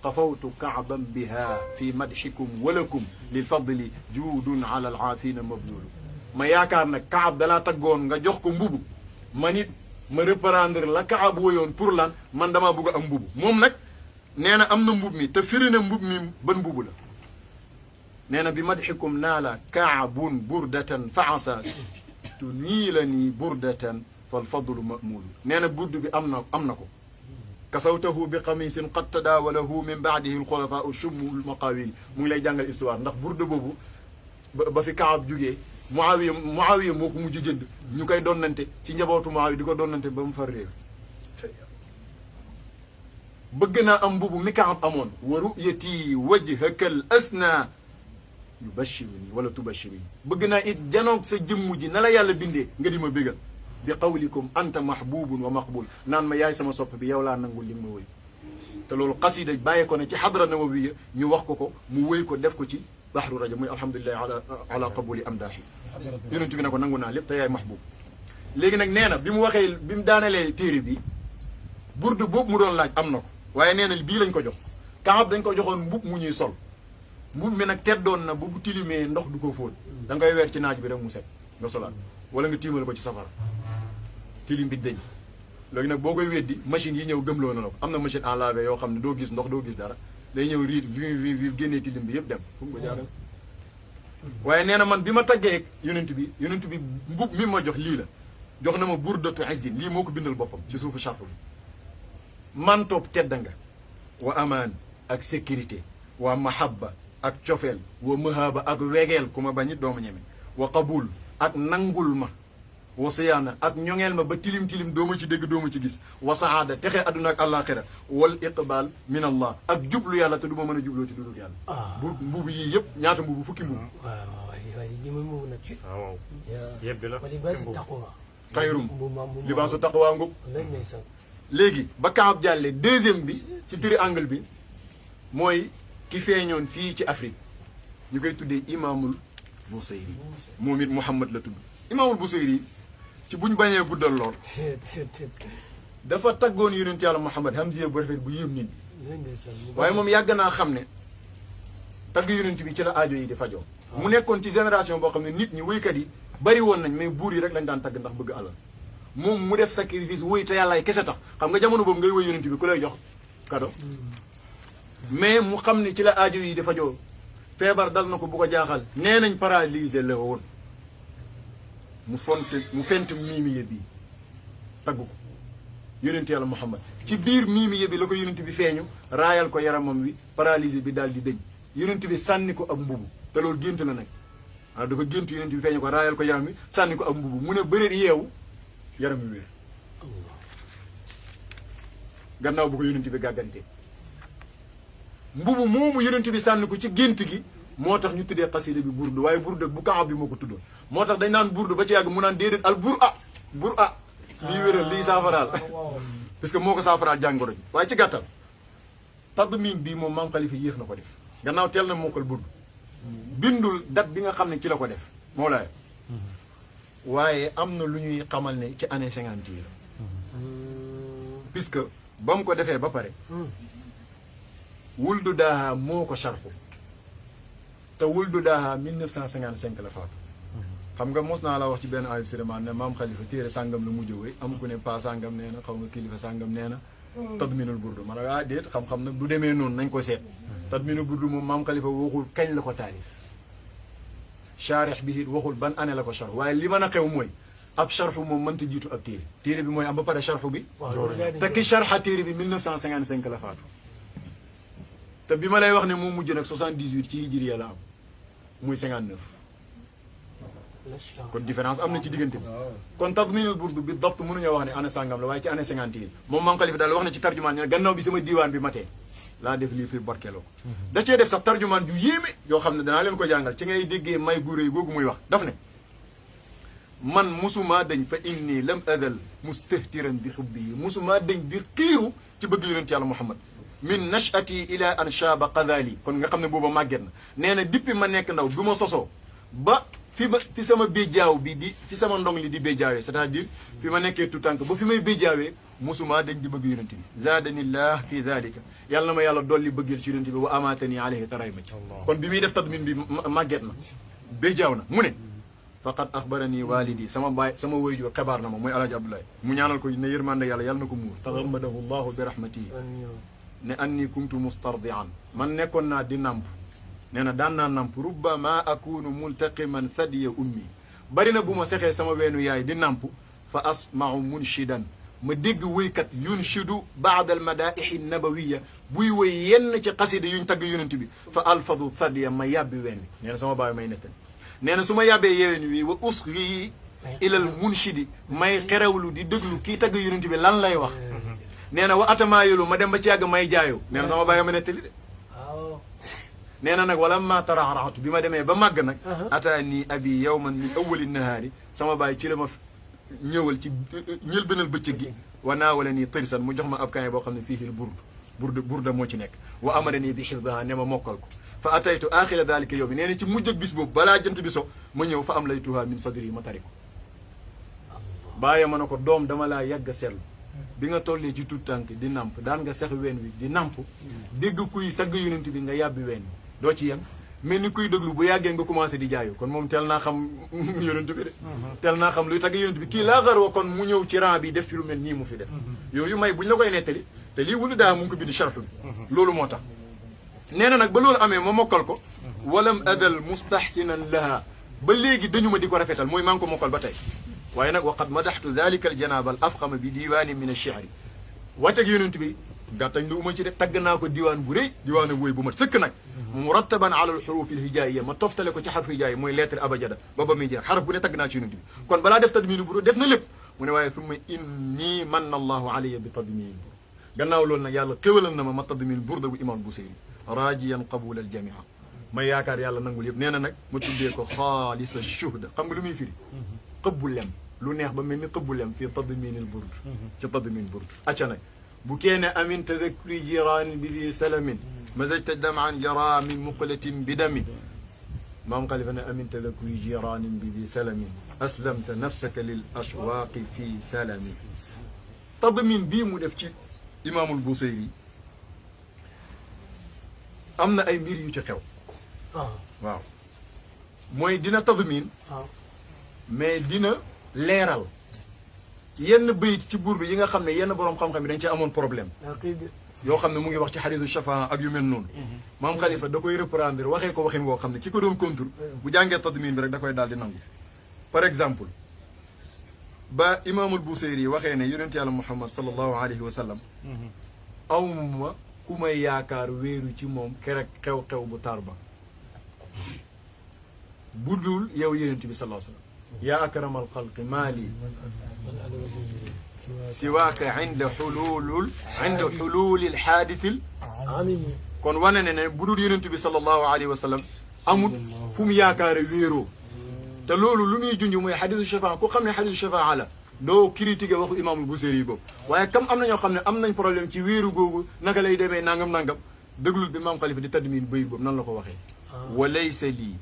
xafawtu kaaban biha fi madxikum walakum lil fadli juudun ala al aafina mablulu ma yaakaar nag Kaab dalaa taggoon nga jox ko mbubu man it ma reprendre la Kaab woyoon pour lan man damaa bëgg a am mbubu moom nag nee na am na mbub mi te firi na mbub mi ban mbubu la nee na bi madxikum naala kaabun burdatan fa asa tu nii la nii burdatan fal fadlu mamulu nee na burdu bi am na ko kasawtahu bi xamisin qad tadaawalahu min baadihi alxulafaau shummu lmaqaawil mu ngi lay jàngal histoire ndax burdu boobu ba fi Kaab jugee Muawiya moo ko mujj jënd ñu koy donnante ci njabootu Muawiya di ko donnante ba mu far réew bëgg naa am mbubu mi Kaab amoon wa ru'yati wajhakal asna yubashiruni wala tubashiruni bëgg naa it janoog sa jëmm ji na la yàlla bindee nga di ma bégal bi qawlikum anta mahbubun wa maqbul naan ma yaay sama sopp bi yow laa nangul li ma wëy te loolu xasida bàyyee ko ne ci xadra nawawiya ñu wax ko mu wëy ko def ko ci baxru raja muy alhamdulilahi ala qabuli amdaahi yonent bi ne ko nangu naa lépp te yaay mahbub léegi nag nee na bi mu waxee bi mu daanelee téere bi burdu boobu mu doon laaj am na ko waaye nee na bii lañ ko jox Kaab dañ ko joxoon mbub mu ñuy sol mbub mi nag teddoon na bu tilimee ndox du ko fóot da ngay weer ci naaj bi rek mu set nga solaat wala nga tiimal ko ci safara tilim bi dañ léegi nag boo koy weddi machine yi ñëw gëmloo na la ko am na machine à laver yoo xam ne doo gis ndox doo gis dara day ñëw riit vi génnee tilim bi yëpp dem fu mu ko jaaral waaye nee na man bi ma taggee yonent bi mbub mi ma jox lii la jox na ma burdatu izin lii moo ko bindal boppam ci suufu charfu bi mantoob tedda nga wa amaan ak sécurité wa mahabba ak cofeel wa mahaba ak wegeel ku ma bañit dooma ñeme wa qabul ak nangul ma wa siyaana ak ñoŋeel ma ba tilim-tilim dooma ci dégg dooma ci gis wa saada texe adduna ak àllaaxira wal iqbal min allah ak jublu yàlla te du ma mën a jubloo ci dudul yàlla mbubu yii yëpp ñaata mbubu fukki mbubu waaw ñi muy mbubu nag ci waaw yëpp bi la libaasu taqwa xayrum libaasu taqwa ngub ndeysaan léegi ba Kaab jàlle deuxième bi ci triangle bi mooy ki feeñoon fii ci Afrique ñu koy tuddee imaamul Busayri moom it Muhammad la tudd imaamul Busayri ci buñ bañee guddal lool dafa taggoon yonent yàlla Muhammad hamziya bu rafet bu yéem nit ñi waaye moom yàgg naa xam ne tagg yonent bi ci la aajo yi di fajoo mu nekkoon ci génération boo xam ne nit ñi wéykat yi bari woon nañ mais buur yi rek lañ daan tagg ndax bëgg alal moom mu def sacrifice wéy te yàllaay kese tax xam nga jamono boobu ngay wéy yonent bi ku lay jox kado mais mu xam ne ci la aajo yi di fajoo feebar dal na ko bu ko jaaxal nee nañ paralysé la woon mu fent miimiye bi tagg ko yonent yàlla Muhammad ci biir miimiye bi la ko yonent bi feeñu raayal ko yaramam wi paralysé bi daal di dëñ yonent bi sànni ko ab mbubu te loolu gént la nag waaw dafa gént yonent bi feeñu ko raayal ko yaram wi sànni ko ab mbubu mu ne bëreet yeewu yaram wi wér gannaaw bu ko yonent bi gàggante mbubu moomu yonent bi sànni ko ci gént gi moo tax ñu tuddee xasida bi burdu waaye burdu bu Kaab bi moo ko tuddoon moo tax dañ naan burdu ba ci yàgg mu naan déedéet al bur a lii wéral lii saafaraal parce que moo ko saafaraal jàngoro ji waaye ci gàttal tadmin bii moom maam Xalifa yéex na ko def gannaaw teel na mokkal burdu bindul date bi nga xam ne ci la ko def moo laay waaye am na lu ñuy xamal ne ci année 50 yi la puisque ba mu ko defee ba pare wuldu daaha moo ko charxu te wuldu daaha 1955 la faatu xam nga mos naa la wax ci benn enregistrement ne maam Xalifa téere sàngam la mujj wéy am ku ne pa sàngam nee na xaw nga kilifa sàngam nee na tadminul burdu ma ne ah déet xam-xam nag du demee noonu nañ ko seet tadminul burdu moom maam Xalifa waxul kañ la ko taalif charix bi it waxul ban année la ko charx waaye li mën a xew mooy ab charxu moom mënta jiitu ab téere bi mooy am ba pare charxu bi te ki charxa téere bi 1955 la faatu te bi ma lay wax ne moo mujj nag 78 ci hijriya la am muy 59 kon différence am na ci diggante bi kon tadminul burdu bi dapt mënuñoo wax ne année sangam la waaye ci année 50 yi moom maam Xalifa daal wax na ci tarjumaan ne gannaaw bi sama diiwaan bi matee laa def lii fi barkeeloo da cee def sax tarjumaan ju yéeme yoo xam ne danaa leen ko jàngal ci ngay déggee may gu réy googu muy wax daf ne man musumaa dañ fa inni lam adal mustahtiran bi xubbi yi musumaa dañ di xiiru ci bëgg yonent yàlla Muhammad min nachati ila an shaaba qadali kon nga xam ne booba màgget na nee na dippi ma nekk ndaw bi ma sosoo ba fi sama béjjaaw bi di fi sama ndong li di béjjaawee c'est-à-dire fi ma nekkee tout tànk ba fi may béjjaawee musumaa dañ di bëgg yonent bi zaadanillah fi dalika yàlla na ma yàlla dolli bëggeel ci yonent bi wa amatani alayhi taray ma ci kon bi muy def tadmin bi màgget na béjjaaw na mu ne faqad axbarani walidi sama baay sama waajur xabaar na ma mooy alaaji Abdoulaye mu ñaanal ko ne yërmande yàlla yàlla na ko muur taxammadahu llahu bi rahmatihi ne anni kuntu mustardian man nekkoon naa di namp nee na daan naa namp rubbama akunu multaqiman thadiya ummi bari na bu ma sexee sama weenu yaay di namp fa asmau munshidan ma dégg wëykat yunshidu baada al madaihi nabawiya buy wëy yenn ci xasida yuñ tagg yonent bi fa alfadu thadiya ma yàbbi ween wi nee na sama baay may nettali nee na su ma yàbbee yeween wi wa usri ilal munshidi may xerewlu di déglu kii tagg yonent bi lan lay wax nee na wa atamayelu ma dem ba ci yàgg may jaayu nee na sama bàyyi ma nettali de nee na nag wala ma taraxaraxatu bi ma demee ba màgg nag ataani abi yawman min awali nahaari sama bàyyi ci la ma ñëwal ci ñëlbénal bëccëg gi wa naawala nii tërisan mu jox ma ab kaay boo xam ne fiihil burda moo ci nekk wa amara nii bi xifdaha ne ma mokkal ko fa ataytu axira dalika yow bi nee na ci mujjëg bis boobu balaa jant bi so ma ñëw fa am lay tuha min sadri ma tari ko bàyyi ma ne ko doom dama laa yàgg a seetlu bi nga tollee ci tuut tànk di namp daan nga sex ween wi di namp dégg kuy tagg yonent bi nga yàbbi ween wi doo ci yem mel ni kuy déglu bu yàggee nga commencé di jaayu kon moom teel naa xam yonent bi de teel naa xam luy tagg yonent bi kii laa xar wa kon mu ñëw ci rang bi def fi lu mel nii mu fi def yooyu may buñ la koy nettali te lii wulu daa mu ngi ko bind sharh bi loolu moo tax nee na nag ba loolu amee ma mokkal ko walam adal mustahsinan laha ba léegi dañu ma di ko rafetal mooy maa ngi ko mokkal ba tey waaye nag waqad madaxtu dalika al janaaba al afxama bi diwaani min ash-shi'ri wàcceg yonent bi gàttañ lu uma ci def tagg naa ko diwaan bu rëy diwaanu wooy bu mat sëkk nag murattaban ala al xuruf al hijaaiya ma toftale ko ci xarf hijaay mooy lettre abajada ba ba muy jeex xaraf bu ne tagg naa ci yonent bi kon balaa def tadmini bu def na lépp mu ne waaye summa inni manna allahu alayya bi tadmini gannaaw loolu nag yàlla xéwalal na ma tadmin burda bu imam Busayri rajiyan qabula al jamia may yaakaar yàlla nangul yëpp nee na nag ma tuddee ko xaalisa shuhda xam nga lu muy firi xëbbu lem lu neex ba mel ni xëbbu lem fii tadminil burd ci tadmin burd acca nag bu keene amin tadakuri jiraan bi di salamin mazajta daman jara min muqlatin bi damin maam xalifa ne amin tadakuri jiraanin bi di salamin aslamta nafsaka lil ashwaaqi fi salamin tadmin bii mu def ci imaamul Busayri am na ay mbir yu ci xew waaw mooy dina tadmin mais dina leeral yenn bayit ci burdu yi nga xam ne yenn boroom xam-xam yi dañ ci amoon problème yoo xam ne mu ngi wax ci xadiisu shafaa ak yu mel noonu maam xalifa da koy reprendre waxee ko waxin woo xam ne ki ko doon contour bu jàngee tadmin bi rek da koy daal di nangu par exemple ba imaamul Busayri waxee ne yonent yàlla Muhammad sallallahu alayhi wa sallam awma ku may yaakaar wéeru ci moom kerek xew-xew bu tar ba budul yow yonent bi sallallahu alayhi wa sallam yaa akramal xalqi maali siwaaka inda xuluulil xaadisil kon wane ne budul yonent bi sallallahu alayhi wa sallam amut fu mu yaakaare wéeroo te loolu lu muy junj mooy xadisu shafaa ku xam ne xadisu shafaa la doo critiqué waxu imaamul Busayri yi boobu waaye comme am na ñoo xam ne am nañ problème ci wéeru googu naka lay demee nangam-nangam déglul bi maam xalifa di tadmin bayit boobu nan la ko waxee wa laysa lii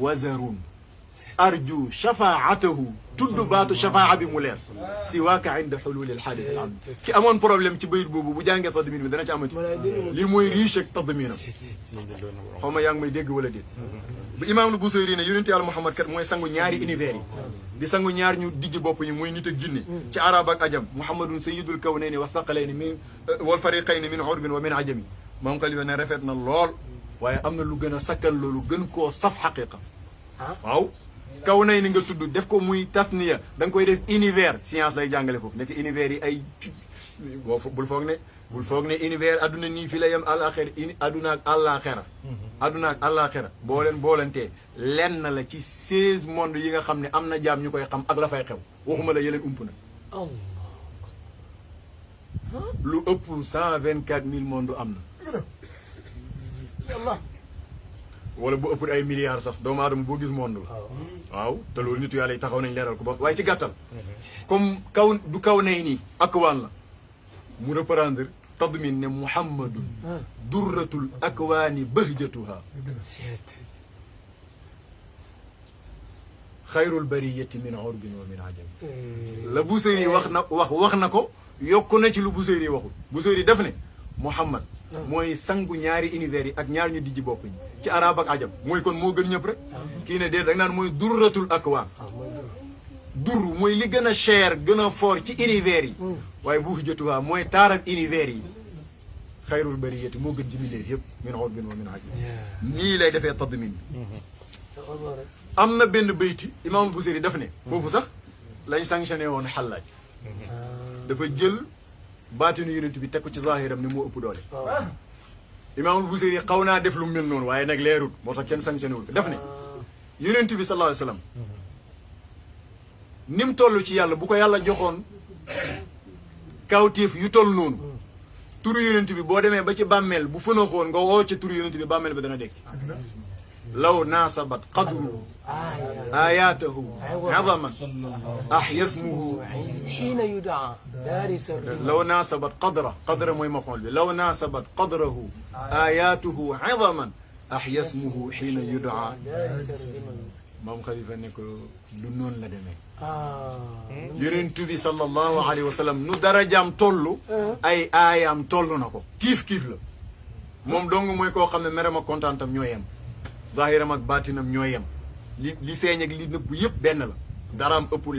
wazarun arju shafaatahu tudd baatu shafaa bi mu leer si waaka inda xululi alxaadis al am ki amoon problème ci bayit boobu bu jàngee tadmin bi dana ci amati lii mooy riche ak tadminam xaw ma yaa ngi may dégg wala déet bu imaamul Busayri ne yonent yàlla Muhammad kat mooy sangu ñaari univers yi di sangu ñaar ñu dijj bopp ñi mooy nit ak jinne ci arab ak ajam muhammadun sayyidul kawnayni wa thaqalayni min wal fariqayni min urbin wa min ajami moom xalifa ne rafet na lool waaye am na lu gën a sakkan loolu gën koo saf xaqiqa waaw kawnayni nga tudd def ko muy tasniya da nga koy def univers science lay jàngale foofu nekk univers yi ay bul foog ne univers adduna nii fi la yem àlaxira adduna ak àlaxira adduna ak àlaxira boolentee lenn la ci 16 monde yi nga xam ne am na jaam ñu koy xam ak la fay xew waxuma la yeleen ump na lu ëpp 124 000 monde am na wala bu ëpp ay milliards sax doomu aadama boo gis monde la waaw te loolu nitu yàlla yi taxaw nañ leeral ko ba waaye ci gàttal comme kaw du kaw nay nii akwaan la mu reprendre tadmin ne muhammadun durratul akwaani bahjatuha xayrul bariyati min urbin wa min ajam la Busayri wax na ko yokku na ci lu Busayri waxul Busayri def ne muhammad mooy sangu ñaari univers yi ak ñaar ñu dijji bopp ñi ci arab ak ajam mooy kon moo gën ñëpp rek kii ne déet da nga naan mooy durratul akwaan dur mooy li gën a cher gën a fort ci univers yi waaye bu hujjatuha mooy taarab univers yi xayrul bariyati moo gën ci mbindeef yëpp min urbin wa min ajam nii lay defee tadmin bi am na benn bayti imaam Busiri daf ne foofu sax lañ sanctionné woon xallaaj dafa jël baatinu yonent bi teg ko ci zahiram ni moo ëpp doole imaam Busiri xaw naa def lu mel noonu waaye nag leerul moo tax kenn sanctionné wul ko daf ne yonent bi sallallahu alayhi wa sallam ni mu toll ci yàlla bu ko yàlla joxoon kawtéef yu toll noonu turu yonent bi boo demee ba ci bàmmeel bu fënaxoon nga woo ca turu yonent bi bàmmeel ba dana dekk law naasabat qadru ayaatahu azaman ahya ismuhu xiina yudaa daari sarri law naasabat qadra mooy mafool bi law naasabat qadrahu ayaatuhu azaman ahya ismuhu xiina yudaa moom xalifa ne ko du noonu la demee yonent bi sallallahu alayhi wa sallam nu darajaam toll ay aayaam toll na ko kiif la moom dong mooy koo xam ne meram ak kontaantam ñoo yem zahiram ak baatinam ñoo yem li feeñ ak li nëbb yëpp benn la daraam ëppul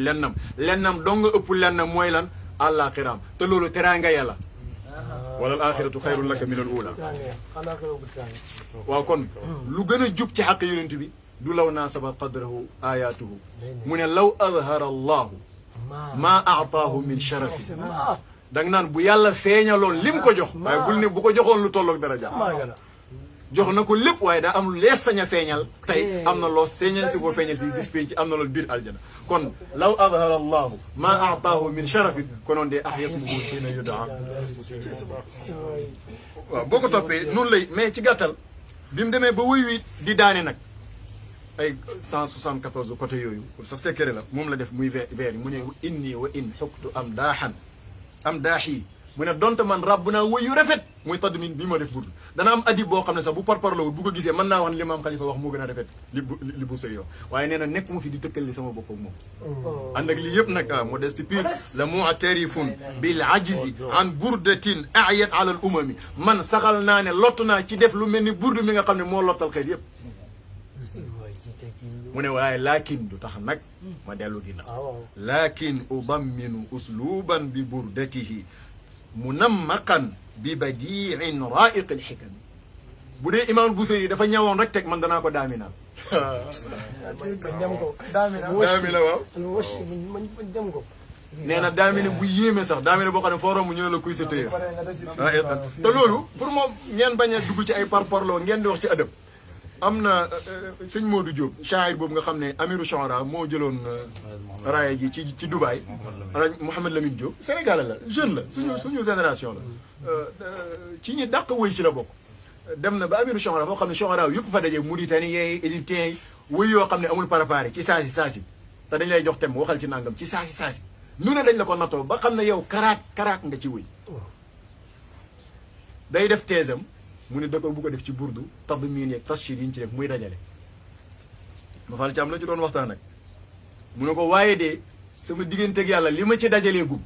lennam dong ëppul lennam mooy lan àllaaxiraam te loolu teraanga yàlla wala al axiratu xayrun laka min al ula waaw kon lu gën a jub ci xaq yonent bi du law naasaba qadrahu ayatuhu mu ne law adhara allahu maa aataahu min sharafi da nga naan bu yàlla feeñaloon lim ko jox waaye bul ne bu ko joxoon lu tolloog daraja jox na ko lépp waaye daa am lu lees sañ a feeñal tey am na loo seeñal si boo feeñal fii bis pénc am na loolu biir aljana kon law adhara allahu maa aataahu min sharafin konoon dee ahyasmuhu xiina yudaa waaw boo ko toppee noonu lay mais ci gàttal bi mu demee ba wuy wi di daane nag ay 174 côté yooyu sax secret la moom la def muy vers yi mu ne inni wa in xuktu am daaxii mu ne donte man ràbb naa woy yu rafet muy tadmin bi ma def burdu dana am adib boo xam ne sax bu parparloo bu ko gisee mën naa wax li maam Xalifa wax moo gën a rafet li bu sëy yow waaye nee na nekk mu fi di tëkkal li sama bopp ak moom ànd ak lii yëpp nag modeste pire la mu'tarifun bil ajizi an burdatin ayat ala al umami man saxal naa ne lott naa ci def lu mel ni burdu mi nga xam ne moo lottal xeet yëpp mu ne waaye laakin du tax nag ma dellu ginnaaw laakin udamminu usluban bi burdatihi munammaqan bi badiin raiq alxikam bu dee imaam Busiri dafa ñawoon rek teg man danaa ko daaminal daamina waaw nee na daamina bu yéeme sax daamina boo xam ne foo romb ñu ne la kuy sa tëyër te loolu pour moom ngeen bañ a dugg ci ay parparloo ngeen di wax ci adab am na sëñ Modou Diop shaahir boobu nga xam ne amiru shu'ara moo jëloon raaya ji ci Dubaï alaaj Mouhamed Lamine Diop Sénégalais la jeune la suñu génération la ci ñi dàq wëy ci la bokk dem na ba amiru shu'ara foo xam ne shu'ara yëpp fa daje Mauritaniens yi égyptiens yi wëy yoo xam ne amul préparé ci saasi te dañ lay jox tem waxal ci nangam ci saasi nu ne dañ la ko nattoo ba xam ne yow karaak nga ci wëy day def teesam mu ne da ko bu ko def ci burdu tadmin yeeg tashir yi ñu ci def muy dajale ma fal ci am la ci doon waxtaan nag mu ne ko waaye de sama digganteeg yàlla li ma ci dajalee gum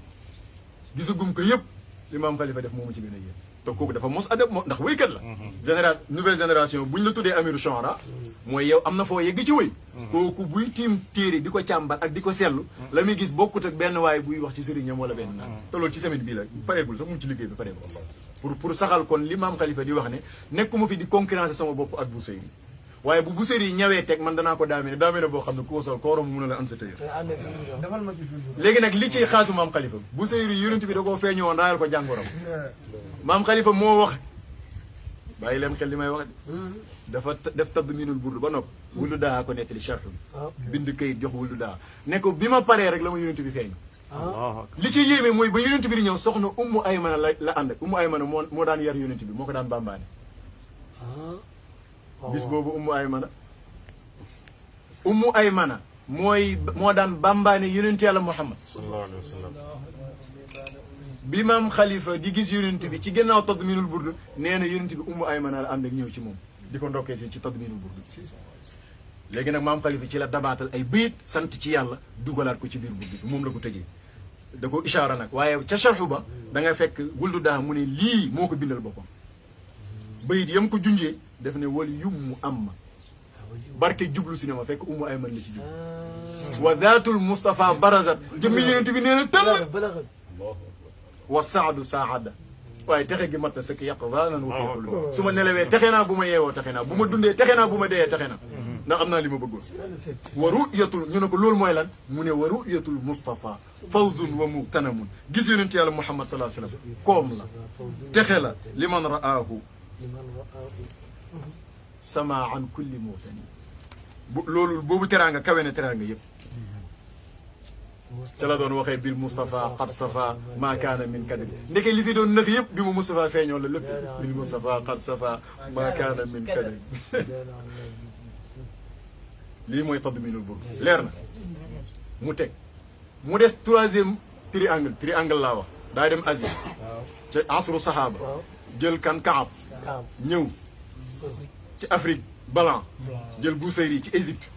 gisagum ko yëpp li maam Xalifa def moo ma ci gën a yéen te kooku dafa mos adab moo ndax wéykat la nouvelle génération buñ la tuddee amiru shu'ara mooy yow am na foo yegg ci wéy kooku buy tiim téere di ko càmbar ak di ko seetlu la muy gis bokkut ak benn waaye buy wax ci sëriñam wala benn naan te loolu ci semaine bii la pareegul sax mu ngi ci liggéey bi pareegul pour saxal kon li maam Xalifa di wax ne nekkuma fi di concurrencer sama bopp ak Busiri waaye bu Busiri ñawee teg man danaa ko daamine boo xam ne ku ko sol koo romb mun a la an sa tëyër léegi nag li ciy xaasu maam Xalifa Busiri yonent bi da koo feeñu woon raayal ko jàngoroom maam Xalifa moo wax bàyyi leen xel li may wax dafa def tadminul burdu ba nopp wuldu daa ko nettali charh bi bind kayit jox wuldu daa ne ko bi ma paree rek la ma yonent bi feeñu li ci yéeme mooy ba yonent bi di ñëw soxna Ummu Aymana la ànd ak Ummu Aymana moo daan yar yonent bi moo ko daan bambaane bis boobu ummu aymana moo daan bambaane yonent yàlla Muhammad sallallahu alayhi wa sallam. bi maam xalifa di gis yonent bi ci gannaaw tadminul burdu nee na yonent bi ummu aymana la ànd ak ñëw ci moom di ko ndokkee si ci tadminul burdu léegi nag maam xalifa ci la dabaatal ay bayit sant ci yàlla dugalaat ko ci biir burdu bi moom la ko tëjee da ko ishaara nag waaye ca sharxu ba da nga fekk wuldu daa mu ne lii moo ko bindal boppam bayit yam ko junjee def ne wal yummu amma barke jublu si ne ma fekk ummu ayman la ci jublu wa daatul Mustafa barazat jëmmi yonent bi nee na tëll wa saadu saada waaye texe gi mat na sëkk yàq waanan wa féexulu su ma nelawee texe naa bu ma yeewoo texe naa bu ma dundee texe naa bu ma deyee texe naa ndax am naa li ma bëggoon wa ruyatul ñu ne ko loolu mooy lan mu ne wa ruyatul Mustafa fawzun wa mugtanamun gis yonent yàlla Muhammad sallallahu alayhi wa sallam koom la texe la liman ra'aahu sama an kulli mutani loolu boobu teraanga kawe na teraanga yëpp ca la doon waxee bil Moustapha qad safa maa kaana min kadib ndeke li fi doon nëx yëpp bi mu Moustapha feeñoo la lépp bil Moustapha qad safa maa kaana min kadib lii mooy tadminul burd leer na mu teg mu des troisième triangle laa wax daa dem Asie ca asru sahaaba jël kan Kaab ñëw ci Afrique Balan jël Bousayri ci Égypte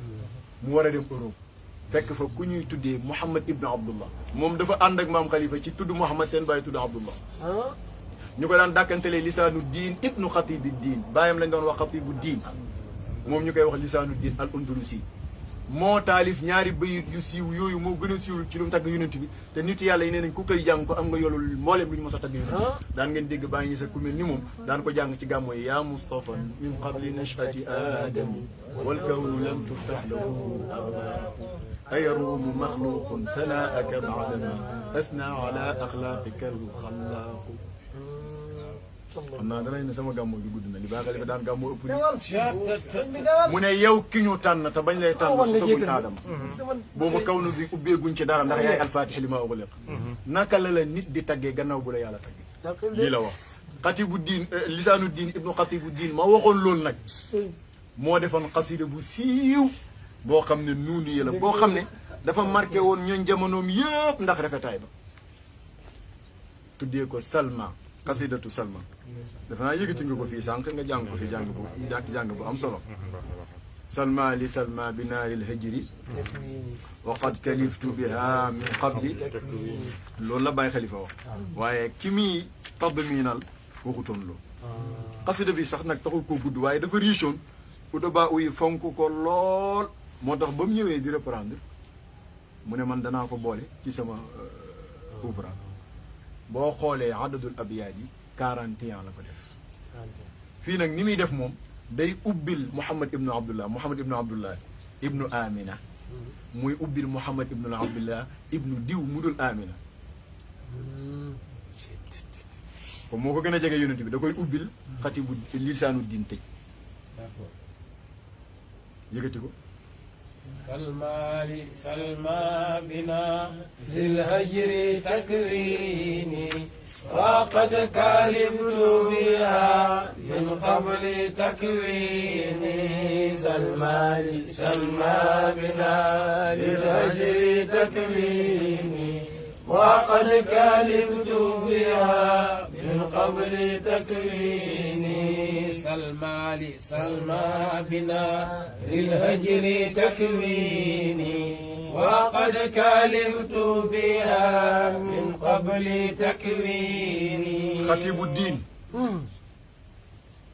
mu war a dem Europe fekk fa ku ñuy tuddee Mouhamad Ibn Abdullah moom dafa ànd ak maam Khalifa ci tudd Mouhamad seen bàyyi tudd Abdullah ñu ko daan dàkkantelee lisaanu diin ibnu xatibi diin bàyyam lañ doon wax xatibu diin moom ñu koy wax lisaanu diin al undulusi moo taalif ñaari bayit yu siiw yooyu moo gën a siiw ci lu mu tagg yonent bi te nit yàlla yi nee nañ ku koy jàng ko am nga yolul mbooleem lu ñu mos a tagg yonent bi daan ngeen dégg bàyyi ñi sa ku mel ni moom daan ko jàng ci gàmmo yi yaa Mustafa min qabli nashati aadam wal kawnu lam tuftax lahu ayaruumu maxluqun sanaaka baadama asna ala axlaaqika alxalaaqu xam naa danañ ne sama gàmmo gi gudd na li baa Xalifa daan gàmmo ëpp li mu ne yow ki ñu tànn te bañ lay tànn su saguñ aadama boobu kaw nu bi ubbeeguñ ci dara ndax yaay alfatix li maa uxliq naka la la nit di taggee gannaaw bu la yàlla taggee lii la wax xatibu diin lisaanu diin ibnu xatibu diin ma waxoon loolu nag moo defoon xasida bu siiw boo xam ne nuunu yi la boo xam ne dafa marqué woon ñooñ jamonoom yëpp ndax rafetaay ba tuddee ko Salma xasidatu Salma dafa naa yëgati nga ko fii sànq nga jàng ko fi jàng bu am solo Salma li Salma bi naaril hijri wa qad kaliftu biha min qabli loolu la Baye Khalifa wax waaye ki muy tadminal waxutoon loolu xasida bi sax nag taxul koo gudd waaye dafa riichoon udaba uyi fonk ko lool moo tax ba mu ñëwee di reprendre mu ne man danaa ko boole ci sama ouvrage boo xoolee adadul abyaat yi 41 la ko def fii nag ni muy def moom day ubbil Mouhamad ibnu Abdullah ibnu Amina muy ubbil Mouhamad ibnu Abdullah ibnu diw mu dul Amina comme moo ko gën a jege yonent bi da koy ubbil xatibu lisaanu diin tëj yëkkati ko سلمى بنا للهجر تكويني وقد كالفت بها من قبل تكويني سلمى بنا للهجر تكويني وقد كالفت بها من قبل تكويني سلمى بنا للهجر تكويني وقد كالفت بها من قبل تكويني xatibu diin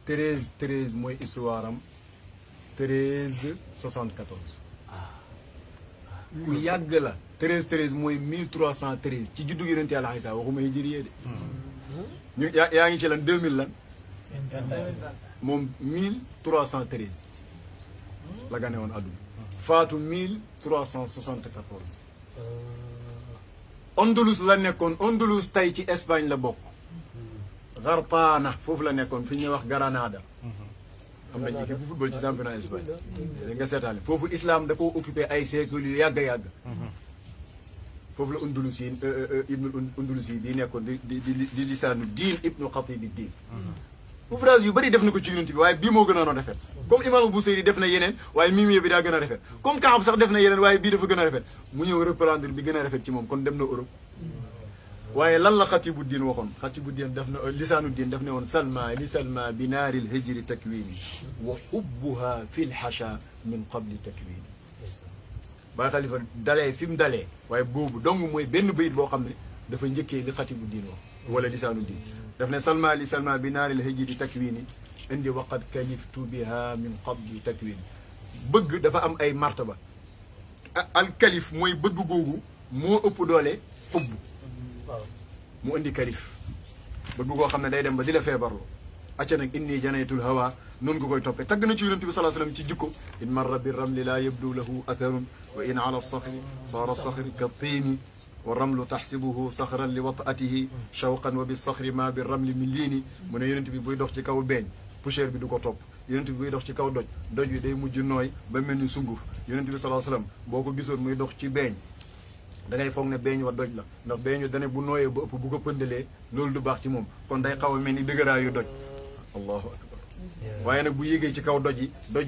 13 mooy histoire am 1374 ku yàgg la 13 mooy 1313 ci juddu yonent Yàlla Iisaa waxuma hijriye de ñu yaa ngi ci lan 2000 lan moom 1313 la gane woon àdduna faatu 1374 Andalus la nekkoon Andalus tey ci Espagne la bokk Gartana foofu la nekkoon fi ñuy wax Granada am na équipe bu football ci championnat Espagne da nga seetaale foofu islam da koo occupé ay siècles yu yàgg foofu la Andalus yi ibnu Andalus yi di nekkoon di lisaanu diin ibnu xatibi diin ouvrage yu bëri def na ko ci yonent bi waaye bii moo gënoon a rafet comme imam Busayri def na yeneen waaye Mimiya bi daa gën a rafet comme Kaab sax def na yeneen waaye bii dafa gën a rafet mu ñëw reprendre bi gën a rafet ci moom kon dem na Europe waaye lan la xatibu diin waxoon xatibu diin def na lisaanu diin def ne woon salma li salma bi naaril hijri takwini wa hubbuha fi lxacha min qabli takwini Baay Xalifa dalee fi mu dalee waaye boobu dong mooy benn bayit boo xam ne dafa njëkkee li xatibu diin wax wala lisaanu diin daf ne salma li salma bi naaril hijri takwini indi waqad kaliftu biha min qabli takwini bëgg dafa am ay martaba al kalif mooy bëgg googu moo ëpp doole xubb mu indi kalif bëgg koo xam ne day dem ba di la feebarloo acca nag inni janaytul hawa noonu nga koy toppee tagg na ci yonent bi salaa sallam ci jikko in marra bi ramli laa yabdu lahu atharun wa in ala saxri saara saxri ka tiini wa ramlu taxsibuhu saxran li wataatihi shawqan wa bi saxri ma bi ramli min liini mu ne yonent bi buy dox ci kaw beeñ poussière bi du ko topp yonent bi buy dox ci kaw doj doj bi day mujj nooy ba mel ni sunguf yonent bi salaa sallam boo ko gisoon muy dox ci beeñ da ngay foog ne beeñ wa doj la ndax beeñu dane bu nooyee ba ëpp bu ko pëndalee loolu du baax ci moom kon day xaw a mel ni dëgëraayu doj allahu akbar waaye nag bu yégee ci kaw doj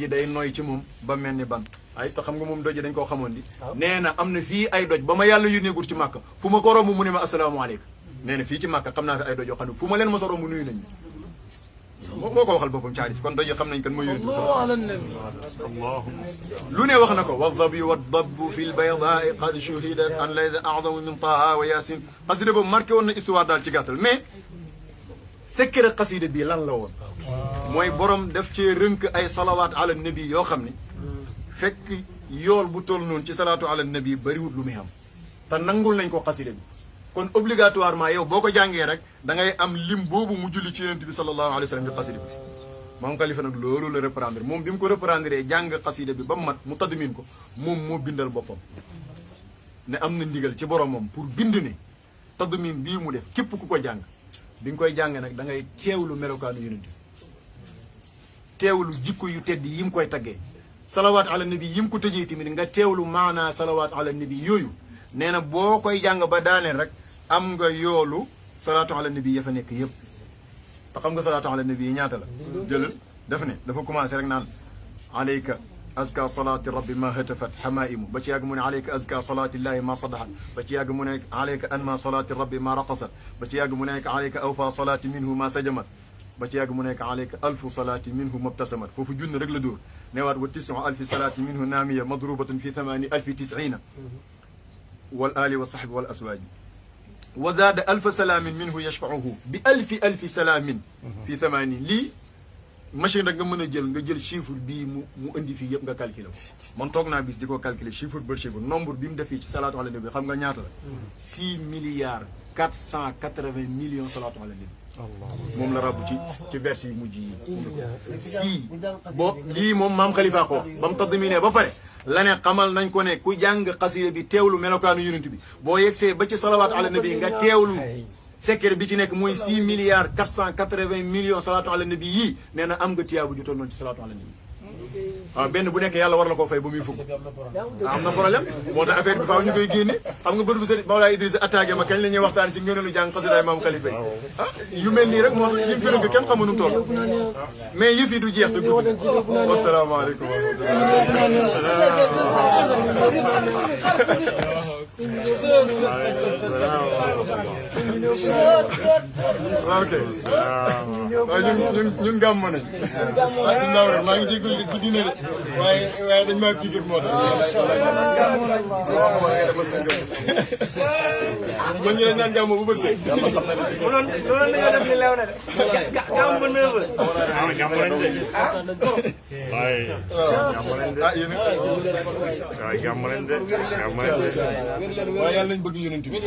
yi day nooy ci moom ba mel ni ban ay te xam nga moom doj yi dañ koo xamoon di nee na am na fii ay doj ba ma yàlla yónneegul ci màkk fu ma ko romb mu ne ma asalaamaaleykum nee na fii ci màkk xam naa fi ay doj yoo xam ne fu ma leen ma sa romb nuyu nañ moo ko waxal boppam caaris kon doj yi xam nañ kan mooy yónni lu ne wax na ko wazabi wa dabbu fi lbaydaai qad shuhidat an laysa a'zamu min taha wa yasin xasida boobu marqué woon na histoire daal ci gàttal mais secret xasida bii lan la woon mooy borom def cee rënk ay salawaat ala nabi yoo xam ne fekk yool bu toll noonu ci salaatu ala nabi bariwut lu muy am te nangul nañ ko xasida bi kon obligatoirement yow boo ko jàngee rek da ngay am lim boobu mu julli ci yonent bi sallallahu alayhi wa sallam bi xasida bi maam Khalifa nag loolu la reprendre moom bi mu ko reprendre jàng xasida bi ba mu mat mu tadmin ko moom moo bindal boppam ne am na ndigal ci boromam pour bind ne tadmin bii mu def képp ku ko jàng bi nga koy jàng nag da ngay teewlu melokaanu yonent bi teewlu jikko yu tedd yi mu koy taggee salawaat ala nabi yi mu ko tëjee tamit nga teewlu maanaa salawaat ala nabi yooyu nee na boo koy jàng ba daaneel rek am nga yoolu salaatu ala nabi ya fa nekk yëpp te xam nga salaatu ala nabi yi ñaata la jëlal daf ne dafa commencé rek naan alayka azka salaati rabbi ma hatafat hamaimu ba ci yàgg mu ne alayka azka salaati llahi ma sadahat ba ci yàgg mu ne alayka anma salaati rabbi ma raqasat ba ci yàgg mu nekk alayka awfa salaati minhu ma sajamat ba ci yàgg mu nekk alayka alfu salaati minhu mubtasamat foofu junn rek la dóor neewaat wa 9,000 salaati minhu naamiya madrubatun fi 8,090 wal ali wa sahbi wal aswaaji wa zaada alfa salaamin minhu yashfauhu bi alfi salaamin fi 80 lii machine rek nga mën a jël chiffre bii mu indi fii yëpp nga calculer ko man toog naa bis di ko calculer chiffre par chiffre nombre bi mu def fii ci salaatu ala nabi xam nga ñaata la 6 milliards 480 millions salaatu ala nabi moom la rabu ci vers yi mujj yi si bo lii moom maam Khalifa ko ba mu tadminee ba pare la ne xamal nañ ko ne ku jàng xasida bi teewlu melokaanu yonent bi boo yegsee ba ci salawaat ala nabi nga teewlu secret bi ci nekk mooy 6 milliards 480 millions salaatu ala nabi yii nee na am nga tiyaabu ju toll noonu ci salaatu ala nabi waaw benn bu nekk yàlla war la koo fay ba muy fukk am na problème moo tax affaire bi faaw ñu koy génne xam nga bër bu seen Mawlaay Idrissa attaqué ma kañ la ñuy waxtaan ci ngëneelu jàng xasidaay maam Khalifa yi yu mel nii rek moo yim fi nga kenn xamu nu mu toll mais yëf yi du jeex te gudd wasalaamaaleykum ok waaw ñun gàmm nañ waaye si ndaw rek maa ngi jégalu guddi na de waaye dañ maa figir moo tax man ñu ne naan gàmm bu bët see mënoon nañoo def li lew na de gàmm ba 9 heures jàmm nañ de waaye yéen jàmm nañ de waaye yàlla nañ bëgg yonent bi